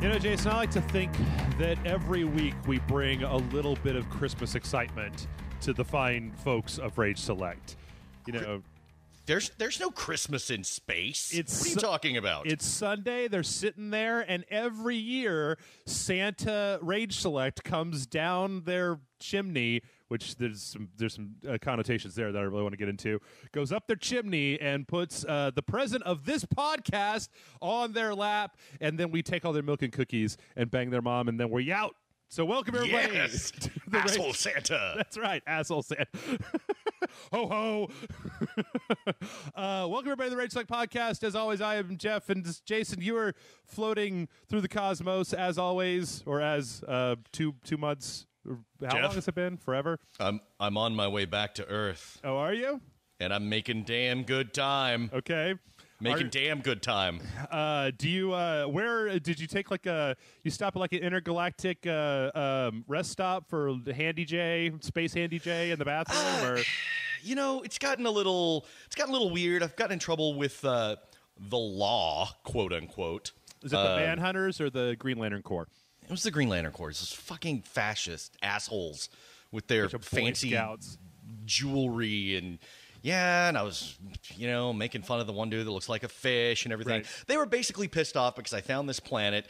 You know, Jason, I like to think that every week we bring a little bit of Christmas excitement to the fine folks of Rage Select. You know, There's no Christmas in space. What are you talking about? It's Sunday. They're sitting there, and every year Santa Rage Select comes down their chimney, which there's some connotations there that I really want to get into. Goes up their chimney and puts the present of this podcast on their lap, and then we take all their milk and cookies and bang their mom, and then we're out. So welcome everybody. Yes, to the asshole Santa. That's right, asshole Santa. Ho ho. Welcome everybody to the Rage Select Podcast. As always, I am Jeff, and Jason, you are floating through the cosmos as always, or as 2 months. How Jeff, long has it been? Forever? I'm on my way back to Earth. Oh, are you? And I'm making damn good time. Okay. Making damn good time. Do you where did you take you stop at like an intergalactic rest stop for the Handy J, Space Handy J in the bathroom or You know, it's gotten a little weird. I've gotten in trouble with the law, quote unquote. Is it the Manhunters or the Green Lantern Corps? It was the Green Lantern Corps. It's those fucking fascist assholes with their fancy jewelry and I was, making fun of the one dude that looks like a fish and everything. Right. They were basically pissed off because I found this planet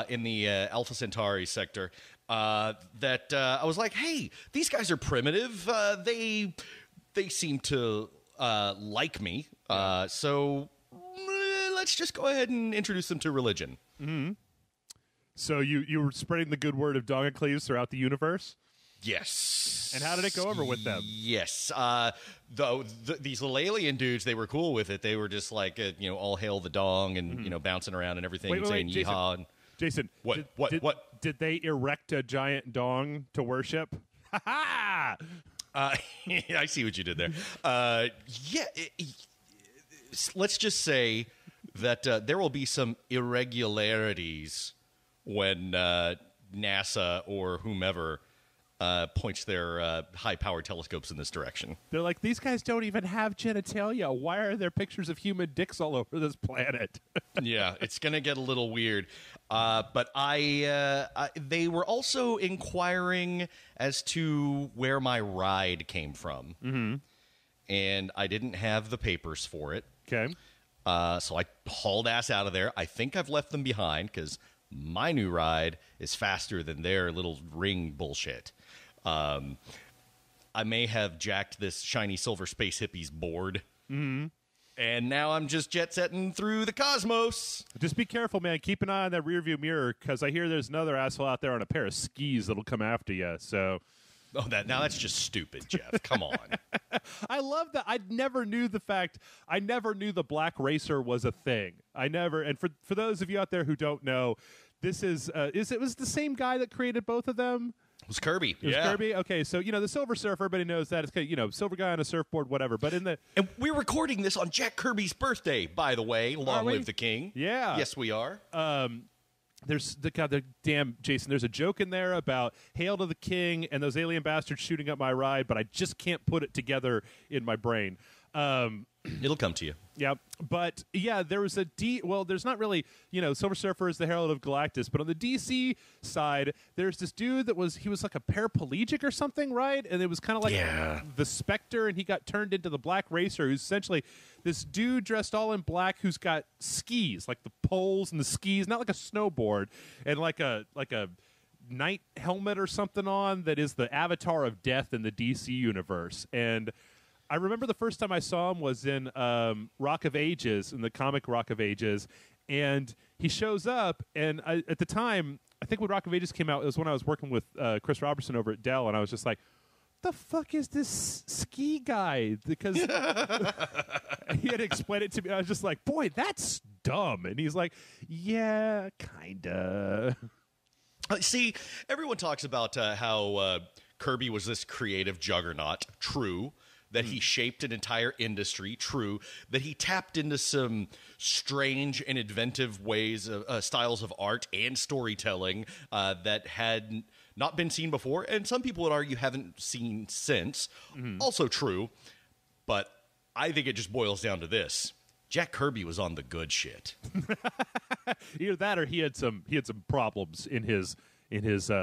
in the Alpha Centauri sector that I was like, hey, these guys are primitive. They seem to like me. So let's just go ahead and introduce them to religion. Mm-hmm. So you were spreading the good word of Dongacleves throughout the universe? Yes. And how did it go over with them? Yes. These little alien dudes, they were cool with it. They were just like, all hail the dong and, bouncing around and everything and saying yeehaw. Jason, what? Did they erect a giant dong to worship? Ha-ha! I see what you did there. Let's just say that there will be some irregularities when NASA or whomever points their high-powered telescopes in this direction. They're like, these guys don't even have genitalia. Why are there pictures of human dicks all over this planet? Yeah, it's going to get a little weird. But they were also inquiring as to where my ride came from. Mm-hmm. And I didn't have the papers for it. Okay. So I hauled ass out of there. I think I've left them behind because my new ride is faster than their little ring bullshit. I may have jacked this shiny silver space hippies board. Mm-hmm. And now I'm just jet-setting through the cosmos. Just be careful, man. Keep an eye on that rearview mirror because I hear there's another asshole out there on a pair of skis that'll come after you. So, that's just stupid, Jeff. Come on. I love that. I never knew the black racer was a thing. And for those of you out there who don't know, this is it was the same guy that created both of them? It was Kirby. It was Kirby? Okay, so, the Silver Surfer, everybody knows that. It's, silver guy on a surfboard, whatever. But and we're recording this on Jack Kirby's birthday, by the way. Long live the king. Yeah. Yes, we are. There's damn Jason. There's a joke in there about "Hail to the King" and those alien bastards shooting up my ride, but I just can't put it together in my brain. It'll come to you. Yeah, but there was there's not really, Silver Surfer is the herald of Galactus, but on the DC side, there's this dude he was like a paraplegic or something, right? And it was kind of like the Spectre, and he got turned into the Black Racer, who's essentially this dude dressed all in black who's got skis, like the poles and the skis, not like a snowboard, and like a knight helmet or something on that is the avatar of death in the DC universe. And I remember the first time I saw him was in Rock of Ages, in the comic Rock of Ages, and he shows up, and at the time, I think when Rock of Ages came out, it was when I was working with Chris Robertson over at Dell, and I was just like, the fuck is this ski guy? Because he had explained it to me, I was just like, boy, that's dumb. And he's like, yeah, kinda. See, everyone talks about how Kirby was this creative juggernaut. True. That he shaped an entire industry. True. That he tapped into some strange and inventive ways, styles of art and storytelling that had not been seen before, and some people would argue haven't seen since. Mm-hmm. Also true, but I think it just boils down to this. Jack Kirby was on the good shit. Either that, or he had some problems in his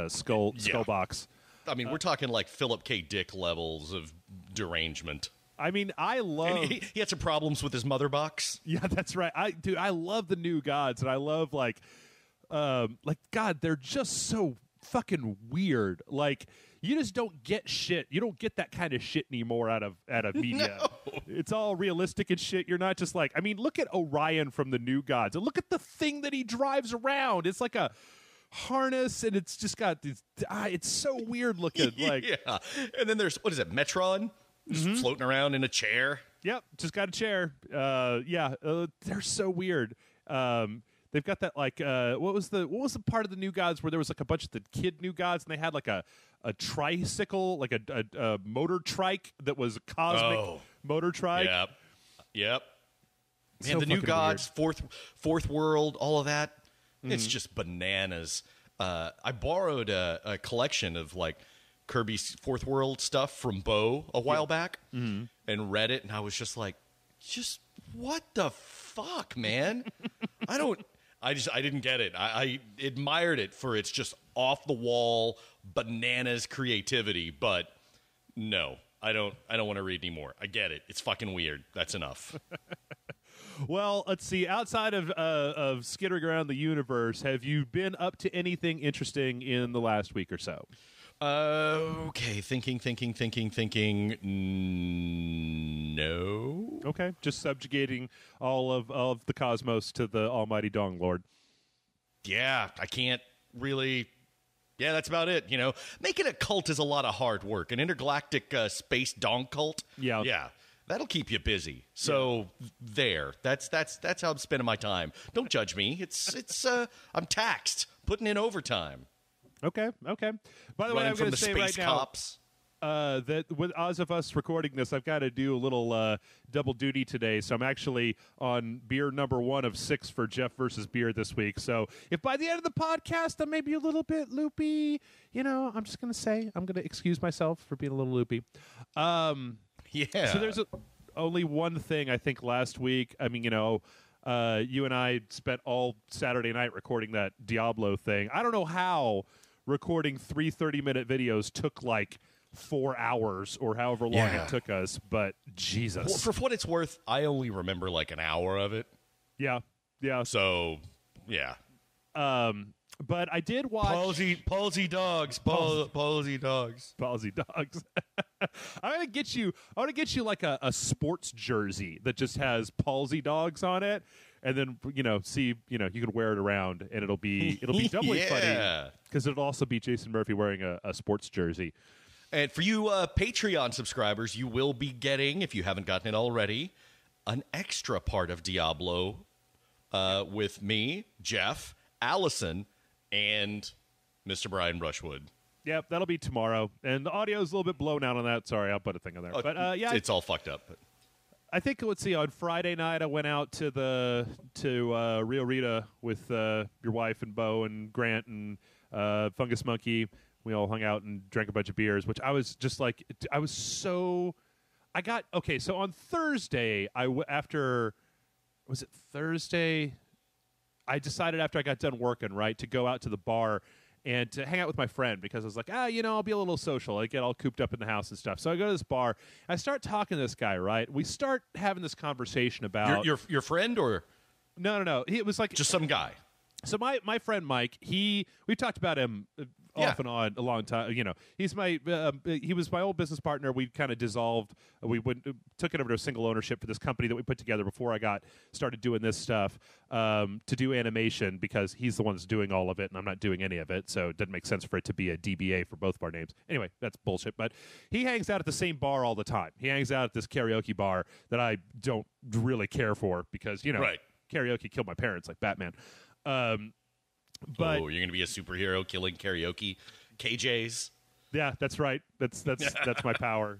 skull box. I mean, we're talking like Philip K. Dick levels of derangement. I mean, I love. And he had some problems with his mother box. Yeah, that's right. I love the New Gods, and I love like God, they're just so fucking weird. Like, you just don't get shit. You don't get that kind of shit anymore out of media. No. It's all realistic and shit. You're not just like, I mean, look at Orion from the New Gods, and look at the thing that he drives around. It's like a harness, and it's just got these. It's so weird looking. Like, yeah. And then there's, what is it, Metron? Just floating around in a chair. Yep, just got a chair. They're so weird. They've got that like what was the part of the New Gods where there was like a bunch of the kid New Gods, and they had like a tricycle, like a motor trike that was a cosmic motor trike. Yep. Man, So the New fucking Gods, fourth world, all of that. It's just bananas. I borrowed a collection of like Kirby's Fourth World stuff from Bo a while back and read it, and I was just like, what the fuck, man? I didn't get it. I admired it for its just off the wall bananas creativity, but no, I don't want to read anymore. I get it. It's fucking weird. That's enough. Well, let's see. Outside of skittering around the universe, have you been up to anything interesting in the last week or so? Okay, thinking. No. Okay, just subjugating all of the cosmos to the almighty Dong Lord. Yeah, I can't really. Yeah, that's about it. You know, making a cult is a lot of hard work. An intergalactic space Dong cult. Yeah. That'll keep you busy. So there. That's how I'm spending my time. Don't judge me. It's I'm taxed, putting in overtime. Okay. By the way, I'm going to say right cops. now that with odds of us recording this, I've got to do a little double duty today. So I'm actually on beer number 1 of 6 for Jeff versus Beer this week. So if by the end of the podcast I'm maybe a little bit loopy, I'm just going to say I'm going to excuse myself for being a little loopy. Yeah. So there's only one thing I think last week. I mean, you and I spent all Saturday night recording that Diablo thing. I don't know how recording 3 30-minute videos took like 4 hours or however long it took us, but Jesus. Well, for what it's worth, I only remember like an hour of it. Yeah. So, yeah. But I did watch palsy dogs. Palsy dogs. I want to get you like a sports jersey that just has palsy dogs on it, and then you can wear it around, and it'll be doubly funny because it'll also be Jason Murphy wearing a sports jersey. And for you Patreon subscribers, you will be getting, if you haven't gotten it already, an extra part of Diablo with me, Jeff, Allison, and Mr. Brian Brushwood. Yep, that'll be tomorrow. And the audio is a little bit blown out on that. Sorry, I'll put a thing on there. But it's all fucked up. But. I think, let's see, on Friday night I went out to Rio Rita with your wife and Bo and Grant and Fungus Monkey. We all hung out and drank a bunch of beers, which I was just like, so on Thursday, was it Thursday? I decided after I got done working, right, to go out to the bar and to hang out with my friend because I was like, I'll be a little social. I get all cooped up in the house and stuff. So I go to this bar. I start talking to this guy, right? We start having this conversation about... Your friend or... No. It was like... Just some guy. So my friend Mike, we've talked about him off and on a long time. He's he was my old business partner. We kind of dissolved. We took it over to a single ownership for this company that we put together before I started doing this stuff to do animation because he's the one that's doing all of it and I'm not doing any of it. So it didn't make sense for it to be a DBA for both of our names. Anyway, that's bullshit. But he hangs out at the same bar all the time. He hangs out at this karaoke bar that I don't really care for because right. Karaoke killed my parents like Batman. But you're going to be a superhero killing karaoke KJs. Yeah, that's right. That's my power.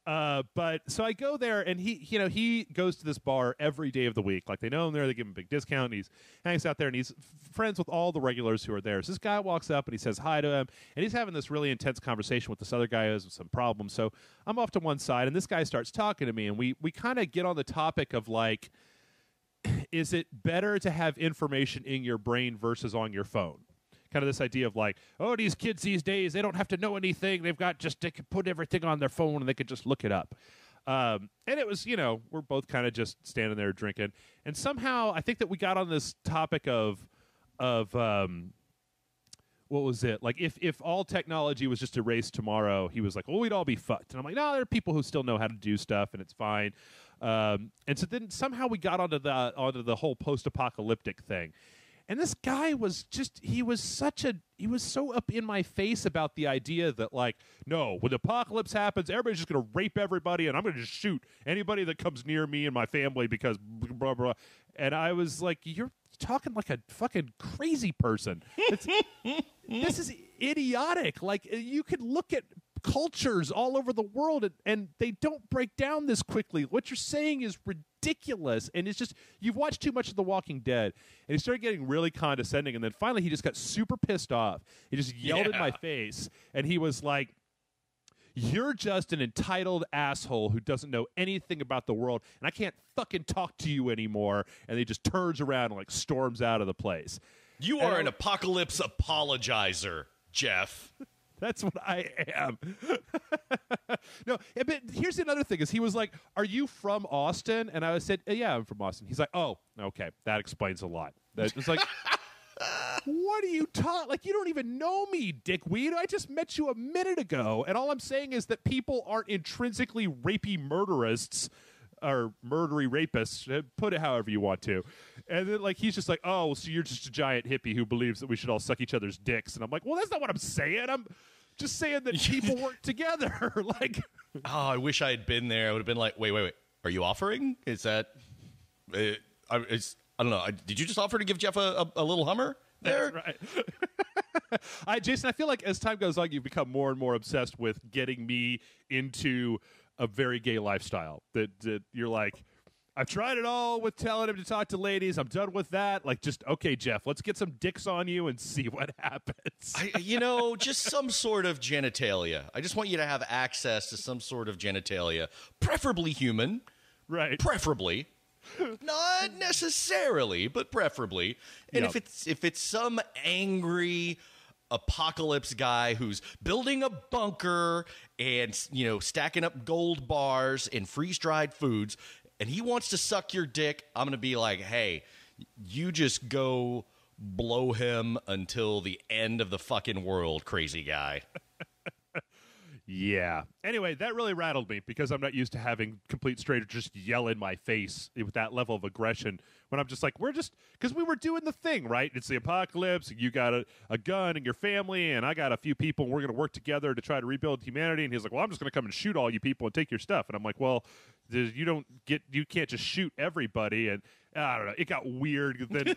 But so I go there, and he goes to this bar every day of the week. Like they know him there, they give him a big discount. And he hangs out there, and he's friends with all the regulars who are there. So this guy walks up and he says hi to him, and he's having this really intense conversation with this other guy who has some problems. So I'm off to one side, and this guy starts talking to me, and we kind of get on the topic of like. is it better to have information in your brain versus on your phone? Kind of this idea of like, oh, these kids these days, they don't have to know anything. They can put everything on their phone and they could just look it up. And it was, we're both kind of just standing there drinking. And somehow I think that we got on this topic of what was it? Like if all technology was just erased tomorrow, he was like, well, we'd all be fucked. And I'm like, no, there are people who still know how to do stuff and it's fine. And so then somehow we got onto the whole post-apocalyptic thing. And this guy was he was so up in my face about the idea that, like, no, when the apocalypse happens, everybody's just going to rape everybody and I'm going to just shoot anybody that comes near me and my family because blah, blah. And I was like, you're talking like a fucking crazy person. This is idiotic. Like, you could look at cultures all over the world and they don't break down this quickly. What you're saying is ridiculous, and it's just, you've watched too much of The Walking Dead. And he started getting really condescending, and then finally he just got super pissed off. He just yelled in my face, and he was like, you're just an entitled asshole who doesn't know anything about the world, and I can't fucking talk to you anymore. And he just turns around and like storms out of the place. You are an apocalypse apologizer, Jeff. That's what I am. No, but here's another thing: is he was like, "Are you from Austin?" And I said, "Yeah, I'm from Austin." He's like, "Oh, okay, that explains a lot." That was like, what are you talking? Like, you don't even know me, dickweed. I just met you a minute ago, and all I'm saying is that people aren't intrinsically rapey murderists or murdery rapists. Put it however you want to. And then, like, he's just like, "Oh, so you're just a giant hippie who believes that we should all suck each other's dicks." And I'm like, well, that's not what I'm saying. I'm just saying that people work together. Like, oh, I wish I had been there. I would have been like, wait. Are you offering? Is that... I don't know. Did you just offer to give Jeff a little Hummer there? That's right. Jason, I feel like as time goes on, you've become more and more obsessed with getting me into a very gay lifestyle. That you're like, I've tried it all with telling him to talk to ladies. I'm done with that. Like, just, okay, Jeff, let's get some dicks on you and see what happens. Just some sort of genitalia. I just want you to have access to some sort of genitalia, preferably human. Right. Preferably. Not necessarily, but preferably. And if it's some angry apocalypse guy who's building a bunker and, stacking up gold bars and freeze-dried foods, and he wants to suck your dick, I'm going to be like, hey, you just go blow him until the end of the fucking world, crazy guy. Yeah. Anyway, that really rattled me because I'm not used to having complete strangers just yell in my face with that level of aggression when I'm just like, because we were doing the thing, right? It's the apocalypse. You got a gun and your family, and I got a few people, and we're going to work together to try to rebuild humanity. And he's like, well, I'm just going to come and shoot all you people and take your stuff. And I'm like, well, you can't just shoot everybody. And I don't know. It got weird. Then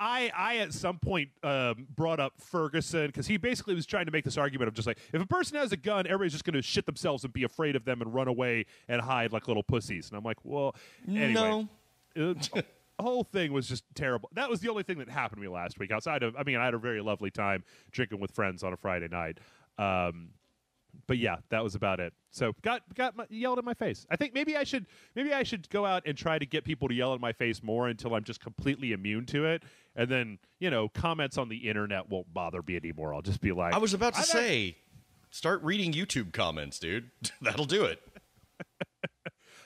I at some point brought up Ferguson because he basically was trying to make this argument of just like, if a person has a gun, everybody's just going to shit themselves and be afraid of them and run away and hide like little pussies. And I'm like, well, anyway. No. The whole thing was just terrible. That was the only thing that happened to me last week. Outside of, I had a very lovely time drinking with friends on a Friday night. But yeah, that was about it. So got yelled in my face. I think maybe I should go out and try to get people to yell in my face more until I'm just completely immune to it. And then, comments on the internet won't bother me anymore. I'll just be like, I was about to say, start reading YouTube comments, dude. That'll do it.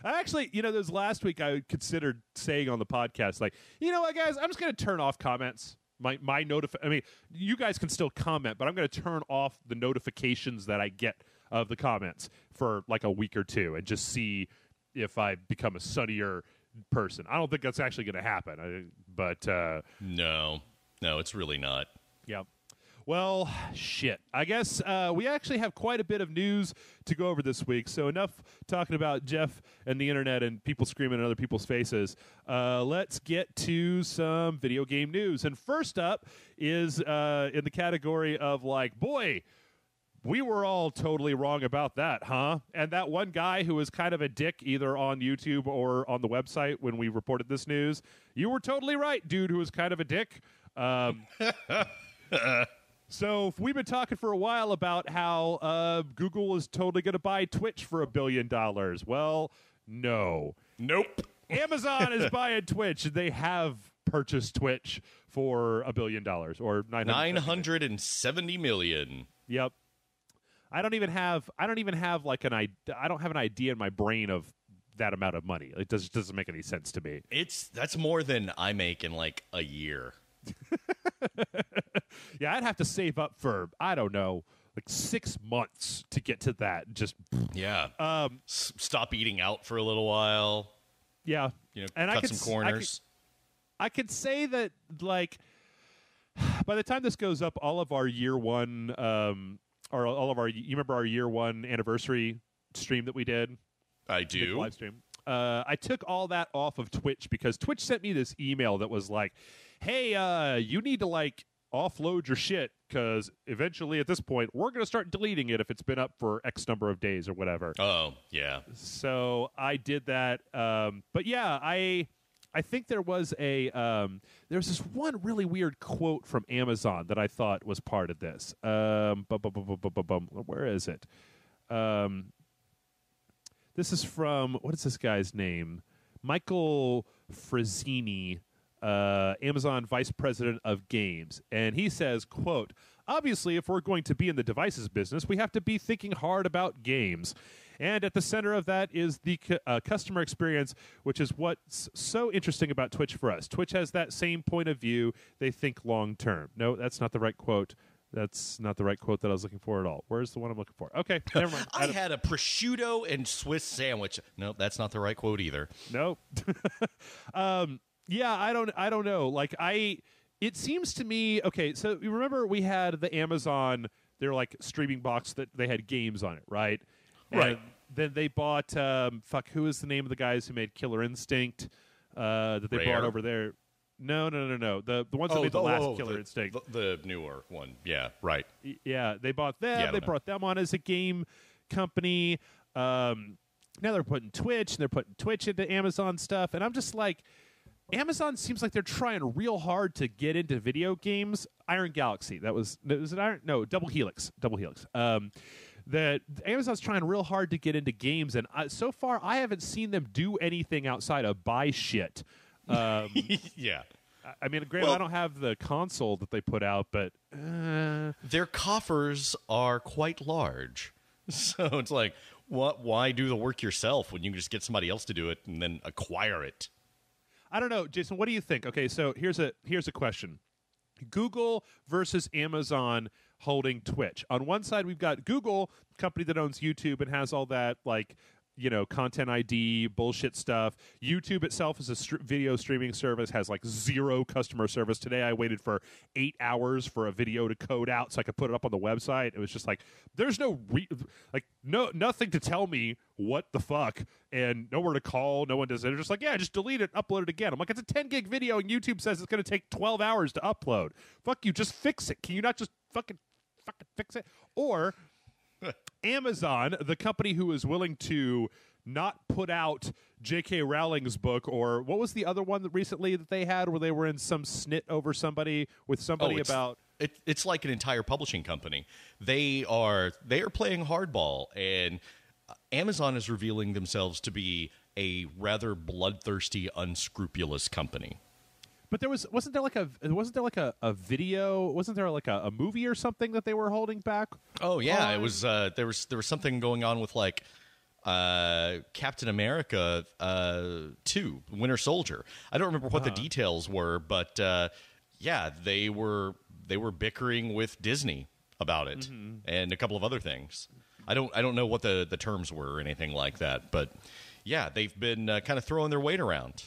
I actually, this last week I considered saying on the podcast, like, you know what, guys, I'm just going to turn off comments. You guys can still comment, but I'm going to turn off the notifications that I get of the comments for like a week or two and just see if I become a sunnier person. I don't think that's actually going to happen, but no, it's really not. Yeah. Well, shit. I guess we actually have quite a bit of news to go over this week. So enough talking about Jeff and the internet and people screaming in other people's faces. Let's get to some video game news. And first up is in the category of like, boy, we were all totally wrong about that, huh? And that one guy who was kind of a dick either on YouTube or on the website when we reported this news, you were totally right, dude, who was kind of a dick. So we've been talking for a while about how Google is totally going to buy Twitch for $1 billion. Well, no. Nope. Amazon is buying Twitch. They have purchased Twitch for $1 billion or 970 million. Yep. I don't even have like I don't have an idea in my brain of that amount of money. It doesn't make any sense to me. That's more than I make in like a year. Yeah, I'd have to save up for, I don't know, like 6 months to get to that. Just stop eating out for a little while. Yeah, and cut some corners. I could say that, like, by the time this goes up, all of our year one, or all of our, you remember our year one anniversary stream that we did? I do. Live stream. I took all that off of Twitch because Twitch sent me this email that was like, hey, you need to, like, offload your shit because eventually at this point we're going to start deleting it if it's been up for X number of days or whatever. Oh, yeah. So I did that. But yeah, I think there was there's this one really weird quote from Amazon that I thought was part of this. Where is it? This is from, what is this guy's name? Michael Frazzini, Amazon Vice President of Games. And he says, quote, obviously, if we're going to be in the devices business, we have to be thinking hard about games. And at the center of that is the customer experience, which is what's so interesting about Twitch for us. Twitch has that same point of view. They think long term. No, that's not the right quote. That's not the right quote that I was looking for at all. Where's the one I'm looking for? Okay, never mind. I had a prosciutto and Swiss sandwich. Nope, that's not the right quote either. Nope. Yeah, I don't know. Like, it seems to me, okay, so you remember we had the Amazon, their, like, streaming box that they had games on it, right? Right. And then they bought, who is the name of the guys who made Killer Instinct that they bought over there? No. The ones that made the last Killer Instinct. The newer one. Yeah, right. Yeah, they bought them. Yeah, they brought them on as a game company. Now they're putting Twitch, and they're putting Twitch into Amazon stuff. And I'm just like, Amazon seems like they're trying real hard to get into video games. Iron Galaxy. Was it Iron? No, Double Helix. That Amazon's trying real hard to get into games, and so far I haven't seen them do anything outside of buy shit. Yeah. I mean, granted, I don't have the console that they put out, but their coffers are quite large. So it's like, why do the work yourself when you can just get somebody else to do it and then acquire it? I don't know, Jason. What do you think? Okay, so here's a question: Google versus Amazon holding Twitch. On one side, we've got Google, company that owns YouTube and has all that, like, content ID, bullshit stuff. YouTube itself is a video streaming service, has like zero customer service. Today I waited for 8 hours for a video to code out so I could put it up on the website. It was just like, there's nothing to tell me what the fuck, and nowhere to call. No one does it. They're just like, yeah, just delete it, upload it again. I'm like, it's a 10 gig video, and YouTube says it's going to take 12 hours to upload. Fuck you, just fix it. Can you not just fucking fix it? Or Amazon, the company who is willing to not put out J.K. Rowling's book, or what was the other one that recently that they had where they were in some snit over somebody about... It's like an entire publishing company. They are playing hardball, and Amazon is revealing themselves to be a rather bloodthirsty, unscrupulous company. But wasn't there like a video? Wasn't there like a movie or something that they were holding back? Oh yeah, it was. There was something going on with like Captain America 2, Winter Soldier. I don't remember what the details were, but yeah, they were bickering with Disney about it and a couple of other things. I don't know what the terms were or anything like that, but yeah, they've been kind of throwing their weight around.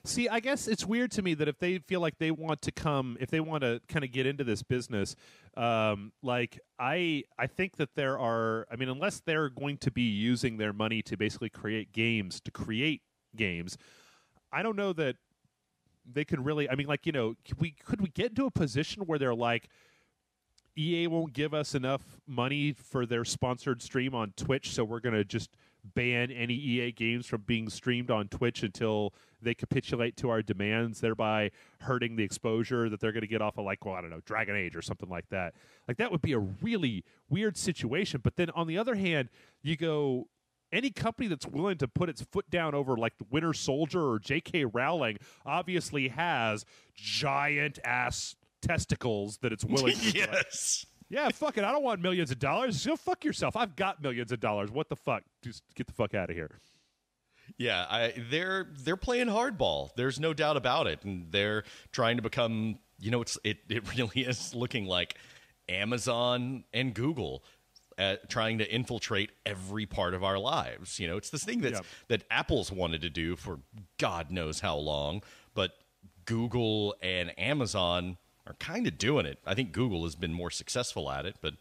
See, I guess it's weird to me that if they feel like they want to kind of get into this business, like I think that there are, I mean, unless they're going to be using their money to basically create games, I don't know that they can really, I mean, like, could we get into a position where they're like, EA won't give us enough money for their sponsored stream on Twitch, so we're going to just ban any EA games from being streamed on Twitch until they capitulate to our demands, thereby hurting the exposure that they're going to get off of, like, well, I don't know, Dragon Age or something like that. Like, that would be a really weird situation. But then on the other hand, you go, any company that's willing to put its foot down over like the Winter Soldier or J.K. Rowling obviously has giant ass testicles that it's willing to yes. Yeah, fuck it. I don't want millions of dollars. Go fuck yourself. I've got millions of dollars. What the fuck? Just get the fuck out of here. Yeah, they're playing hardball. There's no doubt about it, and they're trying to become. It really is looking like Amazon and Google trying to infiltrate every part of our lives. It's this thing that Apple's wanted to do for God knows how long, but Google and Amazon are kind of doing it. I think Google has been more successful at it, but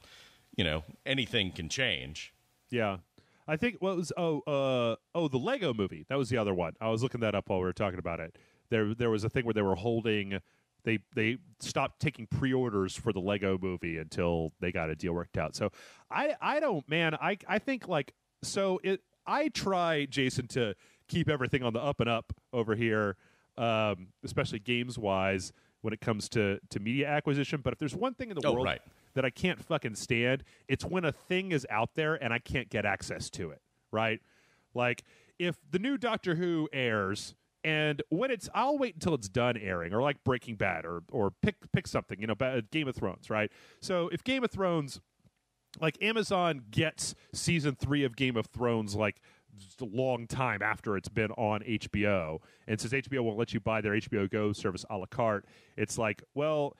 anything can change. Yeah. I think what was the Lego movie. That was the other one. I was looking that up while we were talking about it. There was a thing where they were holding they stopped taking pre-orders for the Lego movie until they got a deal worked out. So I think like I try, Jason, to keep everything on the up and up over here, especially games wise when it comes to media acquisition. But if there's one thing in the world that I can't fucking stand, it's when a thing is out there and I can't get access to it, right? Like, if the new Doctor Who airs, and when I'll wait until it's done airing, or like Breaking Bad, or pick something, Game of Thrones, right? So if Game of Thrones, like Amazon gets season 3 of Game of Thrones, like, just a long time after it's been on HBO, and since HBO won't let you buy their HBO Go service a la carte, it's like, well,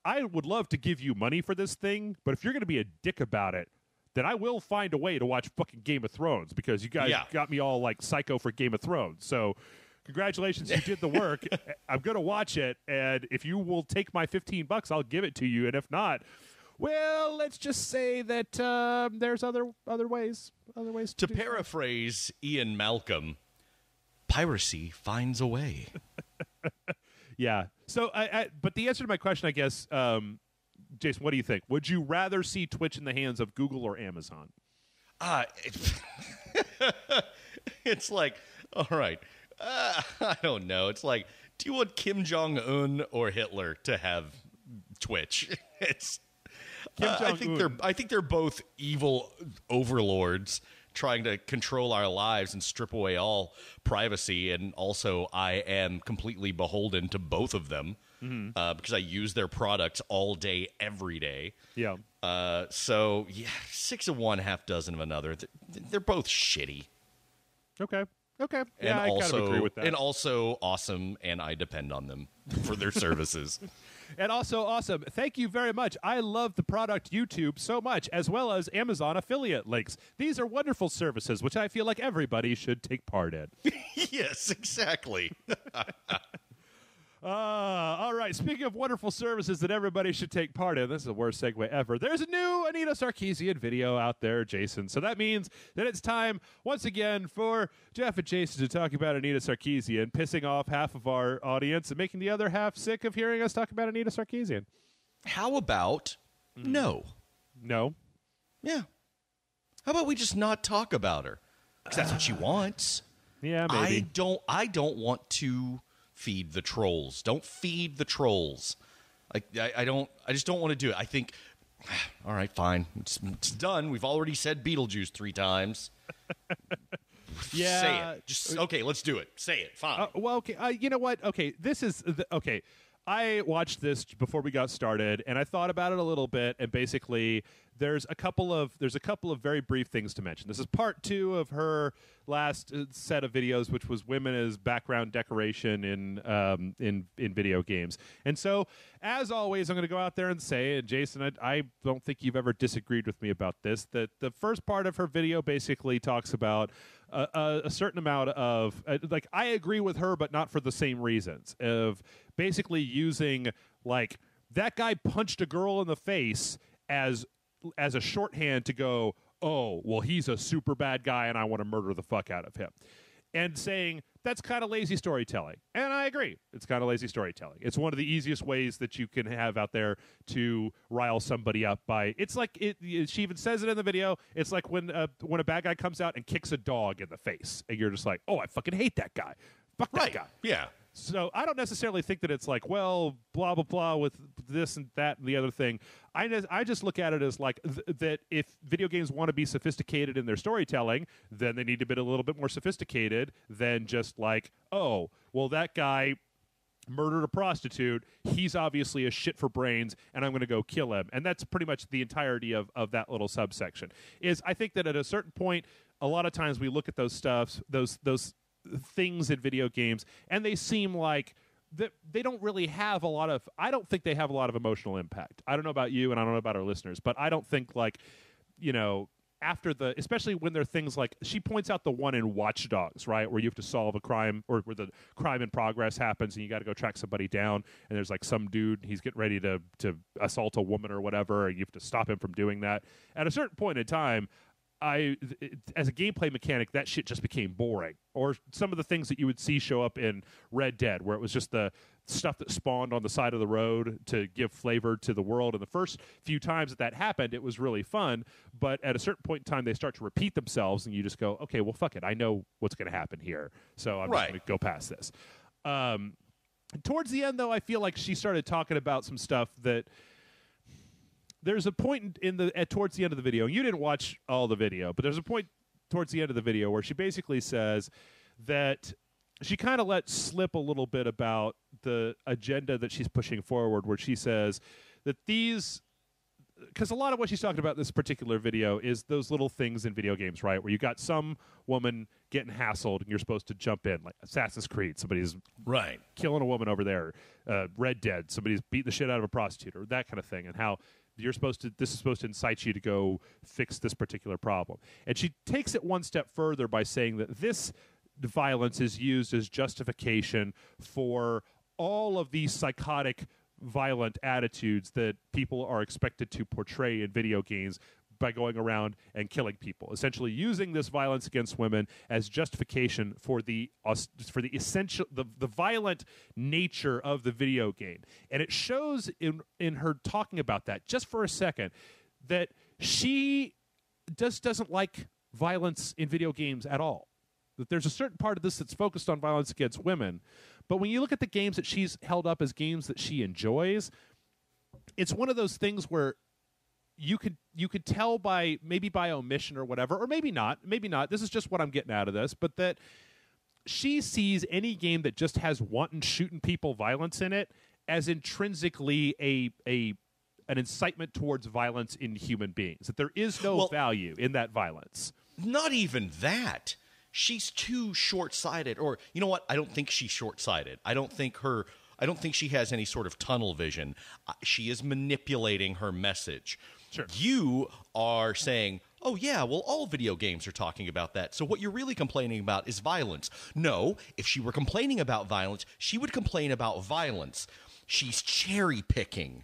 I would love to give you money for this thing, but if you're going to be a dick about it, then I will find a way to watch fucking Game of Thrones, because you guys got me all like psycho for Game of Thrones. So congratulations, you did the work. I'm going to watch it, and if you will take my $15, I'll give it to you, and if not, well, let's just say that there's other ways. To paraphrase Ian Malcolm, piracy finds a way. Yeah. So, but the answer to my question, I guess, Jason, what do you think? Would you rather see Twitch in the hands of Google or Amazon? It's like, all right, I don't know. It's like, do you want Kim Jong-un or Hitler to have Twitch? It's. I think they're both evil overlords trying to control our lives and strip away all privacy. And also, I am completely beholden to both of them because I use their products all day, every day. Yeah. So, 6 of one, half dozen of another. They're both shitty. Okay. Yeah, I kind of agree with that. And also awesome, and I depend on them for their services. And also awesome. Thank you very much. I love the product YouTube so much, as well as Amazon affiliate links. These are wonderful services, which I feel like everybody should take part in. Yes, exactly. All right. Speaking of wonderful services that everybody should take part in, this is the worst segue ever. There's a new Anita Sarkeesian video out there, Jason. So that means that it's time, once again, for Jeff and Jason to talk about Anita Sarkeesian, pissing off half of our audience and making the other half sick of hearing us talk about Anita Sarkeesian. How about no? No? Yeah. How about we just not talk about her? Because that's what she wants. Yeah, maybe. I don't want to feed the trolls. Don't feed the trolls. I just don't want to do it. I think, all right, fine. It's done. We've already said Beetlejuice 3 times. Yeah. Say it. Just okay, let's do it. Say it. Fine. Well, okay. You know what? Okay, this is okay. I watched this before we got started, and I thought about it a little bit. And basically, there's a couple of very brief things to mention. This is part 2 of her last set of videos, which was women as background decoration in video games. And so, as always, I'm going to go out there and say, and Jason, I don't think you've ever disagreed with me about this, that the first part of her video basically talks about a certain amount of like, I agree with her, but not for the same reasons, of basically using like, that guy punched a girl in the face as a shorthand to go, oh, well, he's a super bad guy and I want to murder the fuck out of him. And saying that's kind of lazy storytelling. And I agree. It's kind of lazy storytelling. It's one of the easiest ways that you can have out there to rile somebody up by, it's like, she even says it in the video, it's like when a bad guy comes out and kicks a dog in the face and you're just like, oh, I fucking hate that guy. Fuck that guy. Yeah. So I don't necessarily think that it's like, well, blah, blah, blah with this and that and the other thing. I just look at it as like that if video games want to be sophisticated in their storytelling, then they need to be a little bit more sophisticated than just like, oh, well, that guy murdered a prostitute. He's obviously a shit for brains, and I'm going to go kill him. And that's pretty much the entirety of that little subsection. Is I think that at a certain point, a lot of times we look at those things in video games, and they seem like they don't really have a lot of. I don't think they have a lot of emotional impact. I don't know about you, and I don't know about our listeners, but I don't think like, after especially when there are things like, she points out the one in Watch Dogs, right, where you have to solve a crime, or where the crime in progress happens and you got to go track somebody down, and there's like some dude, he's getting ready to assault a woman or whatever, and you have to stop him from doing that. At a certain point in time, as a gameplay mechanic, that shit just became boring. Or some of the things that you would see show up in Red Dead, where it was just the stuff that spawned on the side of the road to give flavor to the world. And the first few times that happened, it was really fun. But at a certain point in time, they start to repeat themselves, and you just go, okay, well, fuck it. I know what's going to happen here, so I'm just going to go past this. Towards the end, though, I feel like she started talking about some stuff that... There's a point towards the end of the video. You didn't watch all the video, but there's a point towards the end of the video where she basically says that she kind of let slip a little bit about the agenda that she's pushing forward, where she says that because a lot of what she's talking about in this particular video is those little things in video games, right, where you got some woman getting hassled and you're supposed to jump in, like Assassin's Creed, somebody's killing a woman over there, Red Dead, somebody's beating the shit out of a prostitute, or that kind of thing, and how this is supposed to incite you to go fix this particular problem. And she takes it one step further by saying that this violence is used as justification for all of these psychotic, violent attitudes that people are expected to portray in video games by going around and killing people, essentially using this violence against women as justification for the essential, the violent nature of the video game. And it shows in her talking about that just for a second that she just doesn't like violence in video games at all. That there's a certain part of this that's focused on violence against women, but when you look at the games that she's held up as games that she enjoys, it's one of those things where you could tell by omission or whatever, or maybe not. This is just what I'm getting out of this, but that she sees any game that just has wanton shooting people violence in it as intrinsically an incitement towards violence in human beings. That there is no value in that violence. Not even that. She's too short-sighted, or you know what? I don't think she's short-sighted. I don't think she has any sort of tunnel vision. She is manipulating her message. Sure. You are saying, oh, yeah, well, all video games are talking about that. So what you're really complaining about is violence. No, if she were complaining about violence, she would complain about violence. She's cherry-picking.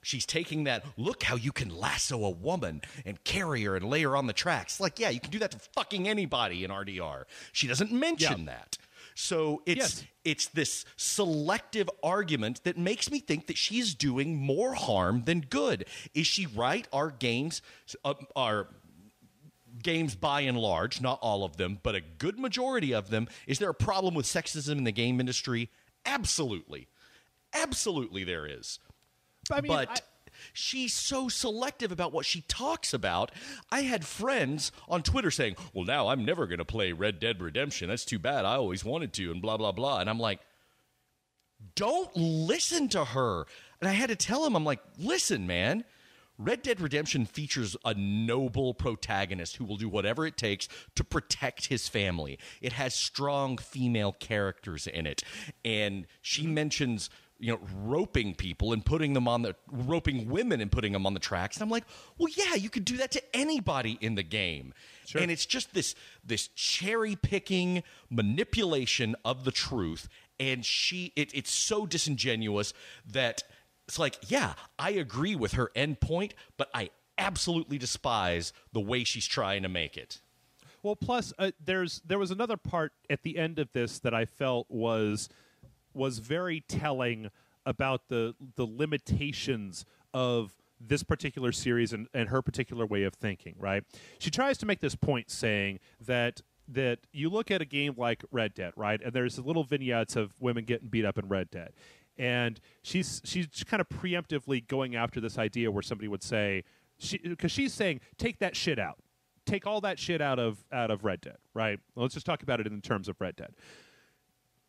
She's taking that, look how you can lasso a woman and carry her and lay her on the tracks. Like, yeah, you can do that to fucking anybody in RDR. She doesn't mention that. So it's this selective argument that makes me think that she's doing more harm than good. Is she right? Our games by and large, not all of them, but a good majority of them. Is there a problem with sexism in the game industry? Absolutely. Absolutely there is. But she's so selective about what she talks about. I had friends on Twitter saying, well, now I'm never going to play Red Dead Redemption. That's too bad. I always wanted to, and blah, blah, blah. And I'm like, don't listen to her. And I had to tell him, I'm like, listen, man, Red Dead Redemption features a noble protagonist who will do whatever it takes to protect his family. It has strong female characters in it. And she mentions roping people and roping women and putting them on the tracks. And I'm like, well, yeah, you could do that to anybody in the game. Sure. And it's just this cherry-picking manipulation of the truth. And it's so disingenuous that it's like, yeah, I agree with her end point, but I absolutely despise the way she's trying to make it. Well, plus, there was another part at the end of this that I felt was very telling about the limitations of this particular series and her particular way of thinking, right? She tries to make this point saying that that you look at a game like Red Dead, right? And there's little vignettes of women getting beat up in Red Dead. And she's kind of preemptively going after this idea where somebody would say, because she's saying, take that shit out. Take all that shit out of Red Dead, right? Well, let's just talk about it in terms of Red Dead.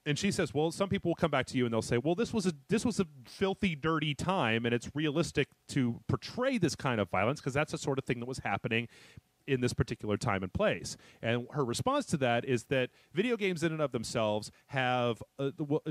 And she says, well, some people will come back to you and they'll say, well, this was a filthy, dirty time, and it's realistic to portray this kind of violence because that's the sort of thing that was happening in this particular time and place. And her response to that is that video games in and of themselves have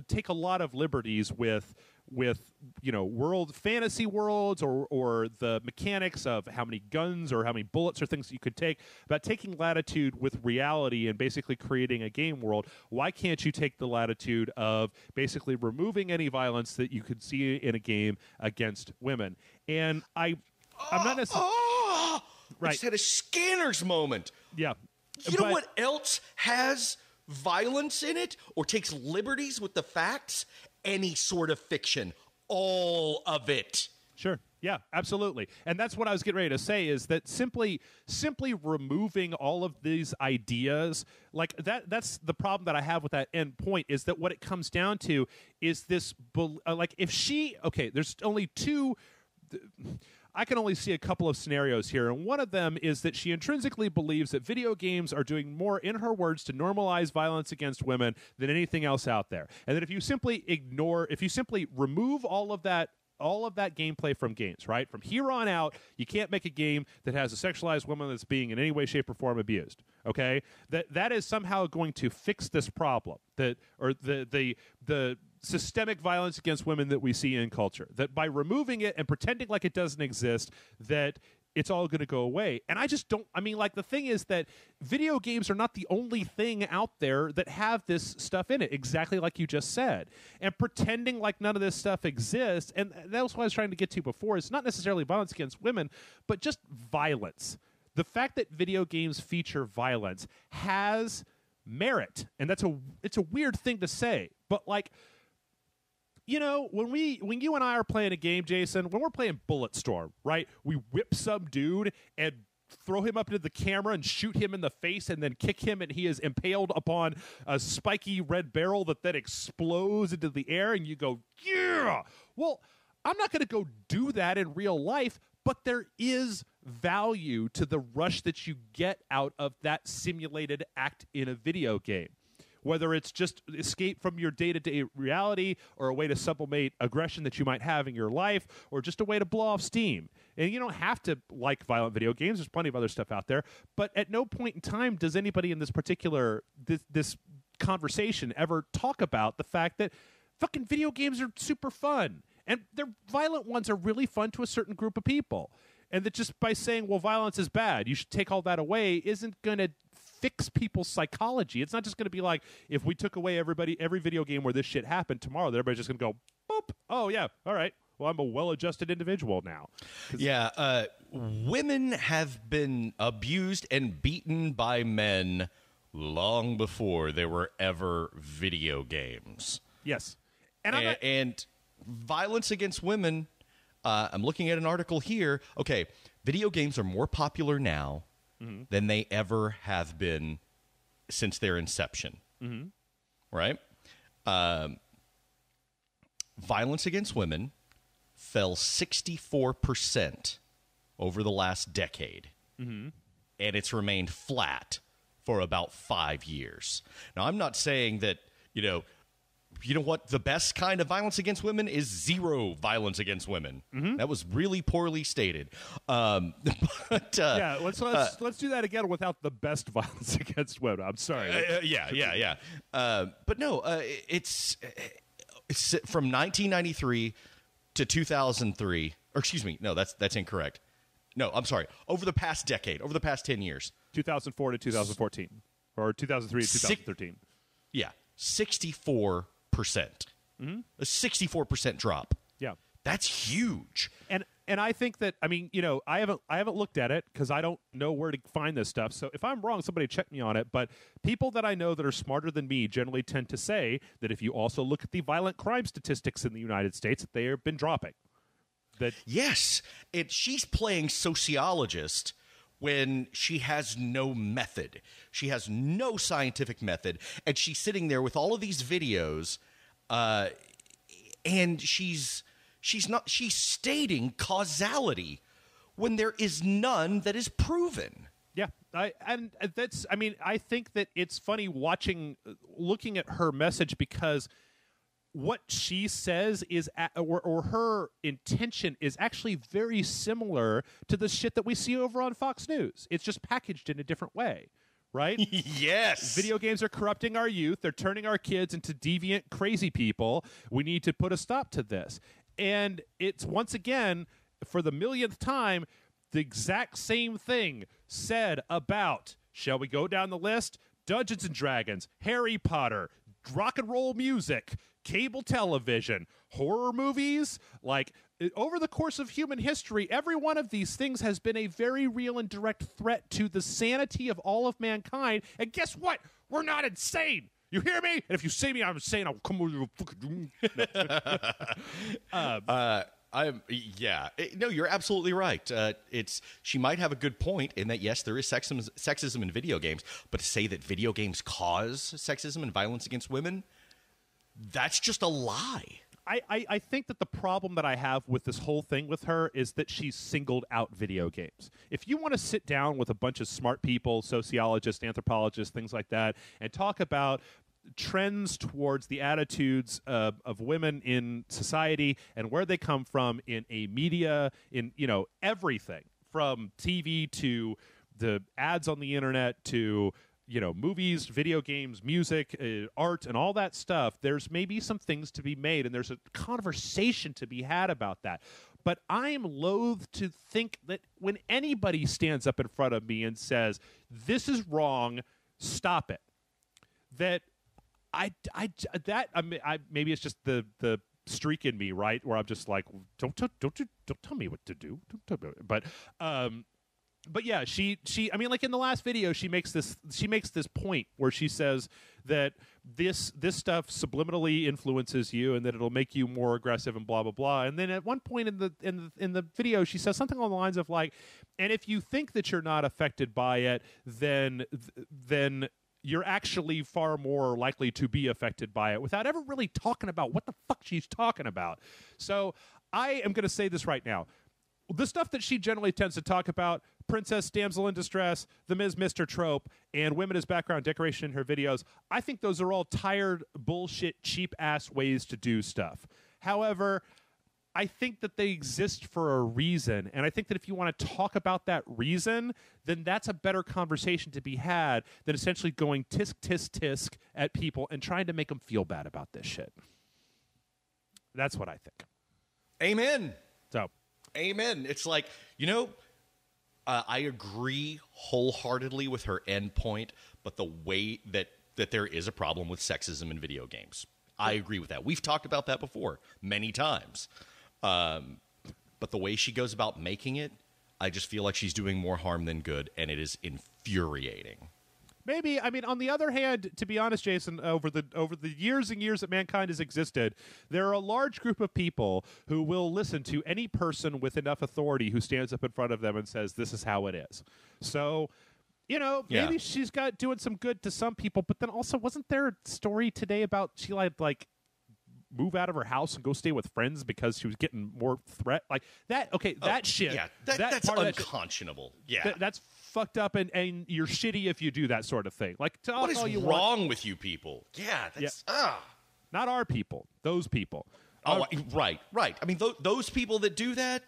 take a lot of liberties with world fantasy worlds or the mechanics of how many guns or how many bullets or things you could take, about taking latitude with reality and basically creating a game world. Why can't you take the latitude of basically removing any violence that you could see in a game against women? And I'm not necessarily... I just had a Scanners moment. Yeah. You know what else has violence in it or takes liberties with the facts? Any sort of fiction. All of it. Sure. Yeah, absolutely. And that's what I was getting ready to say, is that simply removing all of these ideas, like that's the problem that I have with that end point, is that what it comes down to is this, like if she, okay, there's only two... I can only see a couple of scenarios here, and one of them is that she intrinsically believes that video games are doing more, in her words, to normalize violence against women than anything else out there. And that if you simply remove all of that gameplay from games, right? From here on out, you can't make a game that has a sexualized woman that's being in any way, shape, or form abused. Okay? That is somehow going to fix this problem. The systemic violence against women that we see in culture. That by removing it and pretending like it doesn't exist, that it's all going to go away. And I just don't... I mean, like, the thing is that video games are not the only thing out there that have this stuff in it, exactly like you just said. And pretending like none of this stuff exists, and that was what I was trying to get to before, it's not necessarily violence against women, but just violence. The fact that video games feature violence has merit. And it's a weird thing to say, but, like... You know, when you and I are playing a game, Jason, when we're playing Bulletstorm, right? We whip some dude and throw him up into the camera and shoot him in the face and then kick him, and he is impaled upon a spiky red barrel that then explodes into the air, and you go, yeah! Well, I'm not going to go do that in real life, but there is value to the rush that you get out of that simulated act in a video game. Whether it's just escape from your day-to-day reality or a way to sublimate aggression that you might have in your life or just a way to blow off steam. And you don't have to like violent video games. There's plenty of other stuff out there. But at no point in time does anybody in this particular this conversation ever talk about the fact that fucking video games are super fun. And their violent ones are really fun to a certain group of people. And that just by saying, well, violence is bad, you should take all that away, isn't going to fix people's psychology. It's not just going to be like, if we took away every video game where this shit happened tomorrow, that everybody's just going to go, boop, oh yeah, all right, well, I'm a well-adjusted individual now. Yeah, women have been abused and beaten by men long before there were ever video games. Yes. And violence against women, I'm looking at an article here. Okay, video games are more popular now than they ever have been since their inception. Mm-hmm. Right? Violence against women fell 64% over the last decade. Mm-hmm. And it's remained flat for about 5 years. Now, I'm not saying that, you know what? The best kind of violence against women is zero violence against women. Mm-hmm. That was really poorly stated. But yeah, let's do that again without the best violence against women. I'm sorry. Yeah. But no, it's from 1993 to 2003. Or excuse me, no, that's incorrect. No, I'm sorry. Over the past decade, over the past 10 years, 2004 to 2014, or 2003 to 2013. Yeah, 64%. Mm-hmm. A 64% drop. Yeah, that's huge. And I think that, I mean, you know, I haven't looked at it because I don't know where to find this stuff. So if I'm wrong, somebody check me on it. But people that I know that are smarter than me generally tend to say that if you also look at the violent crime statistics in the United States, that they have been dropping. Yes, she's playing sociologist when she has no method. She has no scientific method, and she's sitting there with all of these videos, and she's stating causality when there is none that is proven. Yeah, I think that it's funny looking at her message, because what she says is, or her intention is actually very similar to the shit that we see over on Fox News. It's just packaged in a different way, right? Yes. Video games are corrupting our youth. They're turning our kids into deviant, crazy people. We need to put a stop to this. And it's, once again, for the millionth time, the exact same thing said about, shall we go down the list? Dungeons and Dragons, Harry Potter, rock and roll music, cable television, horror movies. Like, over the course of human history, every one of these things has been a very real and direct threat to the sanity of all of mankind. And guess what? We're not insane. You hear me? And if you say me, I'm insane, I'll come over you. No, you're absolutely right. She might have a good point in that, yes, there is sexism in video games, but to say that video games cause sexism and violence against women, that's just a lie. I think that the problem that I have with this whole thing with her is that she's singled out video games. If you want to sit down with a bunch of smart people, sociologists, anthropologists, things like that, and talk about trends towards the attitudes of women in society and where they come from in a media, in everything from TV to the ads on the internet to movies, video games, music, art, and all that stuff, there's maybe some things to be made, and there's a conversation to be had about that. But I am loath to think that when anybody stands up in front of me and says, this is wrong, stop it, that maybe it's just the streak in me, right, where I'm just like, don't tell me what to do. But yeah, she I mean, like in the last video, she makes this point where she says that this stuff subliminally influences you and that it'll make you more aggressive and blah blah blah. And then at one point in the video, she says something along the lines of like, and if you think that you're not affected by it, then you're actually far more likely to be affected by it, without ever really talking about what the fuck she's talking about. So I am going to say this right now. The stuff that she generally tends to talk about, princess, damsel in distress, the Ms. Mr. trope, and women as background decoration in her videos, I think those are all tired, bullshit, cheap-ass ways to do stuff. However, I think that they exist for a reason, and I think that if you want to talk about that reason, then that's a better conversation to be had than essentially going tisk, tisk, tisk at people and trying to make them feel bad about this shit. That's what I think. Amen. So, amen. It's like, I agree wholeheartedly with her end point, but the way that there is a problem with sexism in video games. I agree with that. We've talked about that before many times. But the way she goes about making it, I just feel like she's doing more harm than good, and it is infuriating. Maybe. I mean, on the other hand, to be honest, Jason, over the years and years that mankind has existed, there are a large group of people who will listen to any person with enough authority who stands up in front of them and says, this is how it is. So, maybe she's got doing some good to some people, but then also, wasn't there a story today about she like move out of her house and go stay with friends because she was getting more threat like that? Okay, that shit. Yeah, that's unconscionable. That's fucked up, and you're shitty if you do that sort of thing. Like, what is wrong with you people? Yeah, that's not our people. Those people. Right. I mean, those people that do that,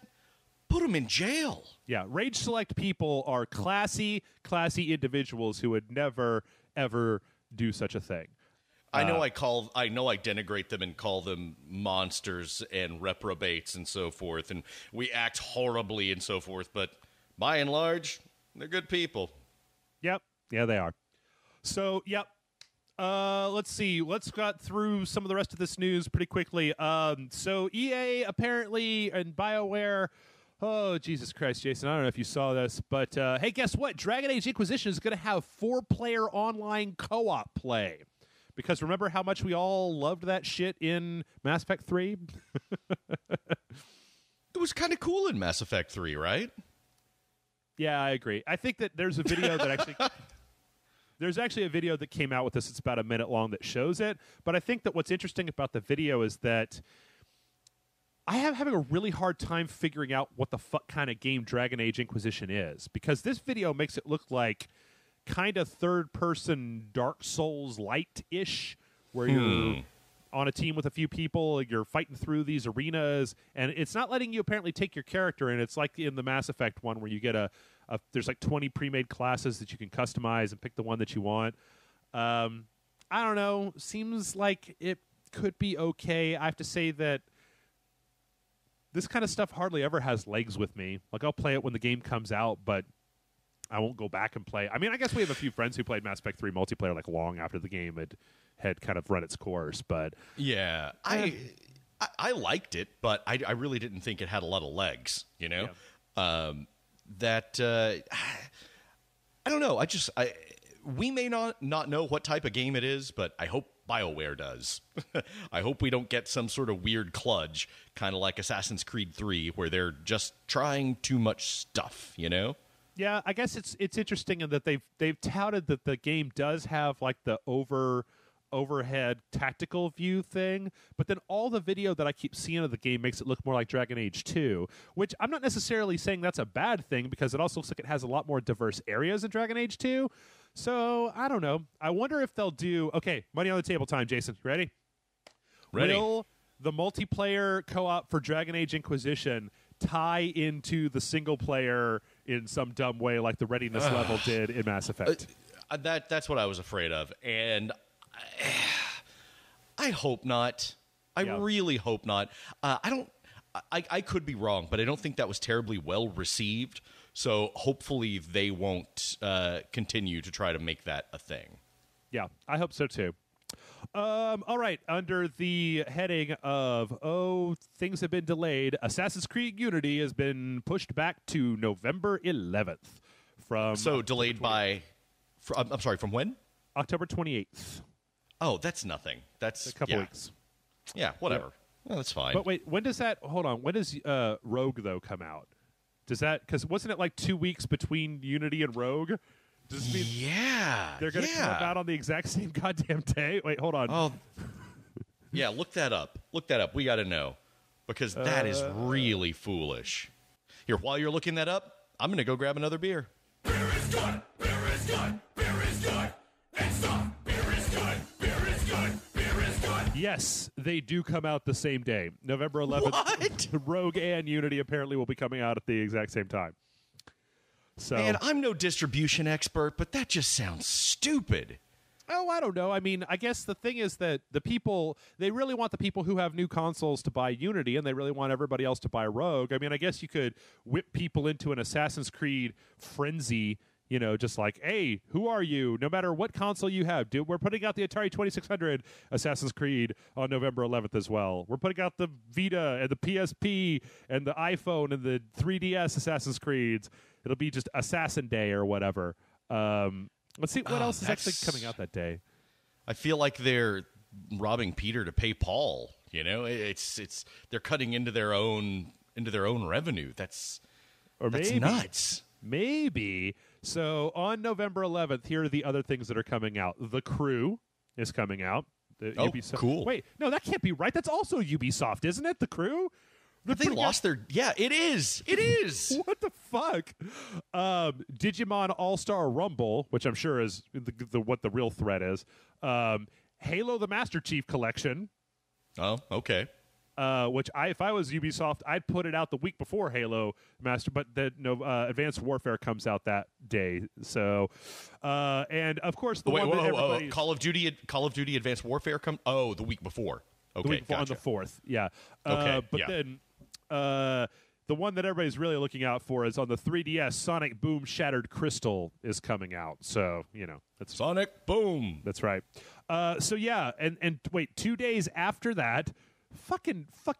put them in jail. Yeah, Rage Select people are classy individuals who would never ever do such a thing. I know I denigrate them and call them monsters and reprobates and so forth, and we act horribly and so forth, but by and large, they're good people. Yep. Yeah, they are. So, yep. Let's see. Let's got through some of the rest of this news pretty quickly. So EA apparently and BioWare. Oh, Jesus Christ, Jason. I don't know if you saw this, but hey, guess what? Dragon Age Inquisition is going to have 4-player online co-op play. Because remember how much we all loved that shit in Mass Effect 3? It was kind of cool in Mass Effect 3, right? Yeah, I agree. I think that there's a video that actually there's actually a video that came out with this. It's about a minute long that shows it. But I think that what's interesting about the video is that I am having a really hard time figuring out what the fuck kind of game Dragon Age Inquisition is, because this video makes it look like kind of third-person Dark Souls light-ish, where you're on a team with a few people, you're fighting through these arenas, and it's not letting you apparently take your character in. It's like in the Mass Effect one where you get there's like 20 pre-made classes that you can customize and pick the one that you want. I don't know. Seems like it could be okay. I have to say that this kind of stuff hardly ever has legs with me. Like, I'll play it when the game comes out, but I won't go back and play. I mean, I guess we have a few friends who played Mass Effect 3 multiplayer like long after the game had kind of run its course, but yeah, I liked it, but I really didn't think it had a lot of legs, you know? Yeah. I don't know. We may not know what type of game it is, but I hope BioWare does. I hope we don't get some sort of weird kludge, kind of like Assassin's Creed 3, where they're just trying too much stuff, you know? Yeah, I guess it's interesting in that they've touted that the game does have like the overhead tactical view thing, but then all the video that I keep seeing of the game makes it look more like Dragon Age 2, which I'm not necessarily saying that's a bad thing, because it also looks like it has a lot more diverse areas in Dragon Age 2. So, I don't know. I wonder if they'll do... Okay, money on the table time, Jason. You ready? Ready. Will the multiplayer co-op for Dragon Age Inquisition tie into the single player in some dumb way like the readiness level did in Mass Effect? That's what I was afraid of, and I hope not. I really hope not. I could be wrong, but I don't think that was terribly well received. So hopefully they won't continue to try to make that a thing. Yeah, I hope so too. All right, under the heading of, things have been delayed, Assassin's Creed Unity has been pushed back to November 11th. So delayed by... I'm sorry, from when? October 28th. Oh, that's nothing. That's a couple weeks. Yeah, whatever. Yeah. Well, that's fine. But wait, when does that... Hold on. When does Rogue, though, come out? Does that... Because wasn't it like 2 weeks between Unity and Rogue? Does this mean they're going to come out on the exact same goddamn day? Wait, hold on. Oh, yeah, look that up. Look that up. We got to know. Because that is really foolish. Here, while you're looking that up, I'm going to go grab another beer. Beer is good. Beer is good. Beer is good. And stop. Beer is good. Beer is good. Beer is good. Yes, they do come out the same day. November 11th. What? Rogue and Unity apparently will be coming out at the exact same time. So, man, I'm no distribution expert, but that just sounds stupid. Oh, I don't know. I mean, I guess the thing is that they really want the people who have new consoles to buy Unity, and they really want everybody else to buy Rogue. I mean, I guess you could whip people into an Assassin's Creed frenzy, you know, just like, hey, who are you? No matter what console you have. Dude, we're putting out the Atari 2600 Assassin's Creed on November 11th as well. We're putting out the Vita and the PSP and the iPhone and the 3DS Assassin's Creeds. It'll be just Assassin Day or whatever. Let's see what else is actually coming out that day. I feel like they're robbing Peter to pay Paul. You know, it's they're cutting into their own revenue. That's nuts. Maybe. So on November 11th, here are the other things that are coming out. The Crew is coming out. Ubisoft. Cool. Wait, no, that can't be right. That's also Ubisoft, isn't it? The Crew. They lost their... Yeah, it is. It is. What the fuck? Digimon All-Star Rumble, which I'm sure is what the real threat is. Halo the Master Chief Collection. Oh, okay. Which if I was Ubisoft, I'd put it out the week before Halo Master, but Advanced Warfare comes out that day. So, and of course the one that everybody... Call of Duty Advanced Warfare the week before. Okay, the week before, gotcha. On the 4th, yeah. Okay, but then the one that everybody's really looking out for is on the 3DS. Sonic Boom Shattered Crystal is coming out. So, you know, that's Sonic Boom. That's right. So yeah, and wait, 2 days after that, fuck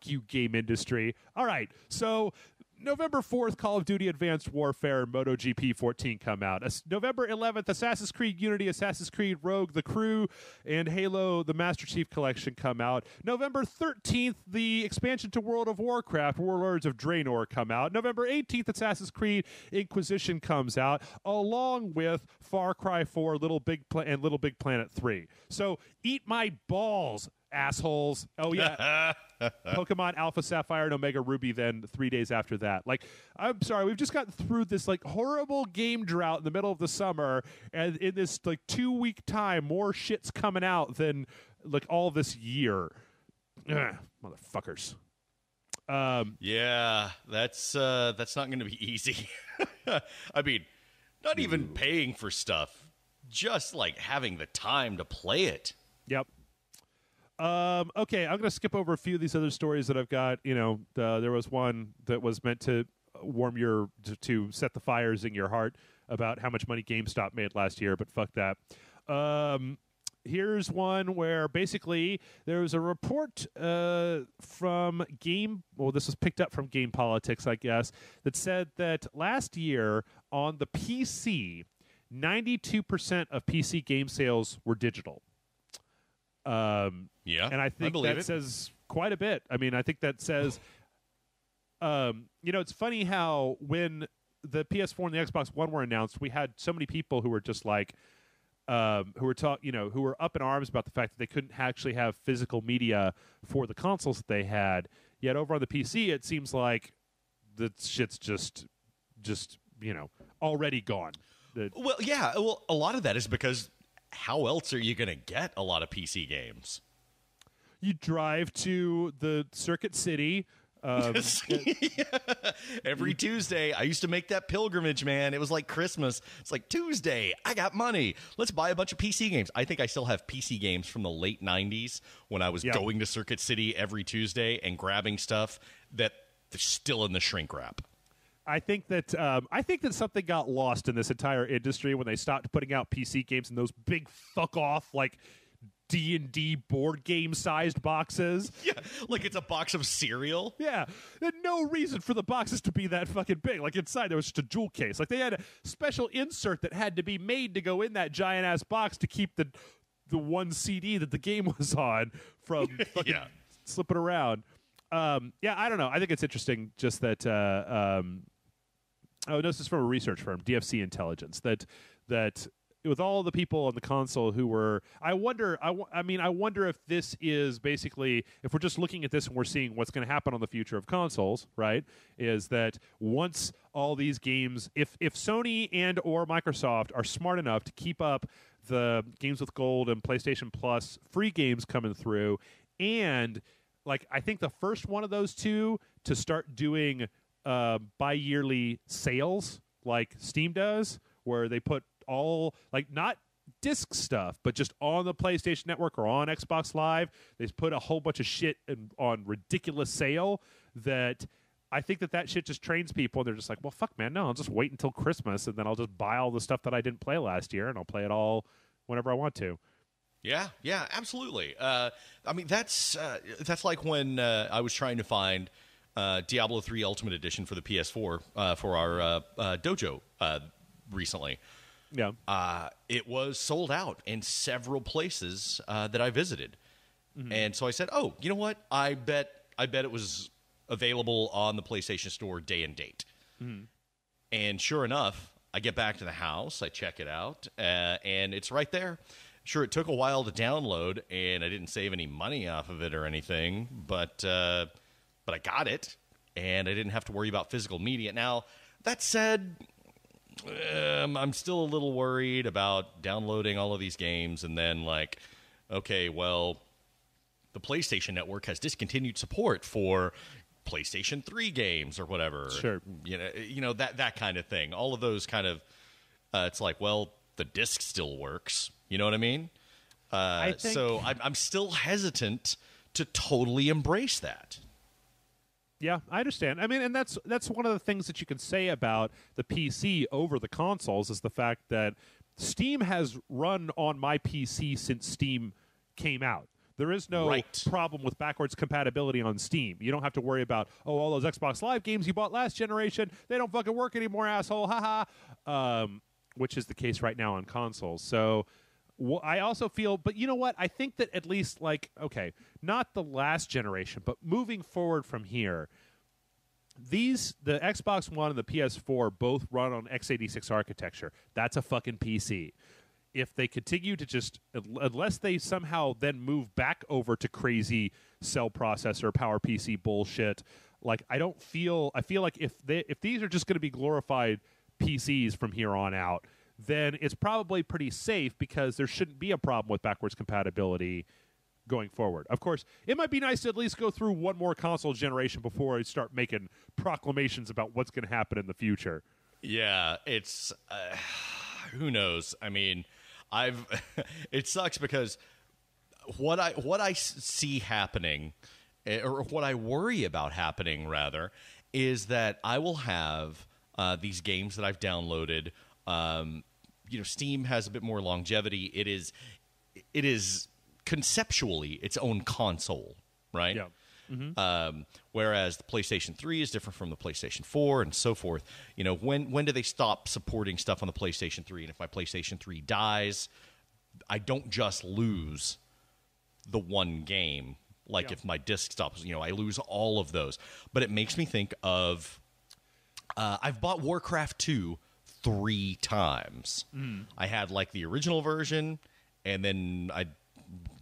you, game industry. All right, so November 4th, Call of Duty Advanced Warfare and MotoGP 14 come out. November 11th, Assassin's Creed Unity, Assassin's Creed Rogue, The Crew, and Halo, the Master Chief Collection come out. November 13th, the expansion to World of Warcraft, Warlords of Draenor come out. November 18th, Assassin's Creed Inquisition comes out, along with Far Cry 4, Little Big Planet 3. So eat my balls, assholes. Oh, yeah. Pokemon Alpha Sapphire and Omega Ruby then 3 days after that. Like, I'm sorry, we've just gotten through this like horrible game drought in the middle of the summer, and in this like 2 week time, more shit's coming out than like all this year. Ugh, motherfuckers. Yeah, that's not going to be easy. I mean, not even paying for stuff, just like having the time to play it. Yep. Okay, I'm going to skip over a few of these other stories that I've got. You know, there was one that was meant to to set the fires in your heart about how much money GameStop made last year, but fuck that. Here's one where basically there was a report from this was picked up from Game Politics, I guess, that said that last year on the PC, 92% of PC game sales were digital. Yeah, and I think that says quite a bit. I mean, I think that says, it's funny how when the PS4 and the Xbox One were announced, we had so many people who were just like, who were up in arms about the fact that they couldn't actually have physical media for the consoles that they had. Yet over on the PC, it seems like the shit's just already gone. Well, yeah. Well, a lot of that is because how else are you going to get a lot of PC games? You drive to the Circuit City. Every Tuesday, I used to make that pilgrimage, man. It was like Christmas. It's like Tuesday, I got money. Let's buy a bunch of PC games. I think I still have PC games from the late 90s when I was going to Circuit City every Tuesday and grabbing stuff that's still in the shrink wrap. I think that something got lost in this entire industry when they stopped putting out PC games in those big fuck off like D&D board game sized boxes. Yeah, like it's a box of cereal. Yeah, there's no reason for the boxes to be that fucking big. Like inside there was just a jewel case. Like they had a special insert that had to be made to go in that giant ass box to keep the one CD that the game was on from fucking slipping around. I don't know. I think it's interesting just that. This is from a research firm, DFC Intelligence, that with all the people on the console who were, I wonder if this is basically, if we're just looking at this and we're seeing what's going to happen on the future of consoles, right, is that once all these games, if Sony and or Microsoft are smart enough to keep up the Games with Gold and PlayStation Plus free games coming through, and like I think the first one of those two to start doing bi-yearly sales like Steam does, where they put all, like, not disc stuff, but just on the PlayStation Network or on Xbox Live, they put a whole bunch of shit on ridiculous sale that I think that shit just trains people, and they're just like, well, fuck, man, no, I'll just wait until Christmas, and then I'll just buy all the stuff that I didn't play last year, and I'll play it all whenever I want to. Yeah, absolutely. I mean, that's like when I was trying to find Diablo 3 Ultimate Edition for the PS4 for our dojo recently. Yeah. It was sold out in several places that I visited. Mm-hmm. And so I said, oh, you know what? I bet it was available on the PlayStation Store day and date. Mm-hmm. And sure enough, I get back to the house, I check it out, and it's right there. Sure, it took a while to download, and I didn't save any money off of it or anything, but I got it, and I didn't have to worry about physical media. Now, that said, I'm still a little worried about downloading all of these games and then, like, okay, well, the PlayStation Network has discontinued support for PlayStation 3 games or whatever. Sure. You know that kind of thing. All of those kind of, it's like, well, the disc still works. You know what I mean? So I'm still hesitant to totally embrace that. Yeah, I understand. I mean, and that's one of the things that you can say about the PC over the consoles is the fact that Steam has run on my PC since Steam came out. There is no Right. problem with backwards compatibility on Steam. You don't have to worry about, all those Xbox Live games you bought last generation, they don't fucking work anymore, asshole, haha. Which is the case right now on consoles. So I also feel, but you know what? I think that at least, not the last generation, but moving forward from here, the Xbox One and the PS4 both run on x86 architecture. That's a fucking PC. If they continue to just, unless they somehow then move back over to crazy cell processor, power PC bullshit, I feel like if these are just going to be glorified PCs from here on out, then it's probably pretty safe because there shouldn't be a problem with backwards compatibility going forward. Of course, it might be nice to at least go through one more console generation before I start making proclamations about what's going to happen in the future. Yeah, it's who knows? I mean, it sucks because what I see happening, or what I worry about happening rather, is that I will have these games that I've downloaded. Steam has a bit more longevity. It is conceptually its own console, right? Yeah. Mm-hmm. Whereas the PlayStation 3 is different from the PlayStation 4 and so forth. When do they stop supporting stuff on the PlayStation 3? And if my PlayStation 3 dies, I don't just lose the one game. If my disc stops, I lose all of those. But it makes me think of I've bought Warcraft 2 3 times. I had the original version, and then I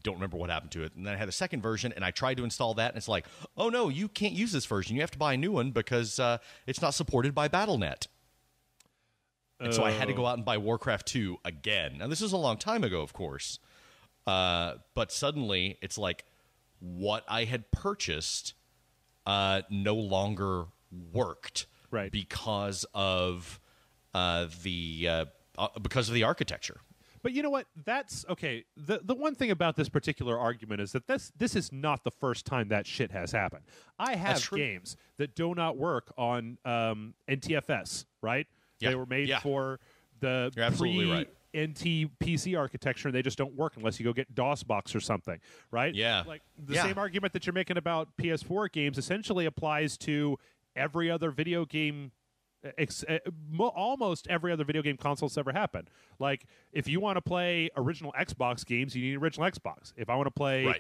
don't remember what happened to it. And then I had a second version, and I tried to install that, and it's like, oh no, you can't use this version. You have to buy a new one because it's not supported by Battle.net. And so I had to go out and buy Warcraft 2 again. Now, this was a long time ago, of course. But suddenly, it's like what I had purchased no longer worked, right? Because of the architecture. But you know what? That's okay. The one thing about this particular argument is that this is not the first time that shit has happened. I have games that do not work on NTFS, right? Yeah. They were made for the pre-NT PC architecture, and they just don't work unless you go get DOSBox or something, right? Yeah. The same argument that you're making about PS4 games essentially applies to every other video game. Almost every other video game console that's ever happened. If you want to play original Xbox games, you need original Xbox. If I want to play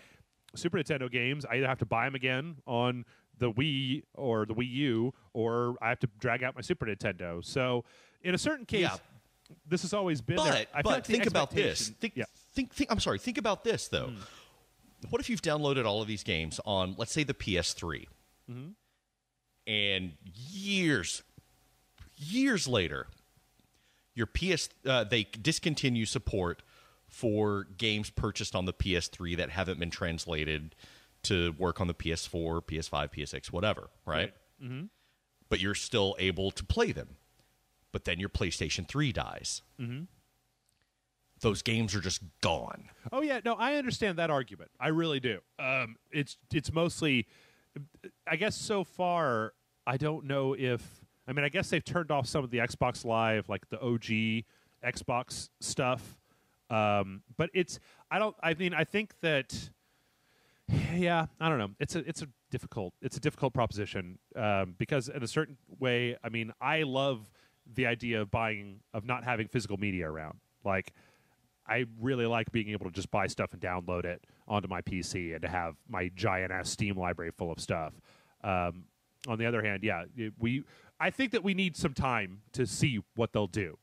Super Nintendo games, I either have to buy them again on the Wii or the Wii U, or I have to drag out my Super Nintendo. So, in a certain case, this has always been there. But think about this. Think about this, though. What if you've downloaded all of these games on, let's say, the PS3, and years later, your they discontinue support for games purchased on the PS3 that haven't been translated to work on the PS4, PS5, PSX, whatever, right? Mm-hmm. But you're still able to play them. But then your PlayStation 3 dies. Mm-hmm. Those games are just gone. Oh yeah, no, I understand that argument. I really do. It's mostly, I guess so far, I don't know if. I mean, I guess they've turned off some of the Xbox Live, the OG Xbox stuff. But I think that, I don't know. It's a difficult proposition because in a certain way, I mean, I love the idea of not having physical media around. I really like being able to just buy stuff and download it onto my PC and to have my giant ass Steam library full of stuff. On the other hand, I think that we need some time to see what they'll do.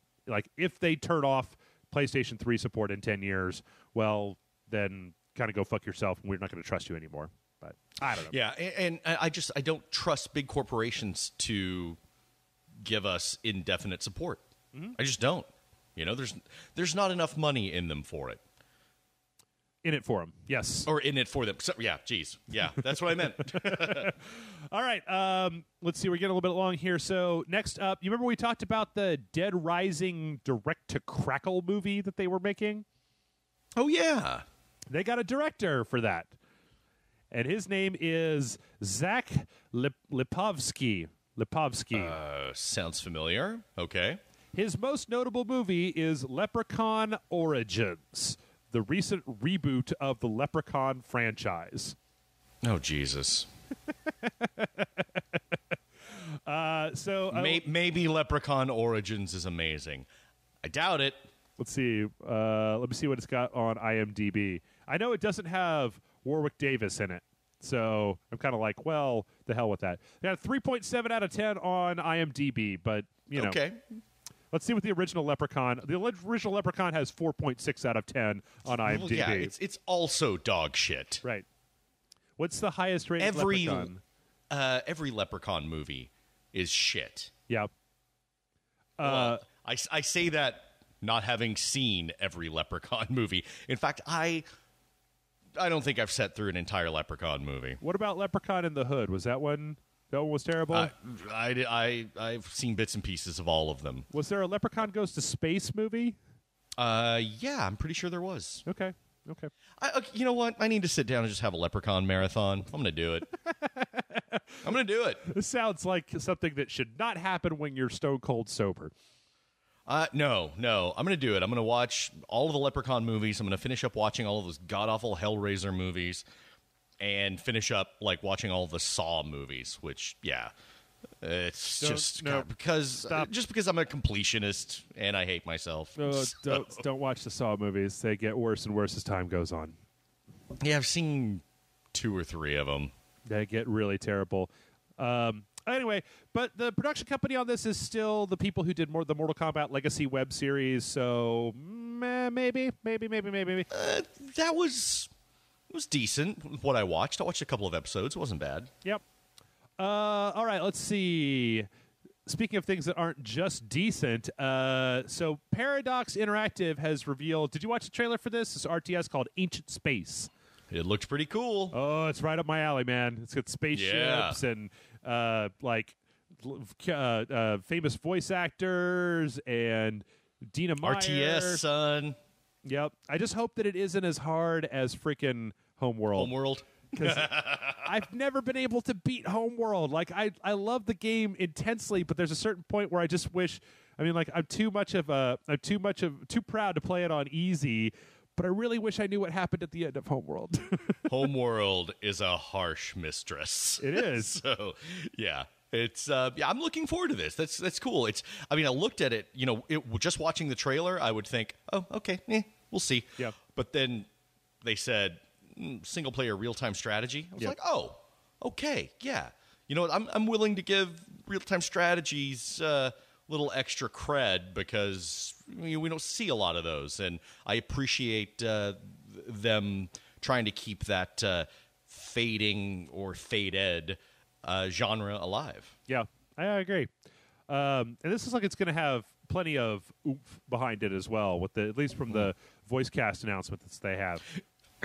If they turn off PlayStation 3 support in 10 years, well, then kind of go fuck yourself, and we're not going to trust you anymore. But I don't know. Yeah, and I don't trust big corporations to give us indefinite support. Mm-hmm. I just don't. There's not enough money in them for it. In it for them, yes. Or in it for them. So, yeah, geez. Yeah, that's what I meant. All right, let's see. We're getting a little bit long here. So next up, you remember we talked about the Dead Rising direct-to-crackle movie that they were making? Oh, yeah. They got a director for that. And his name is Zach Lipovsky. Sounds familiar. Okay. His most notable movie is Leprechaun Origins. the recent reboot of the Leprechaun franchise. Oh, Jesus. Maybe Leprechaun Origins is amazing. I doubt it. Let's see. Let me see what it's got on IMDb. I know it doesn't have Warwick Davis in it, so I'm kind of like, well, the hell with that. They got a 3.7 out of 10 on IMDb, but, you know. Okay. Let's see what the original Leprechaun. The original Leprechaun has 4.6 out of 10 on IMDb. Well, yeah, it's also dog shit. Right. What's the highest rated Leprechaun? Every Leprechaun movie is shit. Yeah. Well, I say that not having seen every Leprechaun movie. In fact, I don't think I've sat through an entire Leprechaun movie. What about Leprechaun in the Hood? Was that one? That one was terrible? I've seen bits and pieces of all of them. Was there a Leprechaun Goes to Space movie? Yeah, I'm pretty sure there was. Okay. You know what? I need to sit down and just have a Leprechaun marathon. I'm going to do it. I'm going to do it. This sounds like something that should not happen when you're stone cold sober. No. I'm going to do it. I'm going to watch all of the Leprechaun movies. I'm going to finish up watching all of those god-awful Hellraiser movies and finish up like watching all the Saw movies, which, yeah, it's because I'm a completionist and I hate myself. Don't watch the Saw movies. They get worse and worse as time goes on. Yeah, I've seen 2 or 3 of them. They get really terrible. Anyway, but the production company on this is still the people who did the Mortal Kombat Legacy web series. So maybe. That was decent. What I watched a couple of episodes. It wasn't bad. Yep. All right. Let's see. Speaking of things that aren't just decent, so Paradox Interactive has revealed. Did you watch the trailer for this? This RTS called Ancient Space. It looked pretty cool. Oh, it's right up my alley, man. It's got spaceships and famous voice actors and Dina Meyer. RTS, son. Yep. I just hope that it isn't as hard as freaking Homeworld. Homeworld. Because I've never been able to beat Homeworld. Like I love the game intensely, but there's a certain point where I just wish. I mean, like I'm too proud to play it on easy. But I really wish I knew what happened at the end of Homeworld. Homeworld is a harsh mistress. It is. So, yeah. It's I'm looking forward to this. That's cool. I looked at it, just watching the trailer, I would think, "Oh, okay, we'll see." Yeah. But then they said single player real-time strategy. I was like, "Oh, okay. Yeah. You know what? I'm willing to give real-time strategies little extra cred because we don't see a lot of those, and I appreciate them trying to keep that fading or faded genre alive. Yeah, I agree. And this is like it's going to have plenty of oomph behind it as well, with at least from the voice cast announcements they have.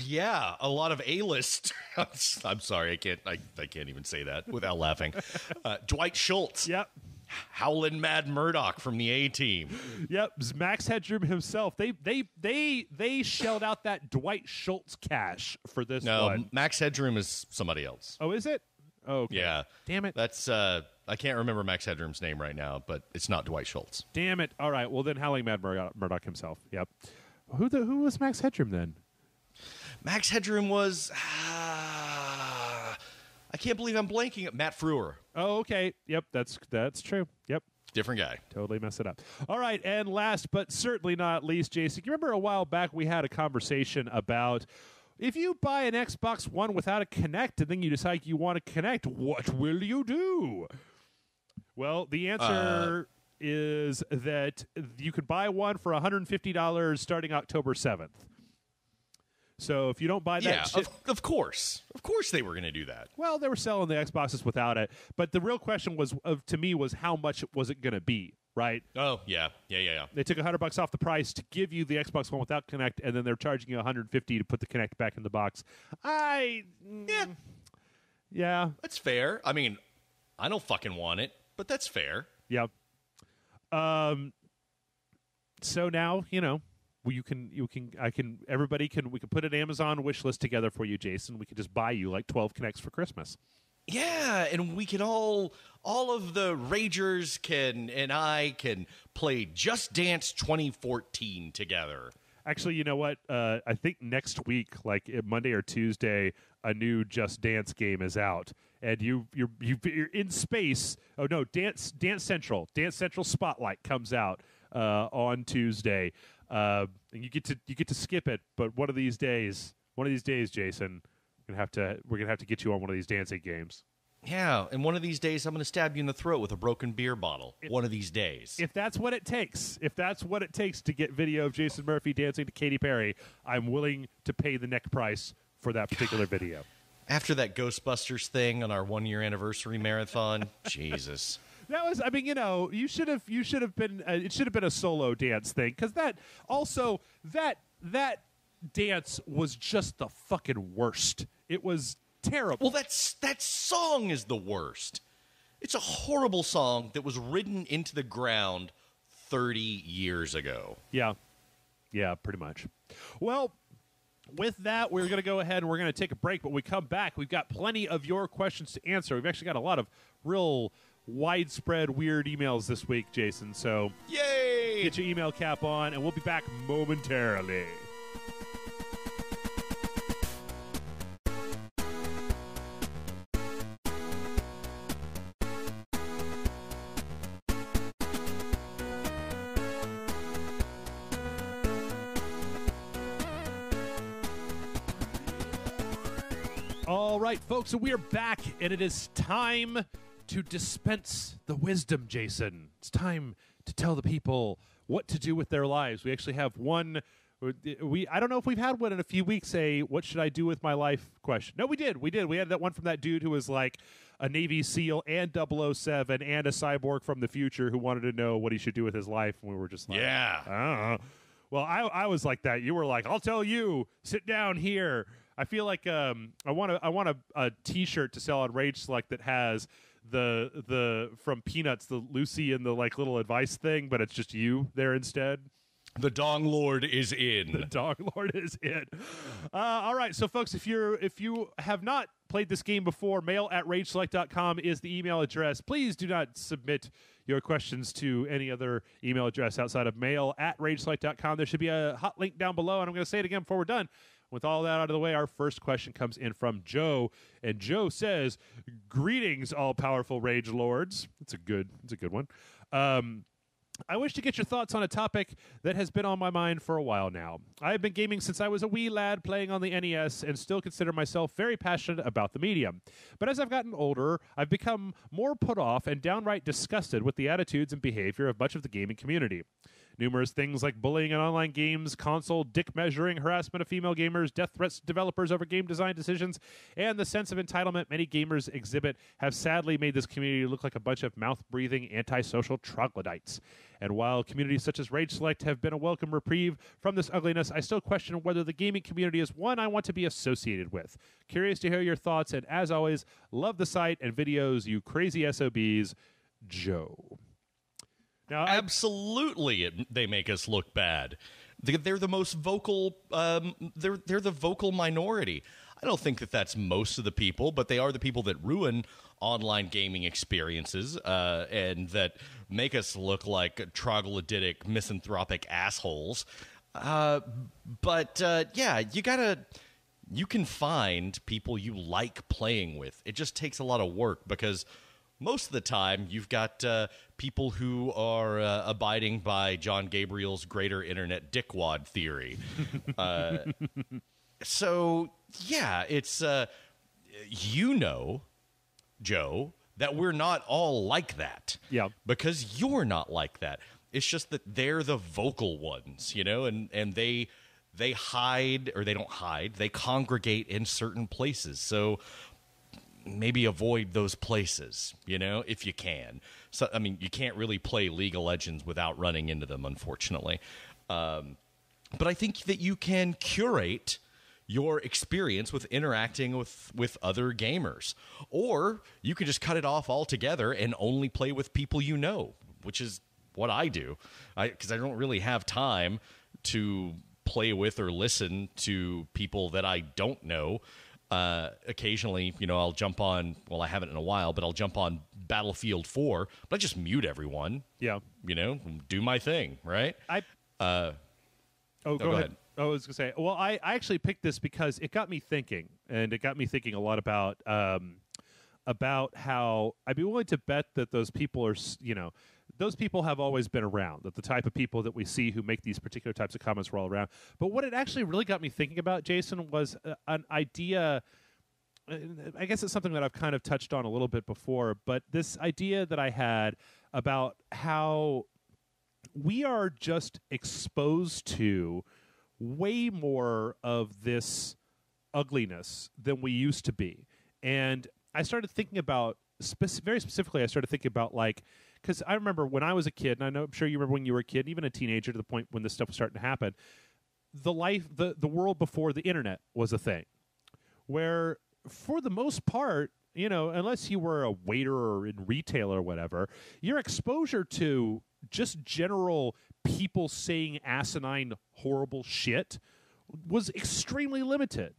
Yeah, a lot of A-list. I'm sorry, I can't even say that without laughing. Dwight Schultz. Yep. Howlin' Mad Murdoch from the A-Team. Yep, Max Headroom himself. They shelled out that Dwight Schultz cash for this one. No, Max Headroom is somebody else. Oh, is it? Oh, okay. Yeah. Damn it. That's I can't remember Max Headroom's name right now, but it's not Dwight Schultz. Damn it. All right. Well, then Howling Mad Murdoch himself. Yep. Who was Max Headroom then? Max Headroom was I can't believe I'm blanking. Matt Frewer. Oh, okay. Yep, that's true. Yep. Different guy. Totally mess it up. All right, and last but certainly not least, Jason, you remember a while back we had a conversation about if you buy an Xbox One without a Kinect and then you decide you want to connect, what will you do? Well, the answer is that you could buy one for $150 starting October 7th. So if you don't buy that shit... Of course they were going to do that. Well, they were selling the Xboxes without it. But the real question was, to me, was how much was it going to be, right? Oh, yeah. They took $100 off the price to give you the Xbox One without Kinect, and then they're charging you $150 to put the Kinect back in the box. Yeah. That's fair. I mean, I don't fucking want it, but that's fair. Yeah. So now, we can put an Amazon wish list together for you, Jason. We could just buy you like 12 Kinects for Christmas. Yeah, and we can all of the Ragers and I can play Just Dance 2014 together. Actually, you know what? I think next week, like Monday or Tuesday, a new Just Dance game is out, and you're in space. Oh no, Dance Central Spotlight comes out on Tuesday, and you get to skip it. But one of these days, Jason, we're gonna have to get you on one of these dancing games. Yeah, and one of these days I'm going to stab you in the throat with a broken beer bottle. One of these days. If that's what it takes, to get video of Jason Murphy dancing to Katy Perry, I'm willing to pay the neck price for that particular video. After that Ghostbusters thing on our 1-year anniversary marathon, Jesus. That was, I mean, you should have been, it should have been a solo dance thing, because that dance was just the fucking worst. It was terrible. Well, that song is the worst. It's a horrible song that was ridden into the ground 30 years ago. Yeah, pretty much. Well, with that, we're going to go ahead and we're going to take a break, but when we come back, we've got plenty of your questions to answer. We've actually got a lot of real widespread weird emails this week, Jason, so yay! Get your email cap on, and we'll be back momentarily. All right, folks, so we are back, and it is time to dispense the wisdom, Jason. It's time to tell the people what to do with their lives. We actually have one. I don't know if we've had one in a few weeks, a what should I do with my life question. No, we did. We had that one from that dude who was like a Navy SEAL and 007 and a cyborg from the future who wanted to know what he should do with his life, and we were just like, yeah. I don't know. Well, I was like that. You were like, I'll tell you. Sit down here. I feel like I want a T-shirt to sell on Rage Select that has the from Peanuts, the Lucy and the like little advice thing, but it's just you there instead. The Dong Lord is in. The Dong Lord is in. All right, so folks, if you have not played this game before, mail@rageselect.com is the email address. Please do not submit your questions to any other email address outside of mail@rageselect.com. There should be a hot link down below, and I'm going to say it again before we're done. With all that out of the way, our first question comes in from Joe, and Joe says, "Greetings, all-powerful Rage Lords." It's a good one. I wish to get your thoughts on a topic that has been on my mind for a while now. I have been gaming since I was a wee lad playing on the NES and still consider myself very passionate about the medium. But as I've gotten older, I've become more put off and downright disgusted with the attitudes and behavior of much of the gaming community. Numerous things like bullying in online games, console dick measuring, harassment of female gamers, death threats to developers over game design decisions, and the sense of entitlement many gamers exhibit have sadly made this community look like a bunch of mouth-breathing, antisocial troglodytes. And while communities such as Rage Select have been a welcome reprieve from this ugliness, I still question whether the gaming community is one I want to be associated with. Curious to hear your thoughts, and as always, love the site and videos, you crazy SOBs, Joe. Now, absolutely, they make us look bad. They're the most vocal. They're the vocal minority. I don't think that that's most of the people, but they are the people that ruin online gaming experiences and that make us look like troglodytic, misanthropic assholes. But yeah, you can find people you like playing with. It just takes a lot of work because most of the time, you've got people who are abiding by John Gabriel's greater internet dickwad theory. So, yeah, it's, Joe, that we're not all like that. Yeah. Because you're not like that. It's just that they're the vocal ones, and they hide, or they don't hide, they congregate in certain places. So maybe avoid those places, if you can. So, I mean, you can't really play League of Legends without running into them, unfortunately. But I think that you can curate your experience with interacting with other gamers. Or you could just cut it off altogether and only play with people you know, which is what I do. Because I don't really have time to play with or listen to people that I don't know. Occasionally, I'll jump on, well, I haven't in a while, but I'll jump on Battlefield 4, but I just mute everyone. Yeah. Do my thing, right? Oh, go ahead. Oh, I was going to say, well, I actually picked this because it got me thinking, and it got me thinking a lot about how I'd be willing to bet that those people are, those people have always been around, that the type of people that we see who make these particular types of comments were all around. But what it actually really got me thinking about, Jason, was an idea. I guess it's something that I've kind of touched on a little bit before, but this idea that I had about how we are just exposed to way more of this ugliness than we used to be. And I started thinking about, very specifically, I started thinking about, like, because I remember when I was a kid, and I'm sure you remember when you were a kid, even a teenager to the point when this stuff was starting to happen, the world before the internet was a thing, where for the most part, unless you were a waiter or in retail or whatever, your exposure to just general people saying asinine, horrible shit was extremely limited.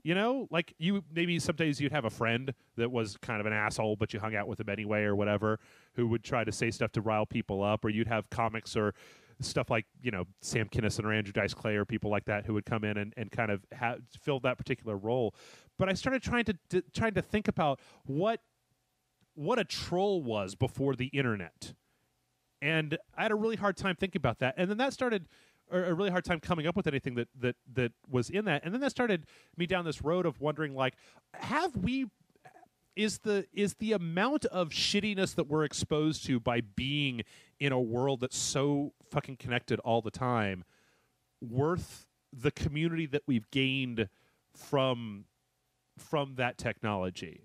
Like maybe some days you'd have a friend that was kind of an asshole, but you hung out with him anyway or whatever, who would try to say stuff to rile people up, or you'd have comics or stuff like, Sam Kinison or Andrew Dice Clay or people like that who would come in and kind of fill that particular role. But I started trying to think about what a troll was before the internet. And I had a really hard time thinking about that. And then that started a really hard time coming up with anything that was in that. And then that started me down this road of wondering, like, is the amount of shittiness that we're exposed to by being in a world that's so fucking connected all the time worth the community that we've gained from that technology?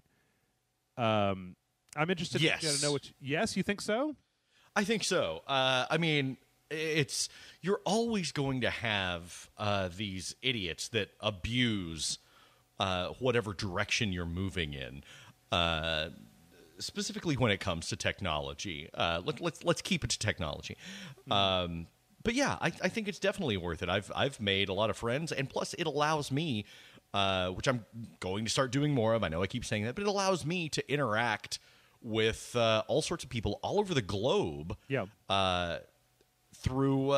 I'm interested to know what. Yes, you think so? I think so. I mean, you're always going to have these idiots that abuse whatever direction you're moving in. Specifically when it comes to technology. Let's keep it to technology. But yeah, I think it's definitely worth it. I've made a lot of friends, and plus it allows me, which I'm going to start doing more of. I know I keep saying that, but it allows me to interact with all sorts of people all over the globe. Yeah. Through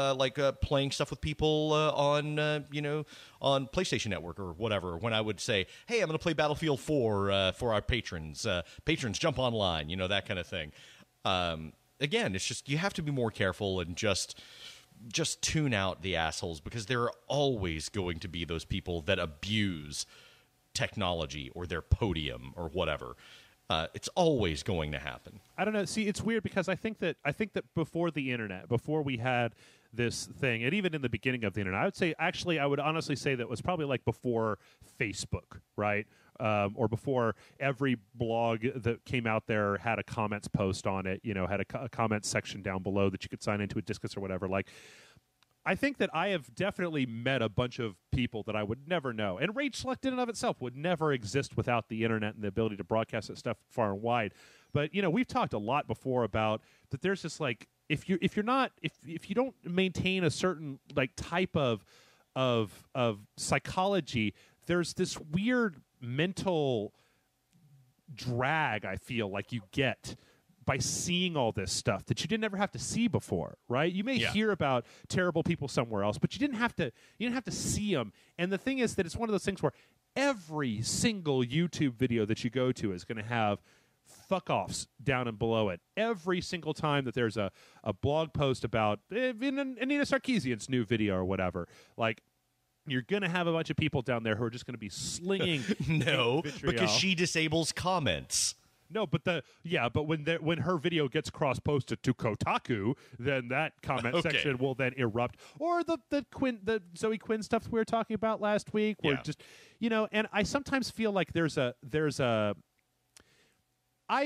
playing stuff with people on PlayStation Network or whatever. When I would say, "Hey, I'm going to play Battlefield 4 for our patrons. Patrons, jump online," that kind of thing. Again, it's just you have to be more careful and just tune out the assholes, because there are always going to be those people that abuse technology or their podium or whatever. It's always going to happen. I don't know. See, it's weird because I think that before the internet, before we had this thing, and even in the beginning of the internet, I would honestly say that it was probably like before Facebook, right? Or before every blog that came out there had a comments post on it, had a comments section down below that you could sign into a Discus or whatever. Like, I think that I have definitely met a bunch of people that I would never know. And Rage Select in and of itself would never exist without the internet and the ability to broadcast that stuff far and wide. But, we've talked a lot before about that there's this, like, if you don't maintain a certain, like, type of psychology, there's this weird mental drag, I feel like you get by seeing all this stuff that you didn't ever have to see before, right? You may hear about terrible people somewhere else, but you didn't have to see them. And the thing is that it's one of those things where every single YouTube video that you go to is going to have fuck-offs down and below it. Every single time that there's a blog post about Anita Sarkeesian's new video or whatever, like, you're going to have a bunch of people down there who are just going to be slinging No, vitriol. Because she disables comments. No, but when her video gets cross-posted to Kotaku, then that comment section will then erupt. Or the Zoe Quinn stuff we were talking about last week, where just and I sometimes feel like I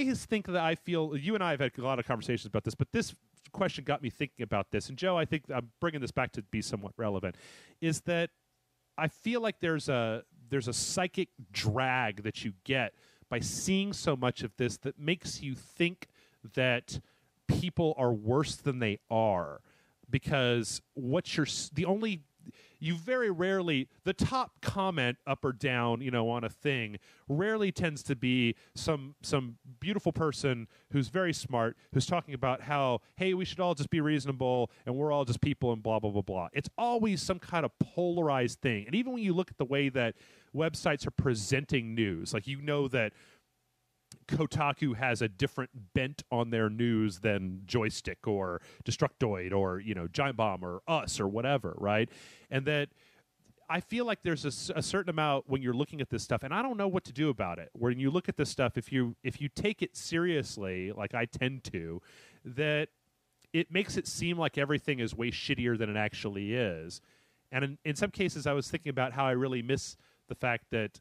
just think that I feel you and I have had a lot of conversations about this, but this question got me thinking about this. And Joe, I think I'm bringing this back to be somewhat relevant. Is that I feel like there's a psychic drag that you get by seeing so much of this that makes you think that people are worse than they are, because you very rarely, the top comment up or down, on a thing rarely tends to be some beautiful person who's very smart, who's talking about how, hey, we should all just be reasonable and we're all just people and blah, blah, blah, blah. It's always some kind of polarized thing. And even when you look at the way that websites are presenting news, like that Kotaku has a different bent on their news than Joystick or Destructoid or, Giant Bomb or Us or whatever, right? And that I feel like there's a certain amount when you're looking at this stuff, and I don't know what to do about it. When you look at this stuff, if you take it seriously, like I tend to, that it makes it seem like everything is way shittier than it actually is. And in some cases, I was thinking about how I really miss the fact that,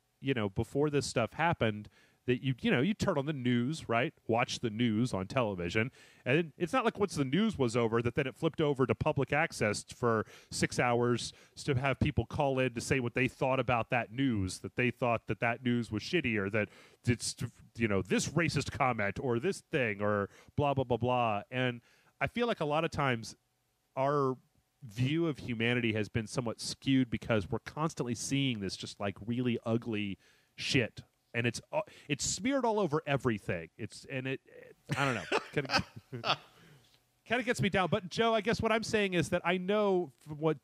before this stuff happened, that you turn on the news, right? Watch the news on television, and it's not like once the news was over that then it flipped over to public access for 6 hours to have people call in to say what they thought about that news, that they thought that news was shitty, or that it's this racist comment or this thing or blah blah blah blah. And I feel like a lot of times our view of humanity has been somewhat skewed because we're constantly seeing this just like really ugly shit. And it's smeared all over everything. I don't know, kind of gets me down. But Joe, I guess what I'm saying is that I know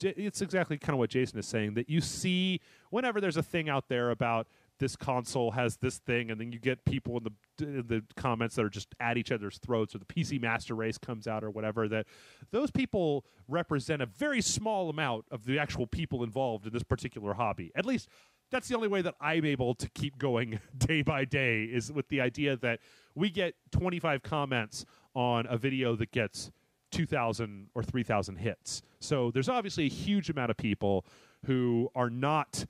it's exactly kind of what Jason is saying, that you see whenever there's a thing out there about this console has this thing, and then you get people in the comments that are just at each other's throats, or the PC Master Race comes out or whatever, that those people represent a very small amount of the actual people involved in this particular hobby. At least that's the only way that I'm able to keep going day by day, is with the idea that we get 25 comments on a video that gets 2,000 or 3,000 hits. So there's obviously a huge amount of people who are not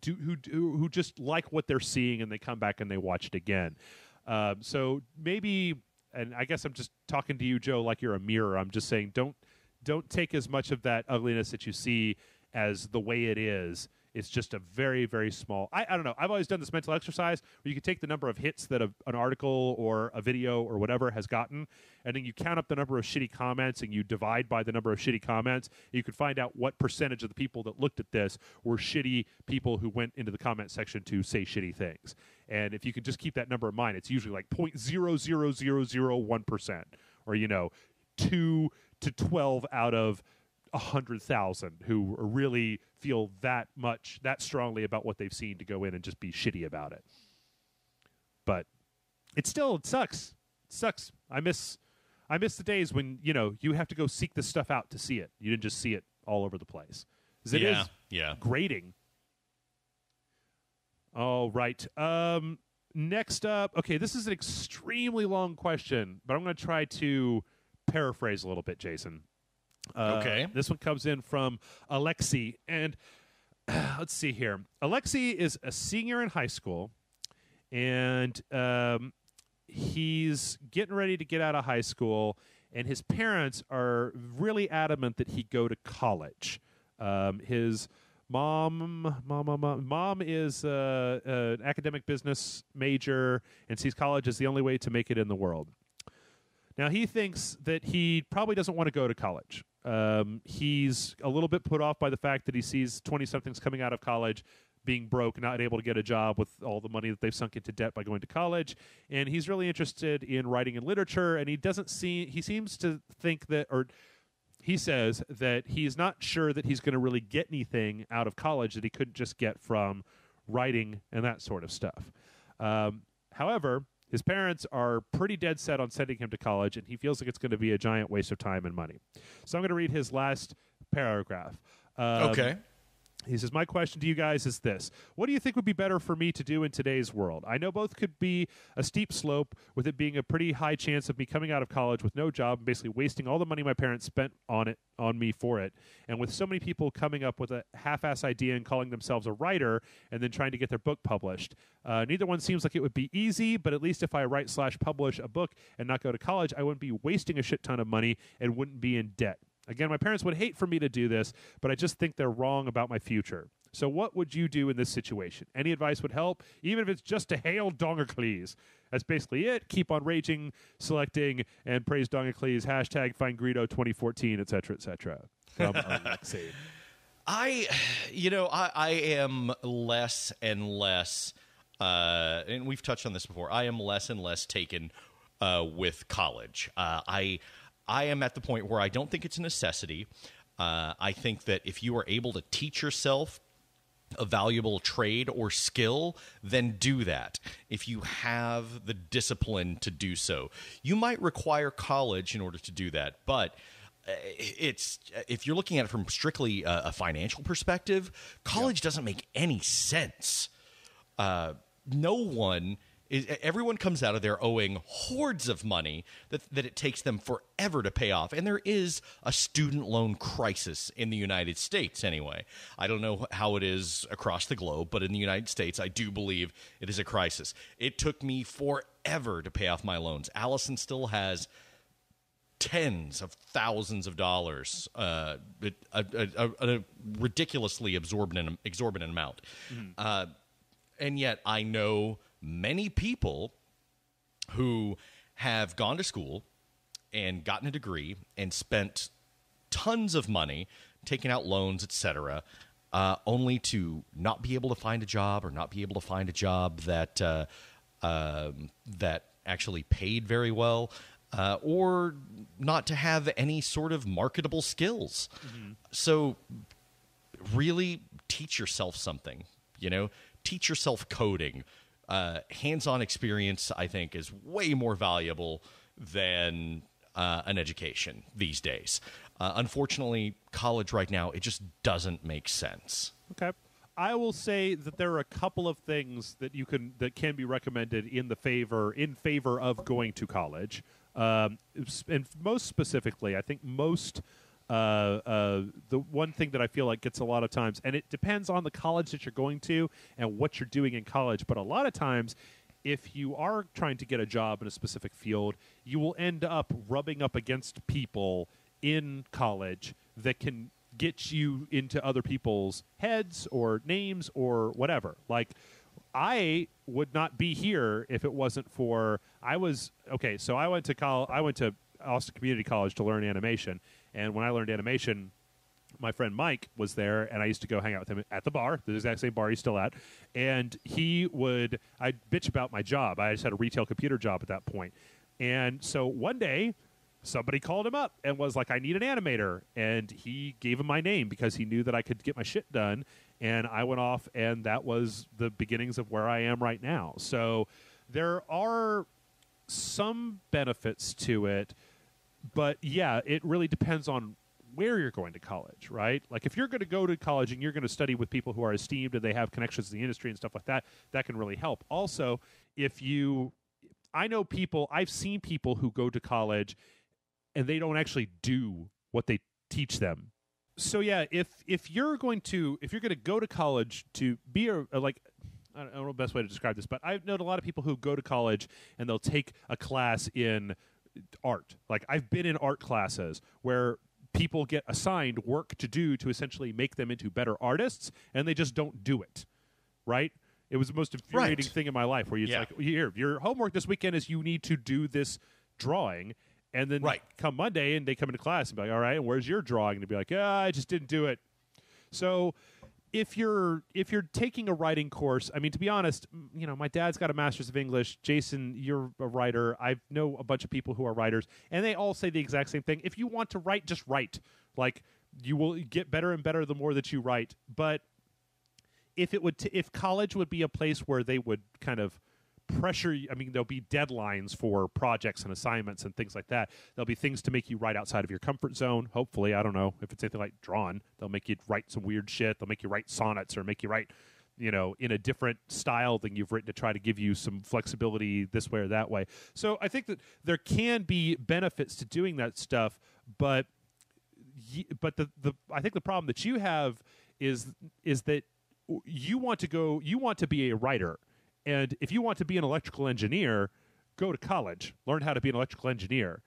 who just like what they're seeing, and they come back and they watch it again. So maybe, and I guess I'm just talking to you, Joe, like you're a mirror. I'm just saying don't take as much of that ugliness that you see as the way it is. It's just a very, very small... I don't know. I've always done this mental exercise where you can take the number of hits that an article or a video or whatever has gotten, and then you count up the number of shitty comments, and you divide by the number of shitty comments. You can find out what percentage of the people that looked at this were shitty people who went into the comment section to say shitty things. And if you could just keep that number in mind, it's usually like 0.00001%, or, 2 to 12 out of 100,000 who really feel that strongly about what they've seen to go in and just be shitty about it. But it sucks. It sucks. I miss the days when, you have to go seek this stuff out to see it. You didn't just see it all over the place. It is grating. All right. Next up, okay, this is an extremely long question, but I'm going to try to paraphrase a little bit, Jason. Okay. This one comes in from Alexi, and let's see here. Alexi is a senior in high school, and he's getting ready to get out of high school, and his parents are really adamant that he go to college. His mom is an academic business major and sees college as the only way to make it in the world. Now, he thinks that he probably doesn't want to go to college. He's a little bit put off by the fact that he sees 20-somethings coming out of college being broke, not able to get a job with all the money that they've sunk into debt by going to college. And he's really interested in writing and literature, and he seems to think that, or he says that he's not sure that he's going to really get anything out of college that he couldn't just get from writing and that sort of stuff. However, his parents are pretty dead set on sending him to college, and he feels like it's going to be a giant waste of time and money. So I'm going to read his last paragraph. Okay. He says, my question to you guys is this. What do you think would be better for me to do in today's world? I know both could be a steep slope, with it being a pretty high chance of me coming out of college with no job and basically wasting all the money my parents spent on me for it. And with so many people coming up with a half-ass idea and calling themselves a writer and then trying to get their book published. Neither one seems like it would be easy, but at least if I write/publish a book and not go to college, I wouldn't be wasting a shit ton of money and wouldn't be in debt. Again, my parents would hate for me to do this, but I just think they're wrong about my future. So what would you do in this situation? Any advice would help, even if it's just to hail Dongacles. That's basically it. Keep on raging, selecting, and praise Dongacles. #FindGreedo2014, etc., etc. From Alexei. I am less and less, and we've touched on this before. I am less and less taken with college. I am at the point where I don't think it's a necessity. I think that if you are able to teach yourself a valuable trade or skill, then do that. If you have the discipline to do so, you might require college in order to do that, but it's if you're looking at it from strictly a financial perspective, college doesn't make any sense. Everyone comes out of there owing hordes of money that it takes them forever to pay off. And there is a student loan crisis in the United States anyway. I don't know how it is across the globe, but in the United States, I do believe it is a crisis. It took me forever to pay off my loans. Allison still has tens of thousands of dollars, a ridiculously exorbitant amount. Mm-hmm. And yet I know many people who have gone to school and gotten a degree and spent tons of money taking out loans, etc., only to not be able to find a job or not be able to find a job that actually paid very well, or not to have any sort of marketable skills. Mm-hmm. So really teach yourself something, teach yourself coding. Hands-on experience, I think, is way more valuable than an education these days. Unfortunately, college right now, it just doesn't make sense. Okay. I will say that there are a couple of things that can be recommended in favor of going to college. And most specifically, I think the one thing that I feel like gets a lot of times, and it depends on the college that you're going to and what you're doing in college, but a lot of times, if you are trying to get a job in a specific field, you will end up rubbing up against people in college that can get you into other people's heads or names or whatever. Like, I would not be here if it wasn't for I went to Austin Community College to learn animation. And when I learned animation, my friend Mike was there, and I used to go hang out with him at the bar, the exact same bar he's still at. And I'd bitch about my job. I just had a retail computer job at that point. And so one day, somebody called him up and was like, I need an animator. And he gave him my name because he knew that I could get my shit done. And I went off, and that was the beginnings of where I am right now. So there are some benefits to it. But, yeah, it really depends on where you're going to college, right? Like, if you're going to go to college and you're going to study with people who are esteemed and they have connections in the industry and stuff like that, that can really help. Also, I've seen people who go to college and they don't actually do what they teach them. So, yeah, if you're going to go to college to be I don't know the best way to describe this, but I've known a lot of people who go to college and they'll take a class in art. Like, I've been in art classes where people get assigned work to do to essentially make them into better artists, and they just don't do it, right? It was the most infuriating thing in my life, where it's like, here, your homework this weekend is you need to do this drawing, and then come Monday, and they come into class and be like, all right, and where's your drawing? And they'd be like, I just didn't do it. So if you're taking a writing course, I mean, to be honest, my dad's got a master's of English. Jason, you're a writer. I know a bunch of people who are writers, and they all say the exact same thing. If you want to write, just write. Like, you will get better and better the more that you write. But if college would be a place where they would kind of pressure, there'll be deadlines for projects and assignments and things like that. There'll be things to make you write outside of your comfort zone. Hopefully, I don't know if it's anything like drawn. They'll make you write some weird shit. They'll make you write sonnets or make you write, in a different style than you've written to try to give you some flexibility this way or that way. So I think that there can be benefits to doing that stuff, but I think the problem that you have is that you want to be a writer. And if you want to be an electrical engineer, go to college. Learn how to be an electrical engineer.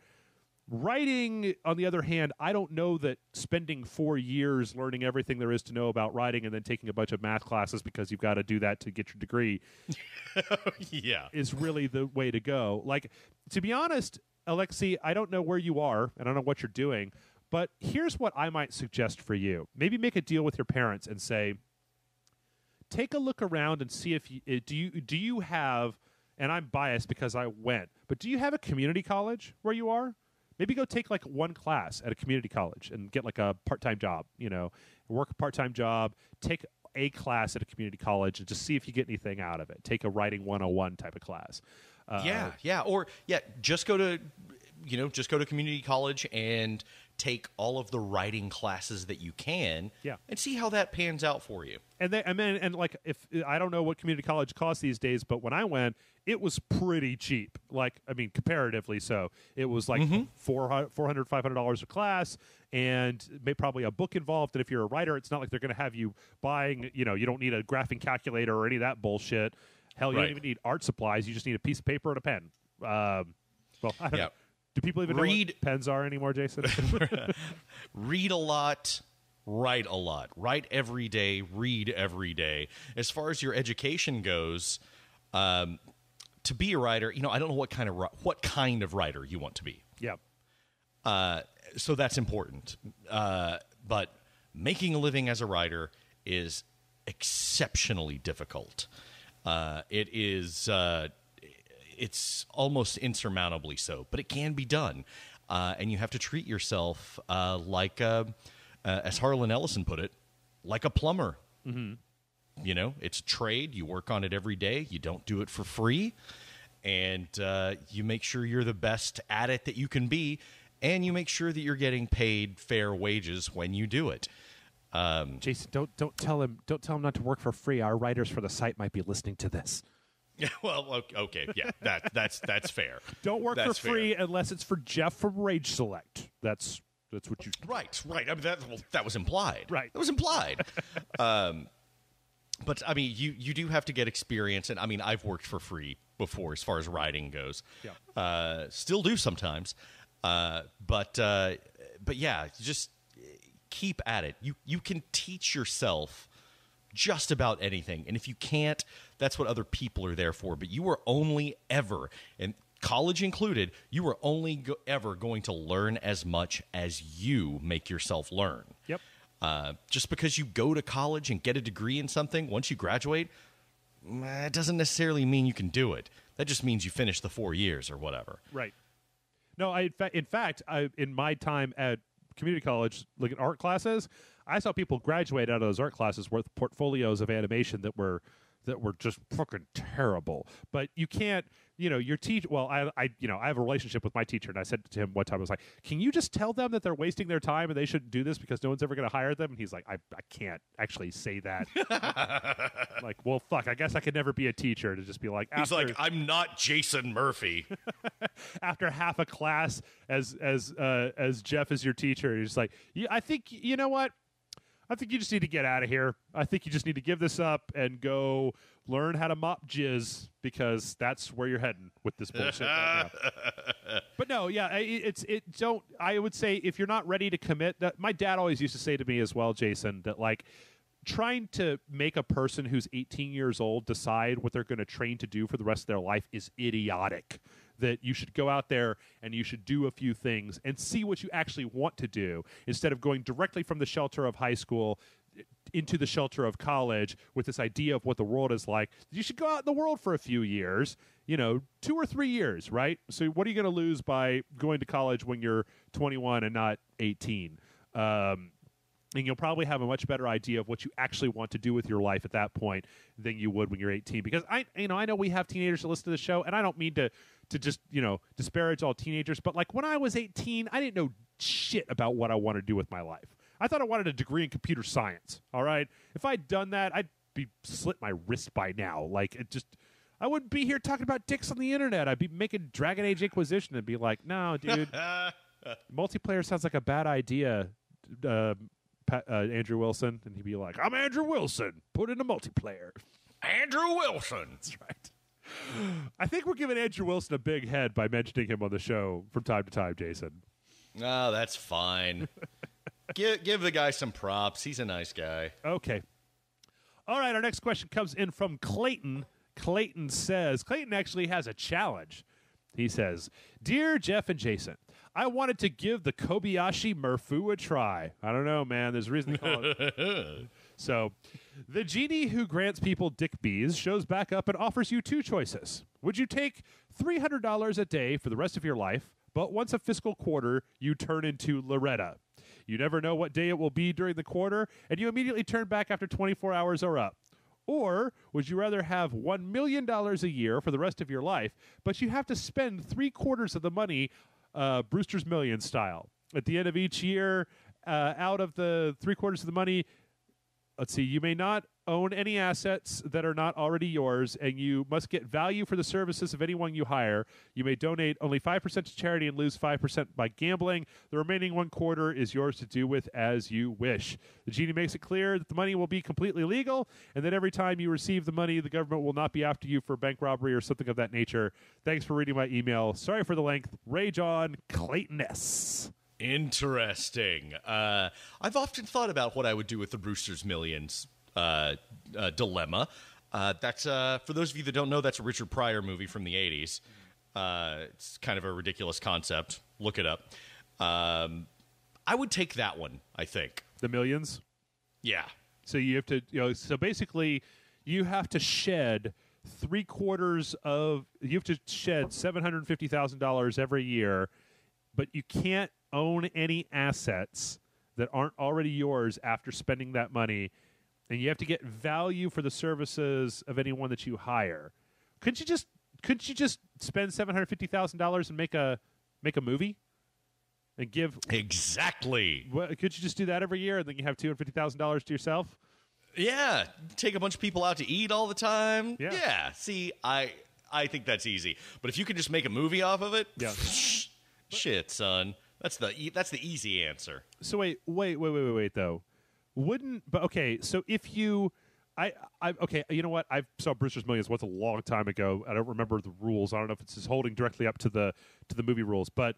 Writing, on the other hand, I don't know that spending 4 years learning everything there is to know about writing and then taking a bunch of math classes because you've got to do that to get your degree is really the way to go. Like, to be honest, Alexi, I don't know where you are, and I don't know what you're doing, But here's what I might suggest for you. Maybe make a deal with your parents and say, take a look around and see if do you have, and I'm biased because I went, but do you have a community college where you are? Maybe go take like one class at a community college and get like a part-time job, work a part-time job, take a class at a community college and just see if you get anything out of it. Take a writing 101 type of class. Just go to community college and take all of the writing classes that you can, and see how that pans out for you. And like, if I don't know what community college costs these days, but when I went, it was pretty cheap. Like, I mean, comparatively so. It was like $400, $500 a class, and probably a book involved. And if you're a writer, it's not like they're going to have you buying. You don't need a graphing calculator or any of that bullshit. Hell, you don't even need art supplies. You just need a piece of paper and a pen. I don't know. Do people even know what pens are anymore, Jason? Read a lot, write a lot. Write every day, read every day. As far as your education goes, to be a writer, I don't know what kind of writer you want to be. Yeah. So that's important. But making a living as a writer is exceptionally difficult. It is... it's almost insurmountably so, but it can be done. And you have to treat yourself like, as Harlan Ellison put it, like a plumber. Mm-hmm. It's a trade. You work on it every day. You don't do it for free. And you make sure you're the best at it that you can be. And you make sure that you're getting paid fair wages when you do it. Jason, don't tell him not to work for free. Our writers for the site might be listening to this. Yeah, well, okay, yeah, that's fair. Don't work for free unless it's for Jeff from Rage Select. That's what you. Right. I mean, that was implied. Right, that was implied. But I mean, you do have to get experience, and I mean, I've worked for free before as far as writing goes. Yeah. Still do sometimes, but yeah, just keep at it. You can teach yourself just about anything. And if you can't, that's what other people are there for. But you are only ever, and college included, you are only ever going to learn as much as you make yourself learn. Yep. Just because you go to college and get a degree in something, once you graduate, it doesn't necessarily mean you can do it. That just means you finish the 4 years or whatever. Right. No, in fact, in my time at community college, like in art classes, I saw people graduate out of those art classes with portfolios of animation that were just fucking terrible. But you can't, your teacher. Well, I have a relationship with my teacher, and I said to him one time, I was like, "Can you just tell them that they're wasting their time and they shouldn't do this because no one's ever going to hire them?" And he's like, "I can't actually say that." Like, well, fuck. I guess I could never be a teacher to just be like. He's like, "I'm not Jason Murphy." After half a class, as Jeff is your teacher, he's like, I think you know what. I think you just need to get out of here. I think you just need to give this up and go learn how to mop jizz because that's where you're heading with this bullshit right now. But no, yeah, I would say if you're not ready to commit, that my dad always used to say to me as well, Jason, that like trying to make a person who's 18 years old decide what they're going to train to do for the rest of their life is idiotic. That you should go out there and you should do a few things and see what you actually want to do instead of going directly from the shelter of high school into the shelter of college with this idea of what the world is like. You should go out in the world for a few years, 2 or 3 years, right? So what are you going to lose by going to college when you're 21 and not 18? And you'll probably have a much better idea of what you actually want to do with your life at that point than you would when you're 18. Because I know we have teenagers that listen to the show, and I don't mean to just disparage all teenagers, but like when I was 18, I didn't know shit about what I want to do with my life. I thought I wanted a degree in computer science. All right, if I'd done that, I'd be slit my wrist by now. Like I wouldn't be here talking about dicks on the internet. I'd be making Dragon Age Inquisition and be like, no, dude, multiplayer sounds like a bad idea. Andrew Wilson, and he'd be like, "I'm Andrew Wilson. Put in a multiplayer." Andrew Wilson. That's right. I think we're giving Andrew Wilson a big head by mentioning him on the show from time to time, Jason. Oh, that's fine. give the guy some props. He's a nice guy. Okay. All right, our next question comes in from Clayton. Clayton actually has a challenge. He says, "Dear Jeff and Jason, I wanted to give the Kobayashi Murphu a try. I don't know, man. There's a reason to call it. So, the genie who grants people dick bees shows back up and offers you two choices. Would you take $300 a day for the rest of your life, but once a fiscal quarter, you turn into Loretta? You never know what day it will be during the quarter, and you immediately turn back after 24 hours are up. Or would you rather have $1 million a year for the rest of your life, but you have to spend 3/4 of the money Brewster's Millions style? At the end of each year, out of the 3/4 of the money, let's see, you may not own any assets that are not already yours, and you must get value for the services of anyone you hire. You may donate only 5% to charity and lose 5% by gambling. The remaining 1/4 is yours to do with as you wish. The genie makes it clear that the money will be completely legal, and that every time you receive the money, the government will not be after you for bank robbery or something of that nature. Thanks for reading my email. Sorry for the length. Rage on, Clayton S. Interesting. I've often thought about what I would do with the Brewster's Millions dilemma. That's for those of you that don't know, that's a Richard Pryor movie from the 80s. It's kind of a ridiculous concept. Look it up. I would take that one, I think. The millions? Yeah. So you have to, so basically you have to shed you have to shed $750,000 every year, but you can't own any assets that aren't already yours after spending that money, and you have to get value for the services of anyone that you hire. Couldn't you just spend $750,000 and make a movie and give exactly? Could you just do that every year and then you have $250,000 to yourself? Yeah, take a bunch of people out to eat all the time. Yeah. See, I think that's easy. But if you could just make a movie off of it, yeah. Shit, son. That's the easy answer. So wait though. Okay, so if you okay, you know what? I saw Brewster's Millions once a long time ago. I don't remember the rules. I don't know if it's just holding directly up to the movie rules, but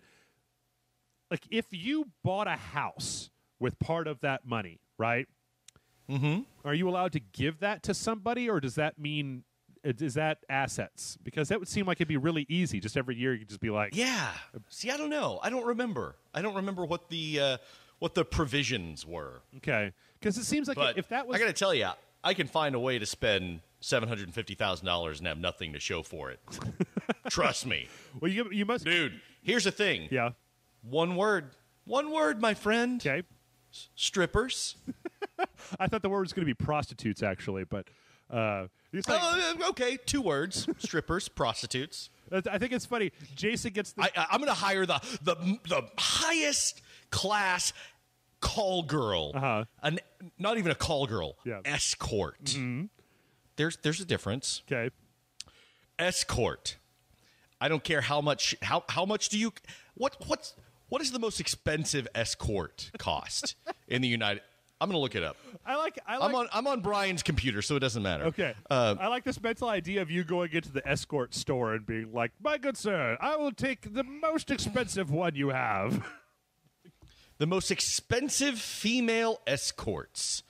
like if you bought a house with part of that money, right? Mm-hmm. Are you allowed to give that to somebody, or does that mean is that assets? Because that would seem like it'd be really easy. Just every year you could just be like, yeah. See, I don't know. I don't remember what the provisions were. Okay, because it seems like if that was, I got to tell you, I can find a way to spend $750,000 and have nothing to show for it. Trust me. Well, you must, dude. Here's the thing. Yeah. One word, my friend. Okay. Strippers. I thought the word was going to be prostitutes, actually, but okay, 2 words: strippers, prostitutes. I think it's funny. Jason gets the. I'm going to hire the highest class call girl. Not even a call girl. Yeah. Escort. Mm-hmm. There's a difference. Okay. Escort. I don't care how much. How much do you? What is the most expensive escort cost in the United? I'm gonna look it up. I'm on Brian's computer, so it doesn't matter. Okay. I like this mental idea of you going into the escort store and being like, "My good sir, I will take the most expensive one you have." The most expensive female escorts.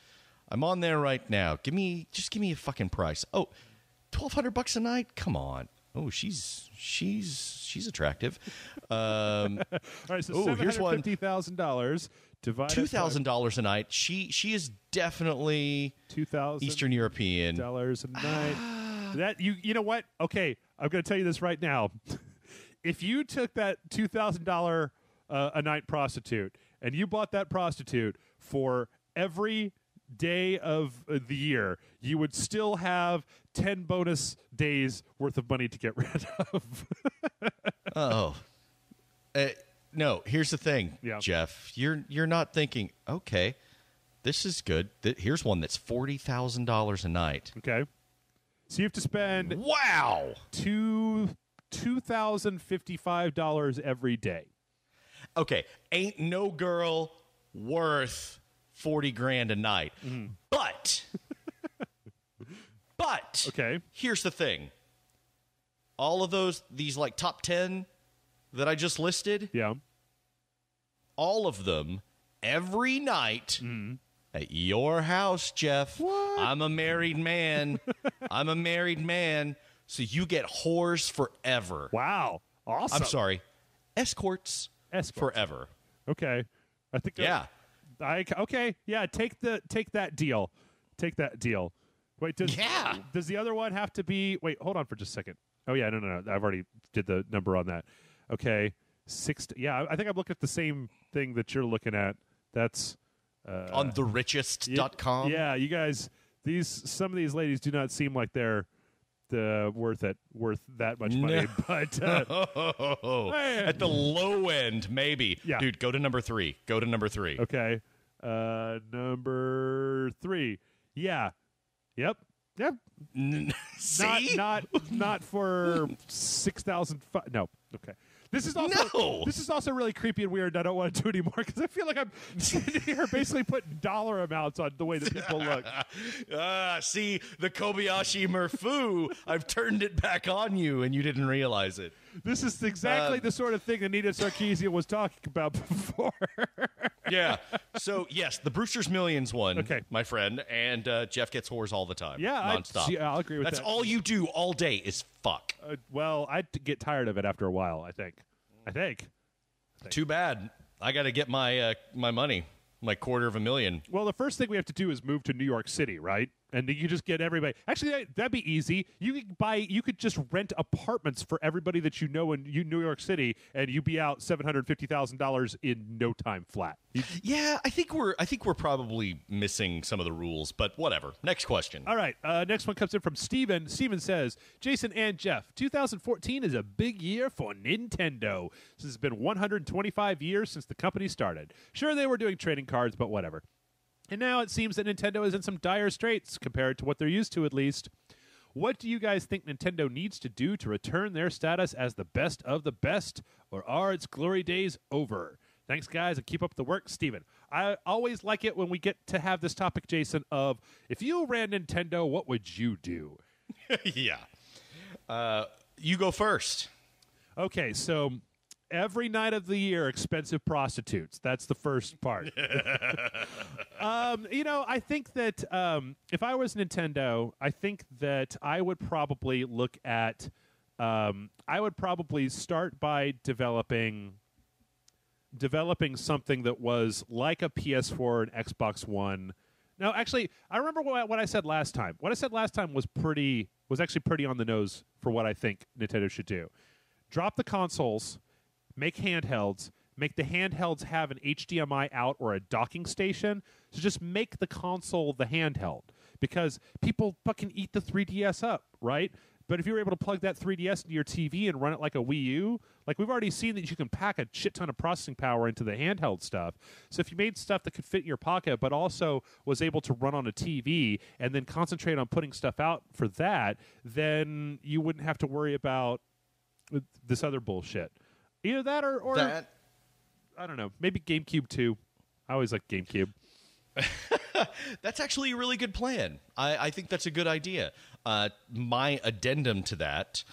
I'm on there right now. Give me a fucking price. Oh, $1,200 a night? Come on. Oh, she's attractive. All right, so $750,000 divided $2,000 a night. She is definitely $2,000 Eastern European dollars a night. That you know what? Okay, I'm going to tell you this right now. If you took that $2,000 a night prostitute and you bought that prostitute for every day of the year, you would still have 10 bonus days worth of money to get rid of. No, here's the thing, yeah. Jeff. You're not thinking, okay, this is good. Here's one that's $40,000 a night. Okay. So you have to spend $2,055 every day. Okay, ain't no girl worth $40,000 a night. Mm-hmm. But okay, here's the thing. All of these like top 10 that I just listed, yeah, all of them every night at your house, Jeff. What? I'm a married man. So you get whores forever. Wow, awesome. I'm sorry, escorts Escort. forever. Okay. I think. Yeah. Okay. Yeah. Take that deal. Take that deal. Wait. Does the other one have to be? Wait. Hold on for just a second. Oh yeah. No. I've already did the number on that. Okay. Yeah. I think I'm looking at the same thing that you're looking at. That's On therichest.com. Yeah. You guys. Some of these ladies do not seem like they're worth that much money. No. But hey. At the low end, maybe. Yeah. Dude, go to number 3. Go to number 3. Okay. Number 3. Yeah. Yep. See? Not for 6,000. No. Okay. This is also really creepy and weird. And I don't want to do it anymore because I feel like I'm sitting here basically putting dollar amounts on the way that people look. See, the Kobayashi Murfu, I've turned it back on you and you didn't realize it. This is exactly the sort of thing Anita Sarkeesian was talking about before. Yeah. So, yes, the Brewster's Millions one, okay, my friend, and Jeff gets whores all the time. Yeah. Nonstop. I'll agree with that. That's all you do all day is fuck. Well, I'd get tired of it after a while, I think. Too bad. I got to get my my money, my $250,000. Well, the first thing we have to do is move to New York City, right? And you just get everybody. Actually, that'd be easy. You could just rent apartments for everybody that you know in New York City, and you'd be out $750,000 in no time flat. Yeah, I think we're probably missing some of the rules, but whatever. Next question. All right, next one comes in from Steven. Steven says, Jason and Jeff, 2014 is a big year for Nintendo. This has been 125 years since the company started. Sure, they were doing trading cards, but whatever. And now it seems that Nintendo is in some dire straits compared to what they're used to, at least. What do you guys think Nintendo needs to do to return their status as the best of the best, or are its glory days over? Thanks, guys, and keep up the work, Steven. I always like it when we get to have this topic, Jason, of if you ran Nintendo, what would you do? Yeah. You go first. Okay, so every night of the year, expensive prostitutes. That's the first part. I think that if I was Nintendo, I think that I would probably look at I would probably start by developing something that was like a PS4 and Xbox One. No, actually, I remember what I said last time. What I said last time was actually pretty on the nose for what I think Nintendo should do. Drop the consoles, make handhelds, make the handhelds have an HDMI out or a docking station. So just make the console the handheld, because people fucking eat the 3DS up, right? But if you're able to plug that 3DS into your TV and run it like a Wii U, like we've already seen that you can pack a shit ton of processing power into the handheld stuff. So if you made stuff that could fit in your pocket but also was able to run on a TV and then concentrate on putting stuff out for that, then you wouldn't have to worry about this other bullshit. Either that or that. I don't know, maybe GameCube 2. I always like GameCube. That's actually a really good plan. I think that's a good idea. My addendum to that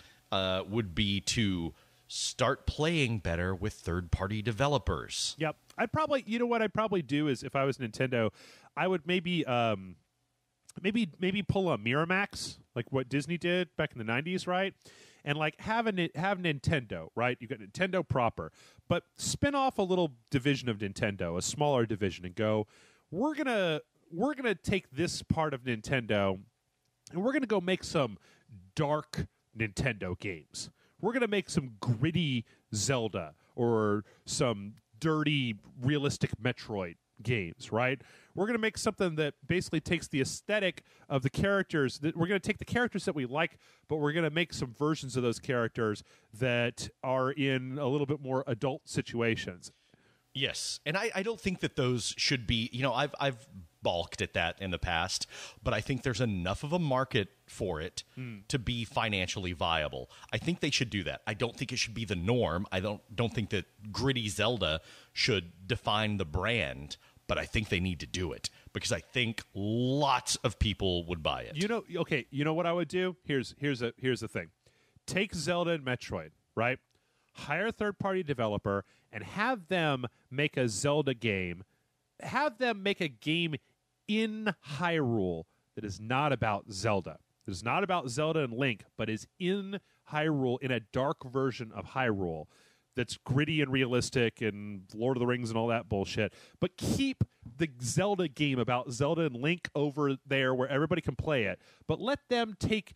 would be to start playing better with third-party developers. Yep. I'd probably do is if I was Nintendo, I would maybe pull a Miramax, like what Disney did back in the 90s, right? And like have Nintendo, right? You've got Nintendo proper, but spin off a little division of Nintendo, a smaller division, and go, we're gonna take this part of Nintendo and we're gonna go make some dark Nintendo games. We're gonna make some gritty Zelda or some dirty realistic Metroid games, right? We're going to make something that basically takes the aesthetic of the characters. We're going to take the characters that we like, but we're going to make some versions of those characters that are in a little bit more adult situations. Yes, and I don't think that those should be, I've balked at that in the past, but I think there's enough of a market for it to be financially viable. I think they should do that. I don't think it should be the norm. I don't think that gritty Zelda should define the brand, but I think they need to do it because I think lots of people would buy it. You know what I would do? Here's the thing. Take Zelda and Metroid, right? Hire a third-party developer and have them make a Zelda game. Have them make a game in Hyrule that is not about Zelda. That is not about Zelda and Link, but is in Hyrule, in a dark version of Hyrule. that's gritty and realistic and Lord of the Rings and all that bullshit, but keep the Zelda game about Zelda and Link over there where everybody can play it, but let them take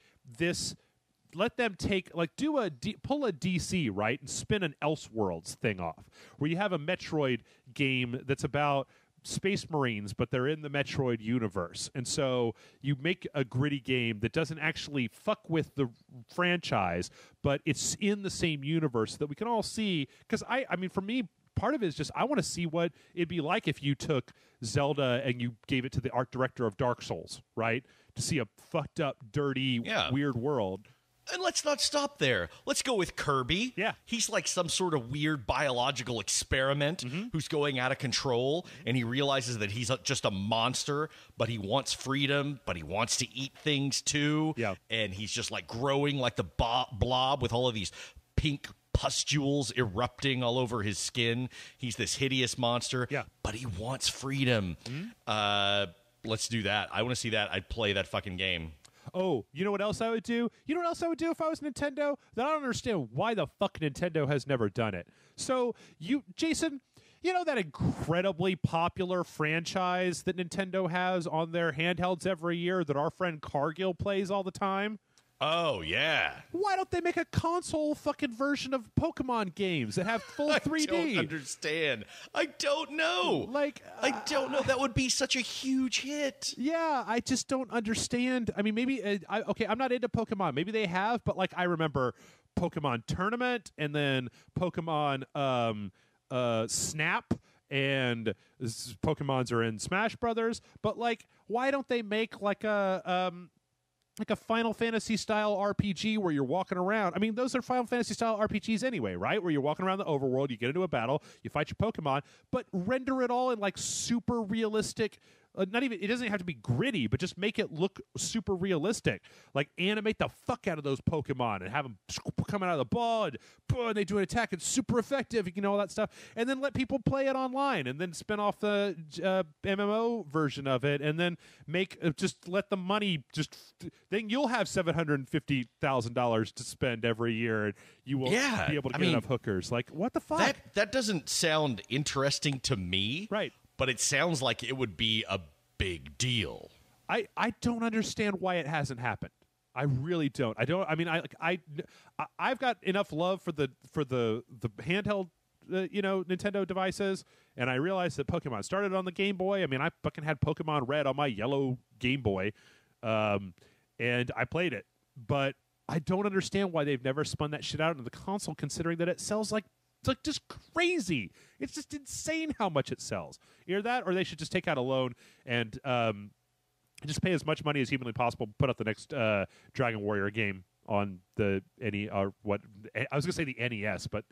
like pull a DC, right, and spin an Elseworlds thing off where you have a Metroid game that's about Space Marines, but they're in the Metroid universe. And so you make a gritty game that doesn't actually fuck with the franchise, but it's in the same universe that we can all see. Because I mean, for me, part of it is just I want to see what it'd be like if you took Zelda and you gave it to the art director of Dark Souls, right? To see a fucked up, dirty, weird world. And let's not stop there. Let's go with Kirby. Yeah. He's like some sort of weird biological experiment who's going out of control, and he realizes that he's just a monster, but he wants freedom, but he wants to eat things too. Yeah. And he's just like growing like the blob with all of these pink pustules erupting all over his skin. He's this hideous monster, but he wants freedom. Let's do that. I want to see that. I'd play that fucking game. Oh, you know what else I would do? You know what else I would do if I was Nintendo? That I don't understand why the fuck Nintendo has never done it. So, Jason, you know that incredibly popular franchise that Nintendo has on their handhelds every year that our friend Cargill plays all the time? Oh, yeah. Why don't they make a console fucking version of Pokemon games that have full 3D? I don't understand. I don't know. I don't know. That would be such a huge hit. Yeah, I just don't understand. I mean, maybe, I'm not into Pokemon. Maybe they have, but like I remember Pokemon Tournament and then Pokemon Snap and Pokemons are in Smash Brothers. But like, why don't they make like a Final Fantasy style RPG where you're walking around? I mean, those are Final Fantasy style RPGs anyway, right? Where you're walking around the overworld, you get into a battle, you fight your Pokemon, but render it all in like super realistic. Not even, it doesn't have to be gritty, but just make it look super realistic. Like animate the fuck out of those Pokemon and have them come out of the ball and boom, they do an attack. It's super effective, you know, all that stuff. And then let people play it online and then spin off the MMO version of it and then make, just let the money then you'll have $750,000 to spend every year and you will be able to get enough hookers. Like, what the fuck? That doesn't sound interesting to me. Right. But it sounds like it would be a big deal. I don't understand why it hasn't happened. I really don't. I mean, I've got enough love for the handheld, Nintendo devices, and I realized that Pokemon started on the Game Boy. I mean, I fucking had Pokemon Red on my yellow Game Boy, and I played it. But I don't understand why they've never spun that shit out into the console, considering that it sells like. It's like just crazy. It's just insane how much it sells. Either that, or they should just take out a loan and just pay as much money as humanly possible. Put out the next Dragon Warrior game on the what I was gonna say the NES, but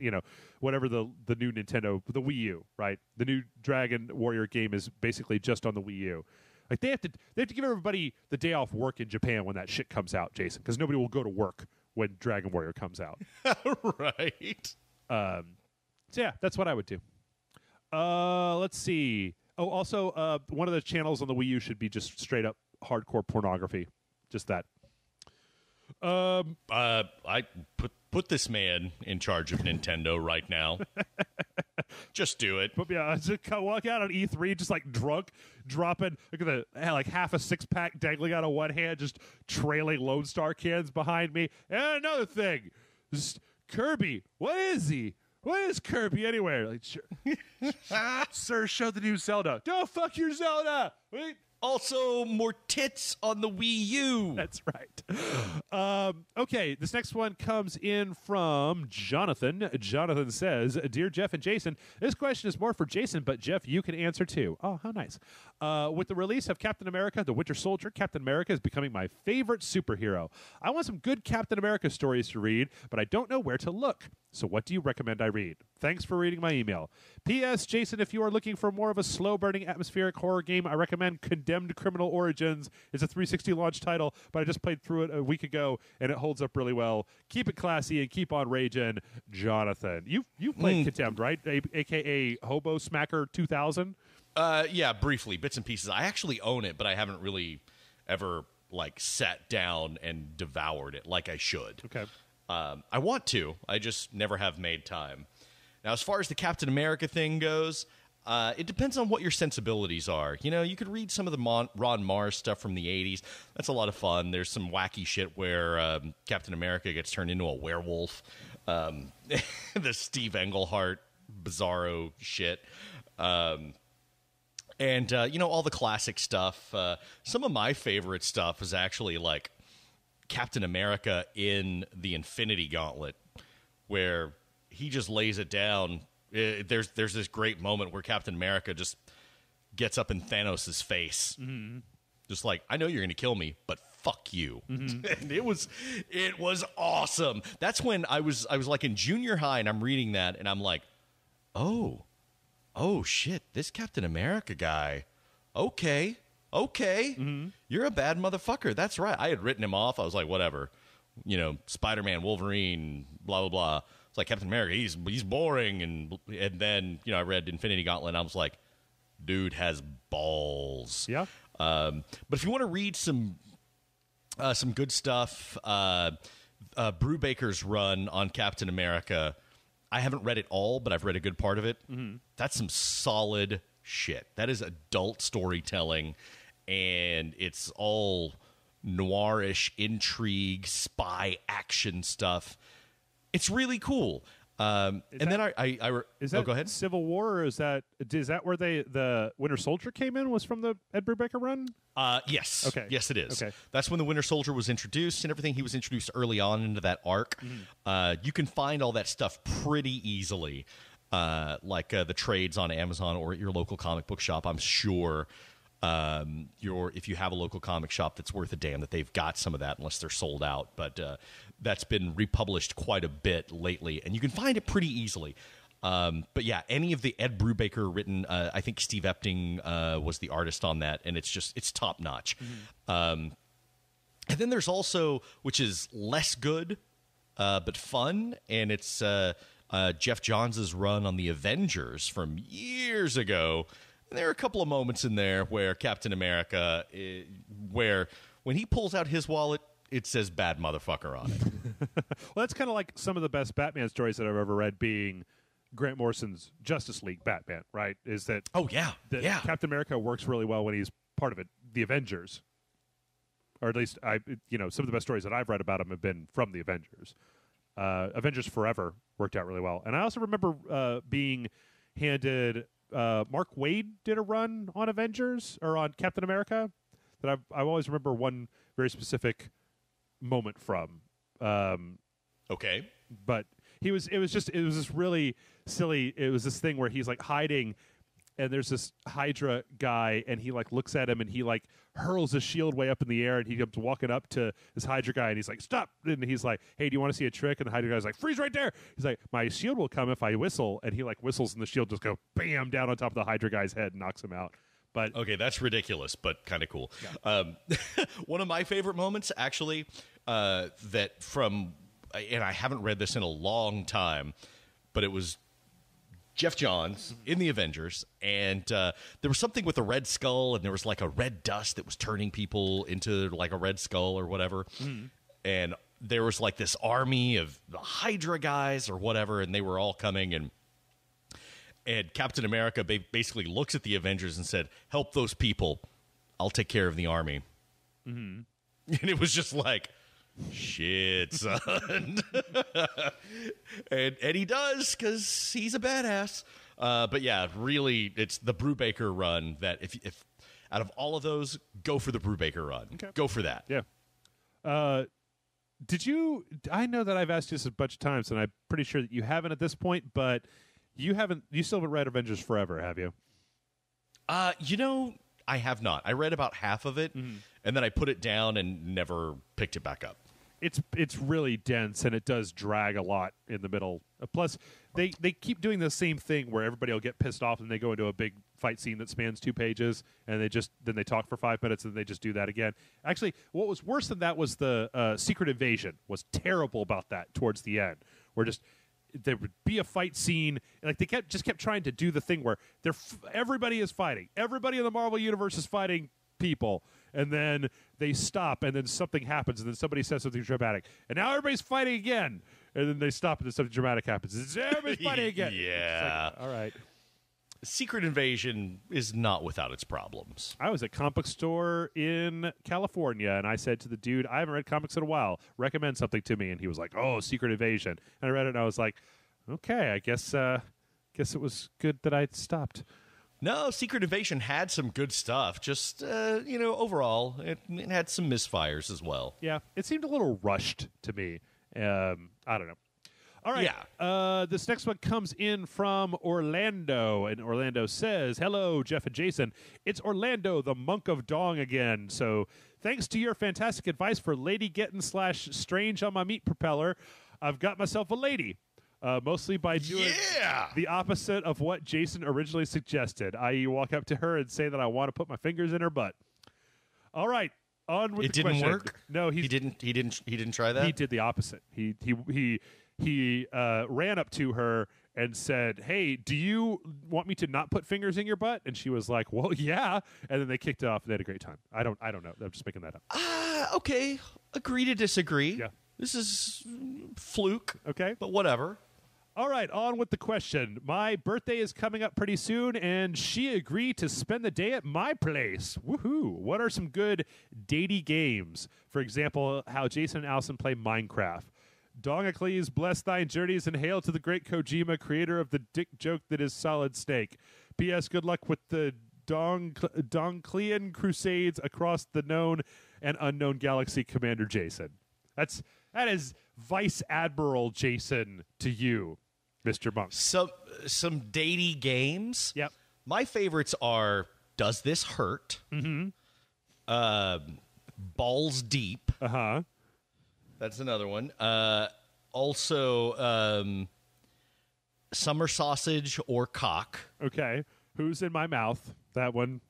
whatever the new Nintendo, the Wii U, right? The new Dragon Warrior game is basically just on the Wii U. Like they have to give everybody the day off work in Japan when that shit comes out, Jason, because nobody will go to work when Dragon Warrior comes out. Right. So yeah, that's what I would do. Let's see. Oh, also, one of the channels on the Wii U should be just straight up hardcore pornography. Just that. I put this man in charge of Nintendo right now. Just do it. But yeah, just walk out on E3, just like drunk, dropping like half a 6-pack dangling out of one hand, just trailing Lone Star cans behind me. And another thing, just Kirby. What is he? What is Kirby anyway? Like, sir, show the new Zelda. Don't fuck your Zelda. Wait. Also, more tits on the Wii U. That's right. Okay, this next one comes in from Jonathan. Jonathan says, Dear Jeff and Jason, this question is more for Jason, but Jeff, you can answer too. Oh, how nice. With the release of Captain America, The Winter Soldier, Captain America is becoming my favorite superhero. I want some good Captain America stories to read, but I don't know where to look. So what do you recommend I read? Thanks for reading my email. P.S. Jason, if you are looking for more of a slow-burning atmospheric horror game, I recommend Condemned Criminal Origins. It's a 360 launch title, but I just played through it a week ago, and it holds up really well. Keep it classy and keep on raging, Jonathan. You've played Condemned, right? A.k.a. Hobo Smacker 2000? Yeah, briefly, bits and pieces. I actually own it, but I haven't really ever sat down and devoured it like I should. Okay. I want to. I just never have made time. Now, as far as the Captain America thing goes, it depends on what your sensibilities are. You know, you could read some of the Ron Mars stuff from the 80s. That's a lot of fun. There's some wacky shit where Captain America gets turned into a werewolf. The Steve Englehart bizarro shit. And, you know, all the classic stuff. Some of my favorite stuff is actually, like, Captain America in the Infinity Gauntlet, where he just lays it down. There's this great moment where Captain America just gets up in Thanos' face. Mm-hmm. Just like, I know you're going to kill me, but fuck you. Mm-hmm. And it was awesome. That's when I was like in junior high, and I'm reading that, and I'm like, oh shit, this Captain America guy, okay, mm-hmm. You're a bad motherfucker. That's right. I had written him off. I was like, whatever, you know, Spider-Man, Wolverine, blah blah blah. It's like Captain America, he's boring, and then, you know, I read Infinity Gauntlet, and I was like, dude has balls. Yeah. But if you want to read some good stuff, Brubaker's run on Captain America, I haven't read it all, but I've read a good part of it. Mm-hmm. That's some solid shit. That is adult storytelling, and it's all noirish intrigue, spy action stuff. It's really cool. And then is that go ahead. Civil War, or is that where the Winter Soldier came in? Was from the Ed Brubaker run? Yes. Okay. Yes, it is. Okay. That's when the Winter Soldier was introduced and everything. He was introduced early on into that arc. Mm-hmm. You can find all that stuff pretty easily, like the trades on Amazon or at your local comic book shop. I'm sure if you have a local comic shop that's worth a damn, that they've got some of that, unless they're sold out. But that's been republished quite a bit lately, and you can find it pretty easily. But yeah, any of the Ed Brubaker written, I think Steve Epting was the artist on that, and it's top notch. Mm-hmm. And then there's also, which is less good but fun, and it's Jeff Johns' run on the Avengers from years ago. And there are a couple of moments in there where Captain America, where when he pulls out his wallet, it says "bad motherfucker" on it. Well, that's kind of like some of the best Batman stories that I've ever read, being Grant Morrison's Justice League Batman, right? Is that Captain America works really well when he's part of it, the Avengers, or at least some of the best stories that I've read about him have been from the Avengers. Avengers Forever worked out really well, and I also remember being handed. Mark Waid did a run on Avengers or on Captain America that I always remember one very specific moment from. Okay, but it was this really silly. It was this thing where he's like hiding, and there's this Hydra guy, and he like looks at him, and he like hurls his shield way up in the air, and he comes walking up to this Hydra guy, and he's like, "Stop!" And he's like, "Hey, do you want to see a trick?" And the Hydra guy's like, "Freeze right there!" He's like, "My shield will come if I whistle," and he like whistles, and the shield just go bam down on top of the Hydra guy's head and knocks him out. But okay, that's ridiculous, but kind of cool. Yeah. One of my favorite moments, actually, that from, and I haven't read this in a long time, but it was Jeff Johns in the Avengers, and there was something with a Red Skull, and there was like a red dust that was turning people into like a Red Skull or whatever. Mm. And there was like this army of the Hydra guys or whatever, and they were all coming, and Captain America basically looks at the Avengers and said, "Help those people. I'll take care of the army." Mm-hmm. And it was just like, shit, son. and he does, because he's a badass. But yeah, really, it's the Brubaker run that if out of all of those, go for the Brubaker run. Okay. Go for that. Yeah. Did you? I know that I've asked you this a bunch of times, and I'm pretty sure that you haven't at this point, but you still haven't read Avengers Forever, have you? I have not. I read about half of it, and then I put it down and never picked it back up. It's really dense, and it does drag a lot in the middle. Plus, they keep doing the same thing where everybody will get pissed off and they go into a big fight scene that spans 2 pages, and then they talk for 5 minutes, and they just do that again. Actually, what was worse than that was the Secret Invasion was terrible about that towards the end, where there would be a fight scene, and like they kept trying to do the thing where everybody is fighting, everybody in the Marvel universe is fighting people, and then they stop, and then something happens, and then somebody says something dramatic, and now everybody's fighting again, and then they stop and then something dramatic happens. It's everybody again. Yeah. It's like, all right. Secret Invasion is not without its problems. I was at a comic book store in California, and I said to the dude, I haven't read comics in a while. Recommend something to me. And he was like, oh, Secret Invasion. And I read it, and I was like, okay, I guess it was good that I stopped. No, Secret Invasion had some good stuff. Just, overall, it had some misfires as well. Yeah, it seemed a little rushed to me. I don't know. All right. Yeah. This next one comes in from Orlando, and Orlando says, hello, Jeff and Jason. It's Orlando, the monk of Dong again. So thanks to your fantastic advice for lady getting / strange on my meat propeller, I've got myself a lady. Mostly by doing the opposite of what Jason originally suggested, i.e. walk up to her and say that I want to put my fingers in her butt. All right. On with the question. It didn't work? No, he didn't try that? He did the opposite. He ran up to her and said, hey, do you want me to not put fingers in your butt? And she was like, well, yeah. And then they kicked it off and they had a great time. I don't know. I'm just making that up. Okay. Agree to disagree. Yeah. This is fluke. Okay. But whatever. All right, on with the question. My birthday is coming up pretty soon, and she agreed to spend the day at my place. Woohoo! What are some good datey games? For example, how Jason and Allison play Minecraft. Dongacles, bless thine journeys, and hail to the great Kojima, creator of the dick joke that is Solid Snake. P.S. Good luck with the Donclean crusades across the known and unknown galaxy, Commander Jason. That is Vice Admiral Jason to you, Mr. Monk. Some datey games. Yep. My favorites are Does This Hurt? Mm-hmm. Balls Deep. Uh-huh. That's another one. Also, Summer Sausage or Cock. Okay. Who's in my mouth? That one.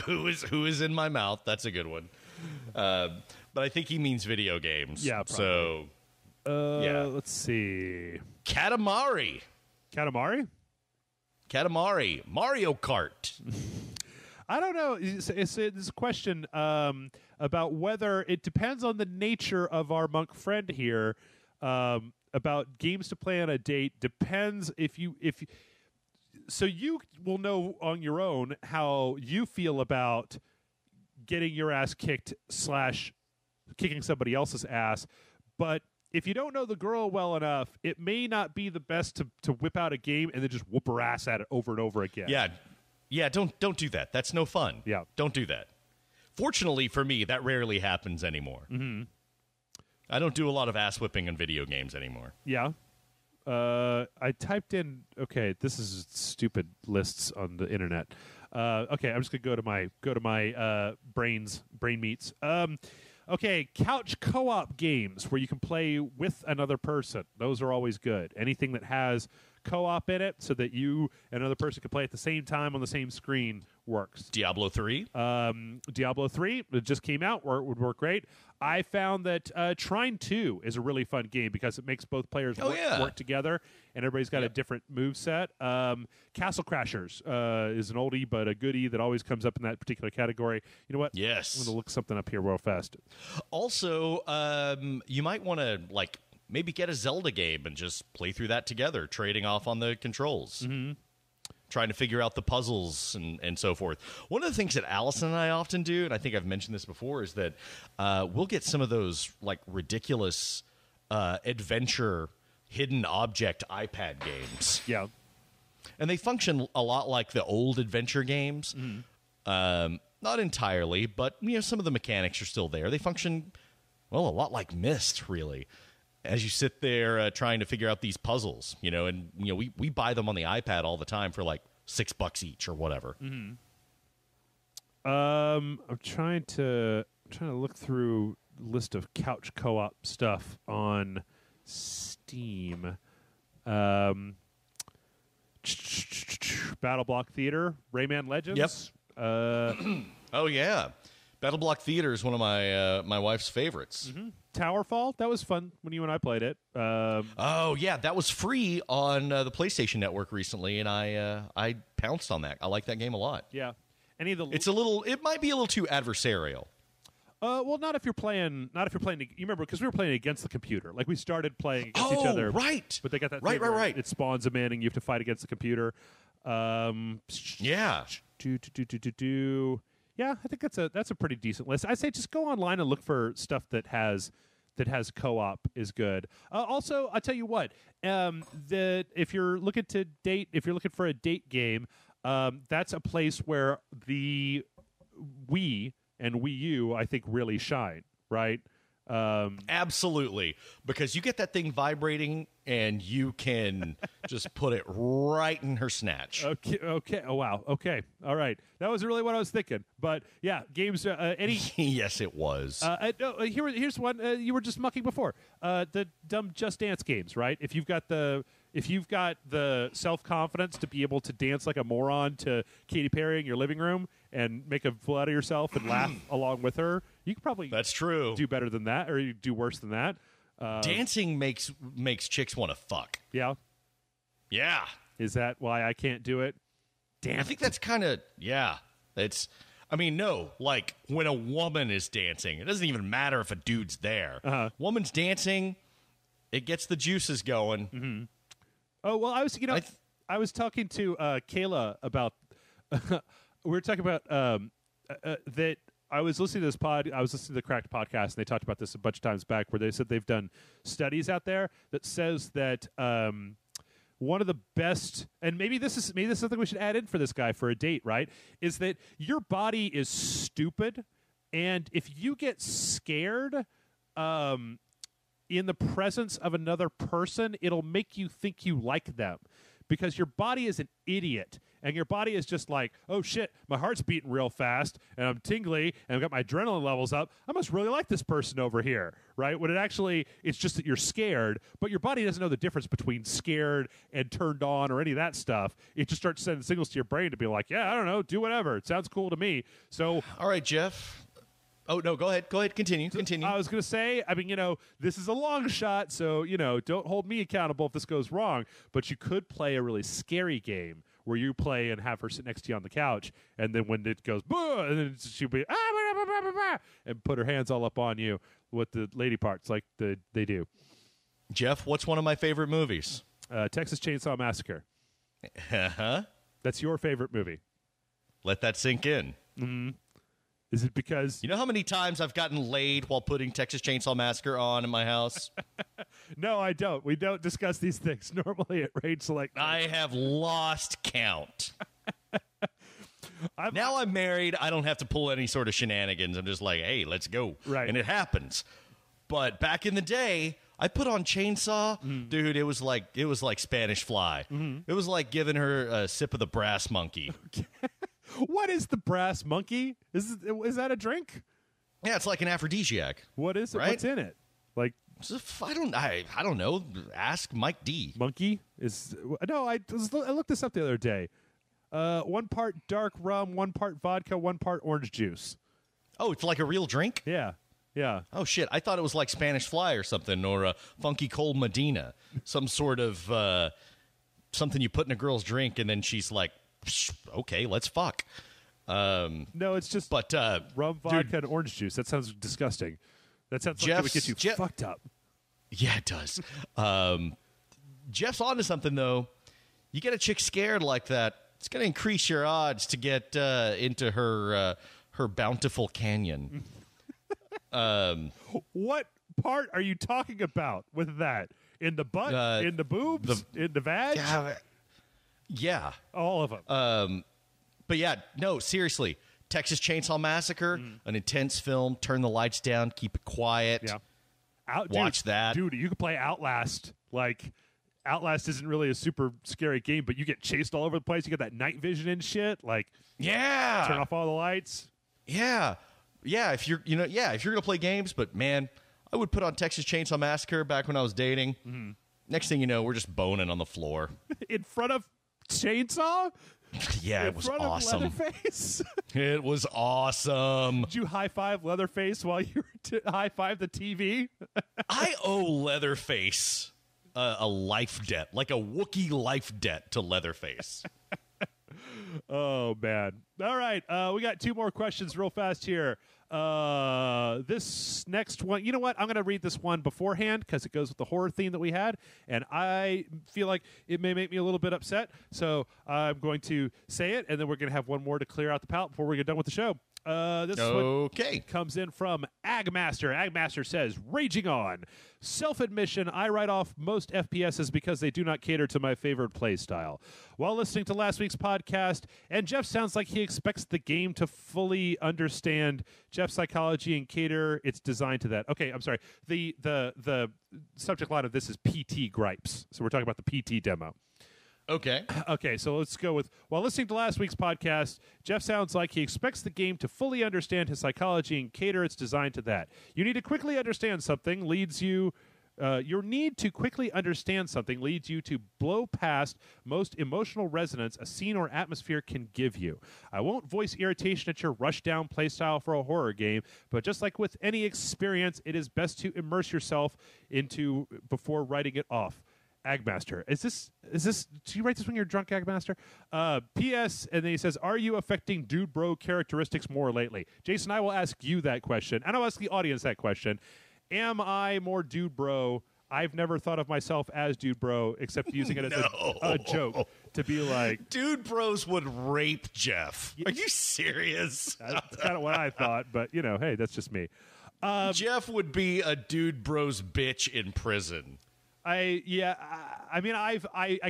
Who is in my mouth? That's a good one. But I think he means video games. Yeah, probably. So, yeah. Let's see. Katamari. Katamari? Mario Kart. I don't know. It's a question about whether it depends on the nature of our monk friend here. About games to play on a date depends so you will know on your own how you feel about getting your ass kicked / kicking somebody else's ass. But if you don't know the girl well enough, it may not be the best to whip out a game and then just whoop her ass at it over and over again. Yeah, don't do that. That's no fun. Yeah. Don't do that. Fortunately for me, that rarely happens anymore. Mm-hmm. I don't do a lot of ass whipping in video games anymore. Yeah. I typed in, okay, this is stupid lists on the internet. Okay, I'm just gonna go to my brain meats. Okay, couch co-op games where you can play with another person. Those are always good. Anything that has co-op in it so that you and another person can play at the same time on the same screen works. Diablo 3? Diablo 3, it just came out, would work great. I found that Trine 2 is a really fun game because it makes both players work together, and everybody's got a different move set. Castle Crashers is an oldie but a goodie that always comes up in that particular category. You know what? Yes. I'm going to look something up here real fast. Also, you might want to, maybe get a Zelda game and just play through that together, trading off on the controls. Mm-hmm. Trying to figure out the puzzles and so forth. One of the things that Allison and I often do, and I think I've mentioned this before, is that we'll get some of those ridiculous adventure hidden object iPad games. Yeah. And they function a lot like the old adventure games. Mm-hmm. Not entirely, but some of the mechanics are still there. They function, a lot like Myst, really. As you sit there trying to figure out these puzzles, and we buy them on the iPad all the time for $6 each or whatever. Mm-hmm. I'm trying to look through list of couch co-op stuff on Steam. Battle Block Theater, Rayman Legends. Yep. Oh yeah, Battle Block Theater is one of my wife's favorites. Mm-hmm. Towerfall, that was fun when you and I played it. Oh yeah, that was free on the PlayStation Network recently, and I pounced on that. I like that game a lot. Yeah, it might be a little too adversarial. Well, not if you're playing. Not if you're playing. You remember because we were playing against the computer. Like we started playing against each other. Right. But they got that. Right. thing where Right. It spawns them in, and you have to fight against the computer. Yeah. Yeah, I think that's a pretty decent list. I say just go online and look for stuff that has co-op is good. Also, I'll tell you what. If you're looking for a date game, that's a place where the Wii and Wii U, I think, really shine, right? Absolutely. Because you get that thing vibrating and you can just put it right in her snatch. Okay. Oh, wow. Okay. All right. That was really what I was thinking. But, yeah, games, any... Yes, it was. Here's one you were just mucking before. The dumb Just Dance games, right? If you've got the self-confidence to be able to dance like a moron to Katy Perry in your living room and make a fool out of yourself and laugh along with her, you could probably That's true. do better than that, or you do worse than that. Dancing makes chicks want to fuck. Yeah. Yeah. Is that why I can't do it? Damn. I think that's kind of, yeah. No, like when a woman is dancing, it doesn't even matter if a dude's there. Woman's dancing, it gets the juices going. Mm-hmm. Oh, well, I was talking to Kayla about we were talking about that I was listening to the Cracked podcast, and they talked about this a bunch of times back, where they said they've done studies out there that says that one of the best, and maybe this is something we should add in for this guy for a date, right? Is that your body is stupid, and if you get scared in the presence of another person, it'll make you think you like them, because your body is an idiot, and your body is just like, oh shit, my heart's beating real fast, and I'm tingly, and I've got my adrenaline levels up. I must really like this person over here, right? When it's just that you're scared, but your body doesn't know the difference between scared and turned on or any of that stuff. It just starts sending signals to your brain to be like, yeah, I don't know, do whatever. It sounds cool to me. So, all right, Jeff. Oh, no, go ahead. Continue. I was going to say, this is a long shot, so, don't hold me accountable if this goes wrong, but you could play a really scary game where you play and have her sit next to you on the couch, and then when it goes, boo, and then she'll be, and put her hands all up on you with the lady parts like they do. Jeff, what's one of my favorite movies? Texas Chainsaw Massacre. Uh-huh. That's your favorite movie. Let that sink in. Mm-hmm. Is it because... You know how many times I've gotten laid while putting Texas Chainsaw Massacre on in my house? No, I don't. We don't discuss these things normally at Rage Select. I have lost count. Now I'm married. I don't have to pull any sort of shenanigans. I'm just like, hey, let's go. Right. And it happens. But back in the day, I put on Chainsaw. Dude, it was like Spanish Fly. It was like giving her a sip of the brass monkey. What is the brass monkey? Is that a drink? Yeah, it's like an aphrodisiac. What is it? Right? What's in it? Like, I don't know. Ask Mike D. Monkey is no. I looked this up the other day. 1 part dark rum, 1 part vodka, 1 part orange juice. Oh, it's like a real drink? Yeah. Oh shit! I thought it was like Spanish Fly or something, or a Funky Cold Medina, some sort of something you put in a girl's drink, and then she's like, okay, let's fuck. No, it's just rum, vodka, and orange juice. That sounds disgusting. That sounds like it would get you fucked up. Yeah, it does. Jeff's onto something, though. You get a chick scared like that, it's going to increase your odds to get into her bountiful canyon. What part are you talking about with that? In the butt? In the boobs? In the vag? Yeah. All of them. But yeah, no, seriously. Texas Chainsaw Massacre, an intense film. Turn the lights down, keep it quiet. Yeah. Watch that. Dude, you could play Outlast. Like, Outlast isn't really a super scary game, but you get chased all over the place. You get that night vision and shit. Like, yeah. Turn off all the lights. Yeah. Yeah, if you're going to play games, but man, I would put on Texas Chainsaw Massacre back when I was dating. Mm-hmm. Next thing you know, we're just boning on the floor. In front of Chainsaw? Yeah, it was awesome. Leatherface? It was awesome. Did you high-five Leatherface while you were high-five the TV? I owe Leatherface a life debt, like a Wookiee life debt to Leatherface. Oh, man. All right. We got 2 more questions real fast here. This next one, you know what? I'm going to read this one beforehand because it goes with the horror theme that we had, and I feel like it may make me a little bit upset. So I'm going to say it, and then we're going to have one more to clear out the palate before we get done with the show. This one comes in from Agmaster. Agmaster says, "Raging on. Self-admission, I write off most FPSs because they do not cater to my favorite play style. While listening to last week's podcast, and Jeff sounds like he expects the game to fully understand Jeff's psychology and cater its design to that." Okay, I'm sorry. The subject line of this is PT gripes. So we're talking about the PT demo. Okay, so let's go with, while listening to last week's podcast, Jeff sounds like he expects the game to fully understand his psychology and cater its design to that. You need to quickly understand something leads you... your need to quickly understand something leads you to blow past most emotional resonance a scene or atmosphere can give you. I won't voice irritation at your rush-down playstyle for a horror game, but just like with any experience, it is best to immerse yourself into before writing it off. Agmaster. Is this do you write this when you're drunk, Agmaster? P.S. And then he says, "Are you affecting dude bro characteristics more lately?" Jason, I will ask you that question, and I'll ask the audience that question. Am I more dude bro? I've never thought of myself as dude bro, except using it as a joke to be like, dude bros would rape Jeff. Are you serious? That's kind of what I thought, but hey, that's just me. Jeff would be a dude bro's bitch in prison. I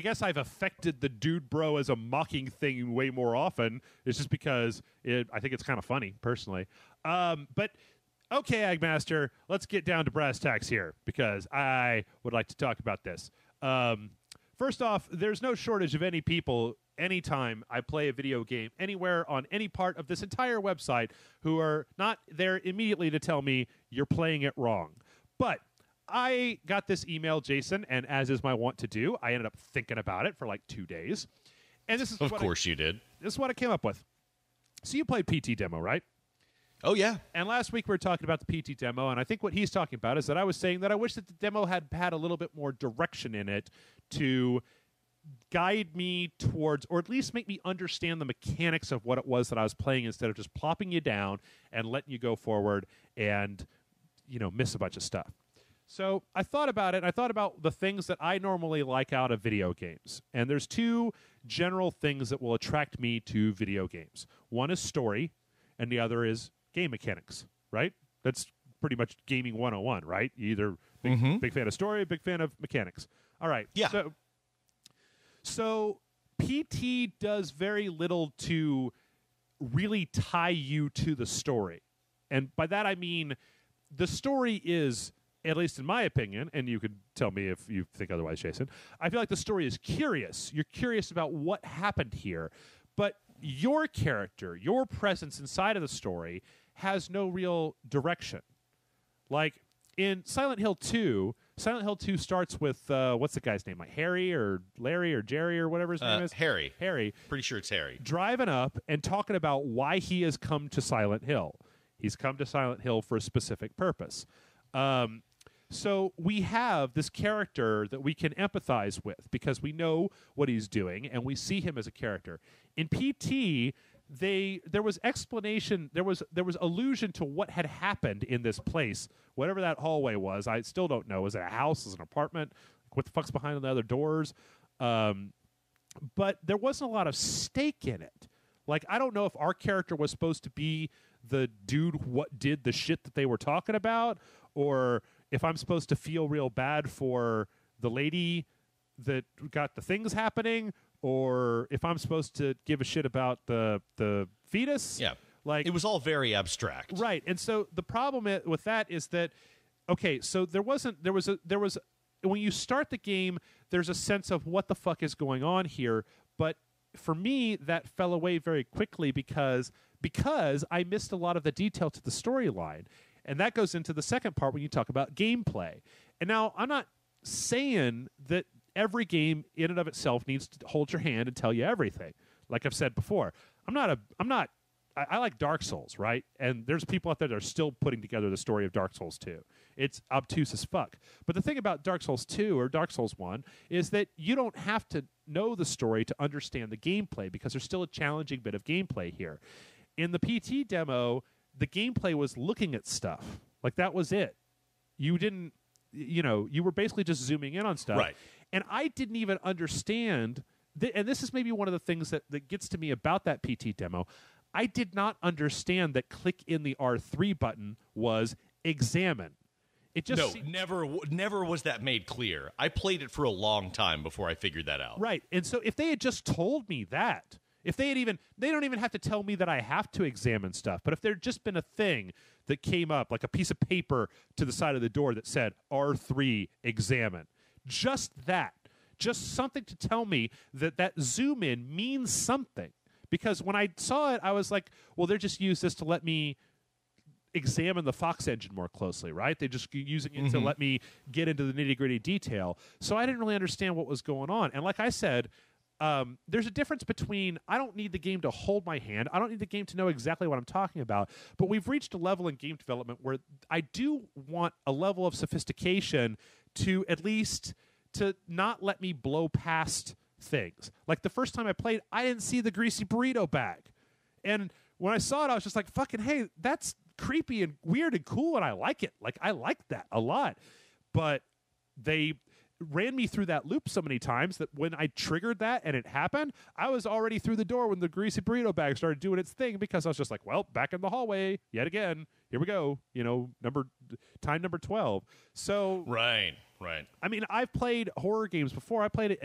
guess I've affected the dude bro as a mocking thing way more often. It's just because I think it's kind of funny, personally. But okay, Agmaster, let's get down to brass tacks here because I would like to talk about this. First off, there's no shortage of any people anytime I play a video game anywhere on any part of this entire website who are not there immediately to tell me you're playing it wrong. But I got this email, Jason, and as is my wont to do, I ended up thinking about it for like 2 days. And this is Of course you did. This is what I came up with. So you played PT demo, right? Oh, yeah. And last week we were talking about the PT demo, and I think what he's talking about is that I was saying that I wish that the demo had a little bit more direction in it to guide me towards, or at least make me understand the mechanics of what it was that I was playing instead of just plopping you down and letting you go forward and, miss a bunch of stuff. So I thought about it, and I thought about the things that I normally like out of video games. And there's two general things that will attract me to video games. One is story, and the other is game mechanics, right? That's pretty much gaming 101, right? You either big fan of story, big fan of mechanics. All right. Yeah. So PT does very little to really tie you to the story. And by that I mean the story is, at least in my opinion, and you could tell me if you think otherwise, Jason, I feel like the story is curious. You're curious about what happened here, but your character, your presence inside of the story has no real direction. Like in Silent Hill 2 starts with, what's the guy's name? Like Harry or Larry or Jerry or whatever his name is? Harry. Harry. Pretty sure it's Harry. Driving up and talking about why he has come to Silent Hill. He's come to Silent Hill for a specific purpose. So we have this character that we can empathize with because we know what he's doing and we see him as a character. In PT, there was explanation, there was allusion to what had happened in this place, whatever that hallway was. I still don't know. Was it a house? Was it an apartment? What the fuck's behind the other doors? But there wasn't a lot of stake in it. Like, I don't know if our character was supposed to be the dude what did the shit that they were talking about, or if I'm supposed to feel real bad for the lady that got the things happening, or if I'm supposed to give a shit about the fetus. Yeah. Like, it was all very abstract. Right. And so the problem with that is that, okay, so there was when you start the game, there's a sense of what the fuck is going on here. But for me, that fell away very quickly because I missed a lot of the detail to the storyline. And that goes into the second part when you talk about gameplay. And now I'm not saying that every game in and of itself needs to hold your hand and tell you everything. Like I've said before, I like Dark Souls, right? And there's people out there that are still putting together the story of Dark Souls 2. It's obtuse as fuck. But the thing about Dark Souls 2 or Dark Souls 1 is that you don't have to know the story to understand the gameplay because there's still a challenging bit of gameplay here. In the PT demo, the gameplay was looking at stuff. Like, that was it. You didn't, you were basically just zooming in on stuff. Right. And I didn't even understand, and this is maybe one of the things that gets to me about that PT demo. I did not understand that click in the R3 button was examine. It just never was that made clear. I played it for a long time before I figured that out. Right. And so if they had just told me that, if they don't even have to tell me that I have to examine stuff, but if there'd just been a thing that came up, like a piece of paper to the side of the door that said R3 examine, just something to tell me that zoom in means something. Because when I saw it, I was like, well, they're just used this to let me examine the Fox engine more closely, right? They're just using it to let me get into the nitty-gritty detail. So I didn't really understand what was going on. And like I said, there's a difference between I don't need the game to hold my hand. I don't need the game to know exactly what I'm talking about. But we've reached a level in game development where I do want a level of sophistication to at least to not let me blow past things. Like the first time I played, I didn't see the greasy burrito bag. And when I saw it, I was just like, fucking, hey, that's creepy and weird and cool, and I like it. Like, I like that a lot. But they ran me through that loop so many times that when I triggered that and it happened, I was already through the door when the greasy burrito bag started doing its thing, because I was just like, well, back in the hallway yet again. Here we go. Time number 12. So Right. I mean, I've played horror games before. I played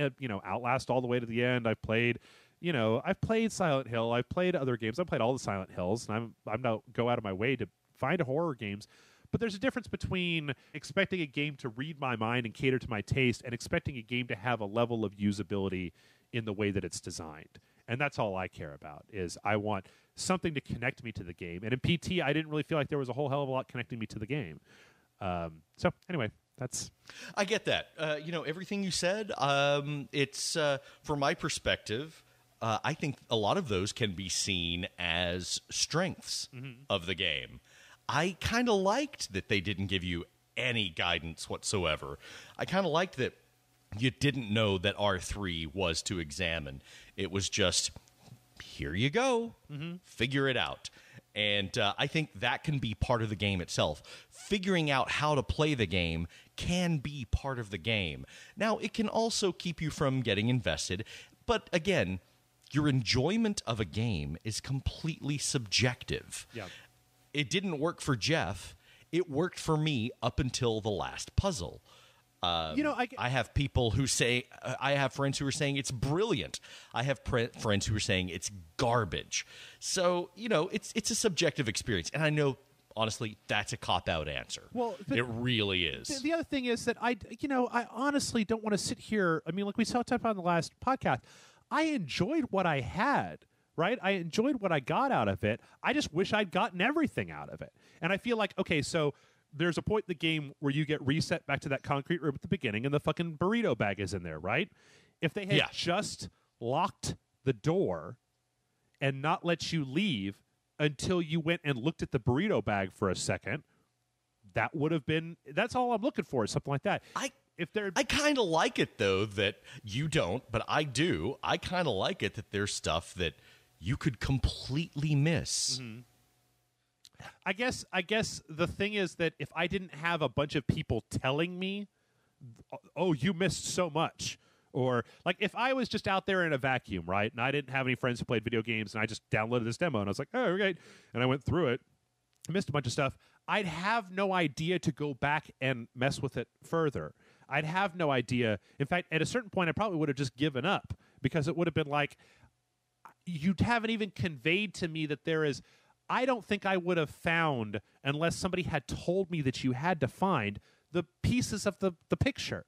Outlast all the way to the end. I've played Silent Hill. I've played other games. I've played all the Silent Hills, and I'm now go out of my way to find horror games. But there's a difference between expecting a game to read my mind and cater to my taste and expecting a game to have a level of usability in the way that it's designed. And that's all I care about, is I want something to connect me to the game. And in PT, I didn't really feel like there was a whole hell of a lot connecting me to the game. So anyway, I get that. Everything you said, it's from my perspective, I think a lot of those can be seen as strengths of the game. I kind of liked that they didn't give you any guidance whatsoever. I kind of liked that you didn't know that R3 was to examine. It was just, here you go, figure it out. And I think that can be part of the game itself. Figuring out how to play the game can be part of the game. Now, it can also keep you from getting invested. But again, your enjoyment of a game is completely subjective. Yeah. It didn't work for Jeff. It worked for me up until the last puzzle. I have people who say, I have friends who are saying it's brilliant. I have friends who are saying it's garbage. So, it's a subjective experience. And I know, honestly, that's a cop-out answer. Well, it really is. The other thing is that I honestly don't want to sit here. I mean, like we talked about in the last podcast, I enjoyed what I had. Right? I enjoyed what I got out of it. I just wish I'd gotten everything out of it. And I feel like, okay, so there's a point in the game where you get reset back to that concrete room at the beginning and the fucking burrito bag is in there, right? If they had just locked the door and not let you leave until you went and looked at the burrito bag for a second, that would have been, that's all I'm looking for, is something like that. I kind of like it, though, that you don't, but I do. I kind of like it that there's stuff that you could completely miss. I guess the thing is that if I didn't have a bunch of people telling me, oh, you missed so much, or like if I was just out there in a vacuum, right, and I didn't have any friends who played video games, and I just downloaded this demo, and I was like, oh, great, and I went through it, I missed a bunch of stuff, I'd have no idea to go back and mess with it further. I'd have no idea. In fact, at a certain point, I probably would have just given up, because it would have been like, you haven't even conveyed to me that there is, I don't think I would have found, unless somebody had told me that you had to find, the pieces of the picture.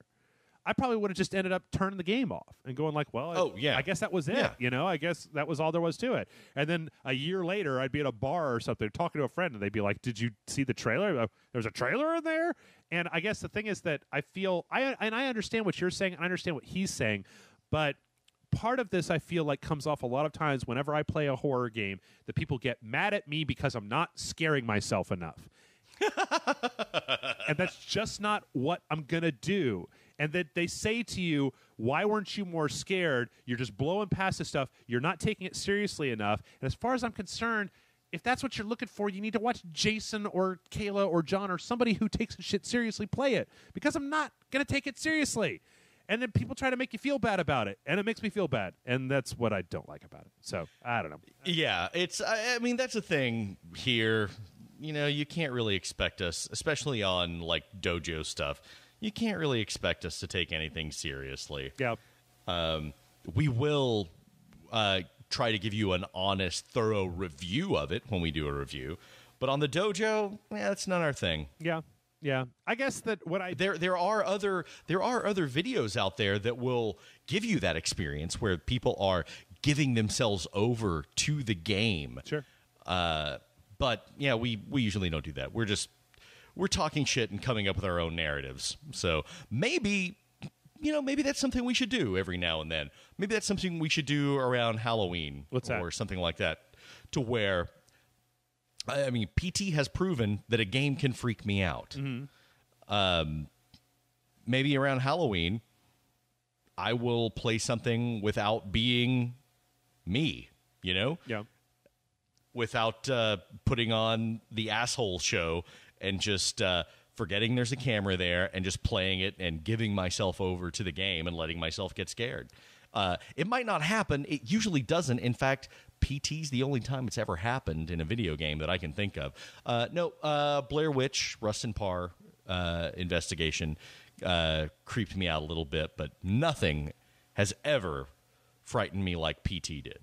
I probably would have just ended up turning the game off and going like, well, I guess that was it. Yeah. I guess that was all there was to it. And then a year later, I'd be at a bar or something talking to a friend, and they'd be like, did you see the trailer? There's a trailer in there? And I guess the thing is that I feel, I understand what you're saying, and I understand what he's saying, but part of this I feel like comes off a lot of times whenever I play a horror game, that people get mad at me because I'm not scaring myself enough. And that's just not what I'm going to do. And that they say to you, why weren't you more scared? You're just blowing past this stuff. You're not taking it seriously enough. And as far as I'm concerned, if that's what you're looking for, you need to watch Jason or Kayla or John or somebody who takes shit seriously play it, because I'm not going to take it seriously. And then people try to make you feel bad about it, and it makes me feel bad, and that's what I don't like about it. So, I don't know. Yeah, I mean, that's the thing here. You know, you can't really expect us, especially on, like, dojo stuff, you can't really expect us to take anything seriously. Yeah. We will try to give you an honest, thorough review of it when we do a review. But on the dojo, that's not our thing. Yeah. Yeah. I guess that what I... There are other videos out there that will give you that experience where people are giving themselves over to the game. Sure. But, yeah, we usually don't do that. We're talking shit and coming up with our own narratives. So maybe that's something we should do every now and then. Maybe that's something we should do around Halloween. What's that? Or something like that. To where, I mean, PT has proven that a game can freak me out. Mm-hmm. Maybe around Halloween, I will play something without being me, you know? Yeah. Without putting on the asshole show and just forgetting there's a camera there and just playing it and giving myself over to the game and letting myself get scared. It might not happen. It usually doesn't. In fact, PT's the only time it's ever happened in a video game that I can think of. Blair Witch, Rust and Parr investigation creeped me out a little bit, but nothing has ever frightened me like PT did.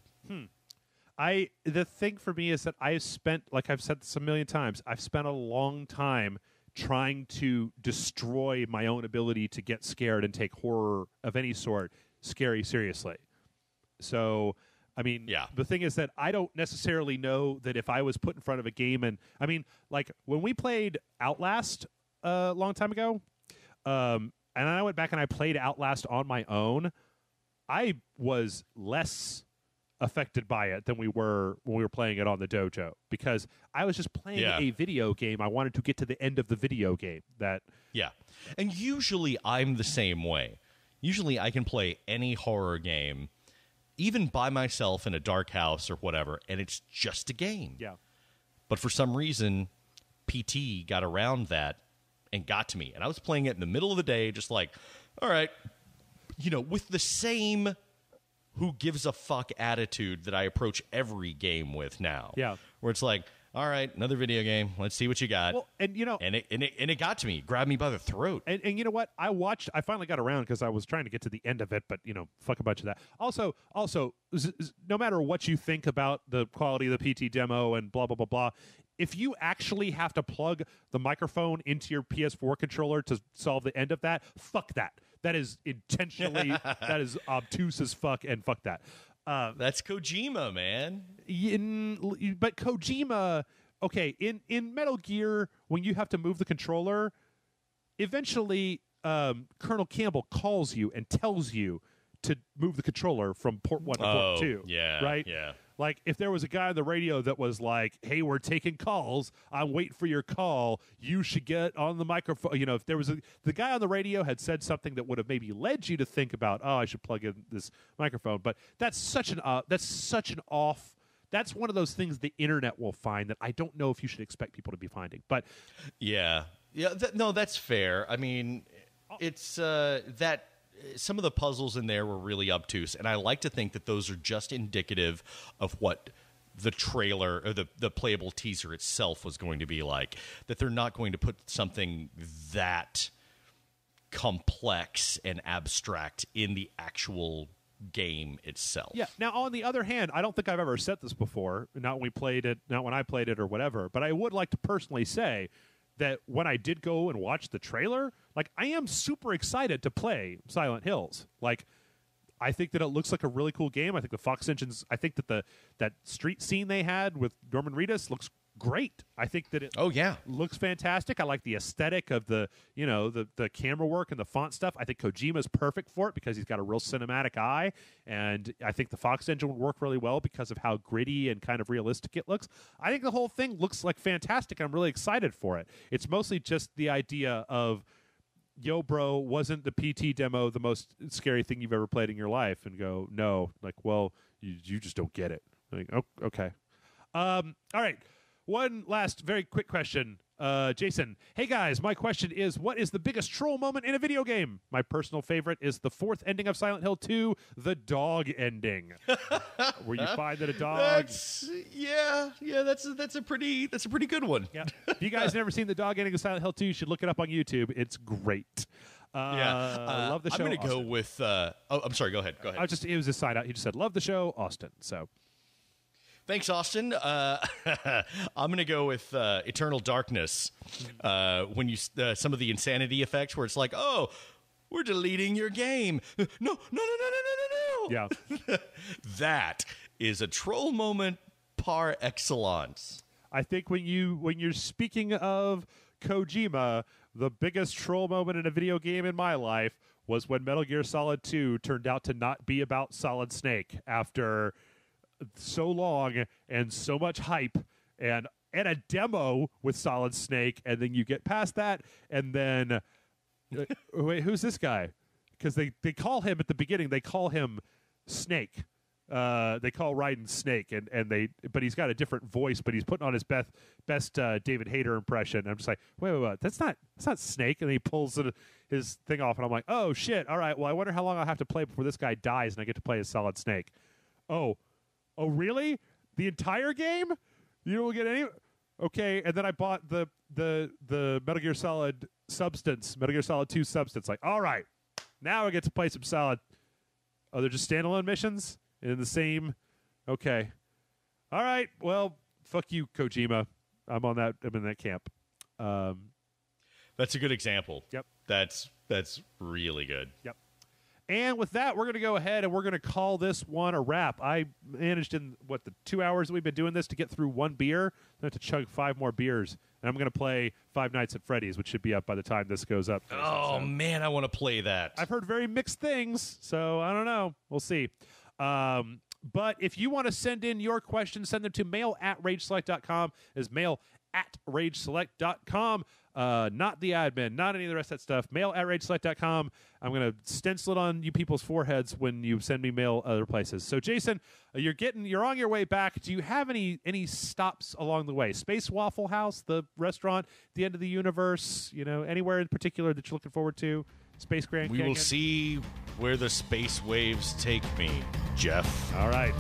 The thing for me is that I've spent, like I've said this a million times, I've spent a long time trying to destroy my own ability to get scared and take horror of any sort seriously. So, I mean, the thing is that I don't necessarily know that if I was put in front of a game and, I mean, like when we played Outlast a long time ago, and I went back and I played Outlast on my own, I was less affected by it than we were when we were playing it on the dojo, because I was just playing a video game. I wanted to get to the end of the video game. And usually I'm the same way. Usually I can play any horror game, even by myself in a dark house or whatever, and it's just a game. Yeah. But for some reason, PT got around that and got to me. And I was playing it in the middle of the day, just like, all right, with the same who gives a fuck attitude that I approach every game with now. Yeah. Where it's like, all right, another video game. Let's see what you got. Well, and it got to me, grabbed me by the throat. And you know what? I finally got around because I was trying to get to the end of it, but fuck a bunch of that. Also, no matter what you think about the quality of the PT demo and blah blah blah blah, if you actually have to plug the microphone into your PS4 controller to solve the end of that, fuck that. That is intentionally that is obtuse as fuck, and fuck that. That's Kojima, man. But Kojima, okay, in Metal Gear, when you have to move the controller, eventually Colonel Campbell calls you and tells you to move the controller from port 1 to port 2. Yeah. Right? Yeah. Like, if there was a guy on the radio that was like, hey, we're taking calls, I'm waiting for your call, you should get on the microphone. If there was the guy on the radio had said something that would have maybe led you to think about, I should plug in this microphone. But that's that's one of those things the internet will find that I don't know if you should expect people to be finding. But that's fair. I mean, it's that some of the puzzles in there were really obtuse, and I like to think that those are just indicative of what the trailer or the playable teaser itself was going to be like, that they're not going to put something that complex and abstract in the actual game itself. Yeah. Now, on the other hand, I don't think I've ever said this before, not when I played it or whatever, but I would like to personally say that when I did go and watch the trailer, like, I am super excited to play Silent Hills. Like, I think that it looks like a really cool game. I think the Fox engines, I think that that street scene they had with Norman Reedus looks great. I think that it looks fantastic. I like the aesthetic of the camera work and the font stuff. I think Kojima's perfect for it because he's got a real cinematic eye, and I think the Fox engine would work really well because of how gritty and kind of realistic it looks. I think the whole thing looks like fantastic, and I'm really excited for it. It's mostly just the idea of, yo, bro, wasn't the PT demo the most scary thing you've ever played in your life? And go, no. Like, well, you just don't get it. Like, oh, okay. All right. One last very quick question. Jason, hey guys, my question is, what is the biggest troll moment in a video game? My personal favorite is the fourth ending of Silent Hill 2, the dog ending, where you find that a dog. That's a pretty good one. Yeah. If you guys never seen the dog ending of Silent Hill 2, you should look it up on YouTube. It's great. I love the show. I'm going to go with. I'm sorry. Go ahead. It was a side out. He just said, "Love the show, Austin." So. Thanks, Austin. I'm going to go with Eternal Darkness. When you some of the insanity effects, where it's like, "Oh, we're deleting your game." No. Yeah, that is a troll moment par excellence. I think when you're speaking of Kojima, the biggest troll moment in a video game in my life was when Metal Gear Solid 2 turned out to not be about Solid Snake after so long and so much hype and a demo with Solid Snake, and then you get past that, and then wait, who's this guy? Because they call him at the beginning, they call him Snake. They call Raiden Snake, but he's got a different voice, but he's putting on his best David Hayter impression. And I'm just like, wait, that's not Snake, and he pulls his thing off, and I'm like, oh shit, all right, well, I wonder how long I'll have to play before this guy dies, and I get to play as Solid Snake. Oh, really? The entire game? You don't get any? Okay, and then I bought the Metal Gear Solid Substance, Metal Gear Solid 2 Substance. Like, all right, now I get to play some Solid. Oh, they're just standalone missions in the same. Okay, all right. Well, fuck you, Kojima. I'm in that camp. That's a good example. Yep. That's really good. Yep. And with that, we're going to go ahead and we're going to call this one a wrap. I managed in, the 2 hours that we've been doing this to get through one beer. I have to chug 5 more beers. And I'm going to play Five Nights at Freddy's, which should be up by the time this goes up. Oh, man, I want to play that. I've heard very mixed things, so I don't know. We'll see. But if you want to send in your questions, send them to mail@rageselect.com. Is mail@rageselect.com. Not the admin, not any of the rest of that stuff. Mail@rageselect.com. I'm going to stencil it on you people's foreheads when you send me mail other places. So, Jason, you're on your way back. Do you have any stops along the way? Space Waffle House, the restaurant, the end of the universe, anywhere in particular that you're looking forward to? Space Grand Canyon? We will see where the space waves take me, Jeff. All right.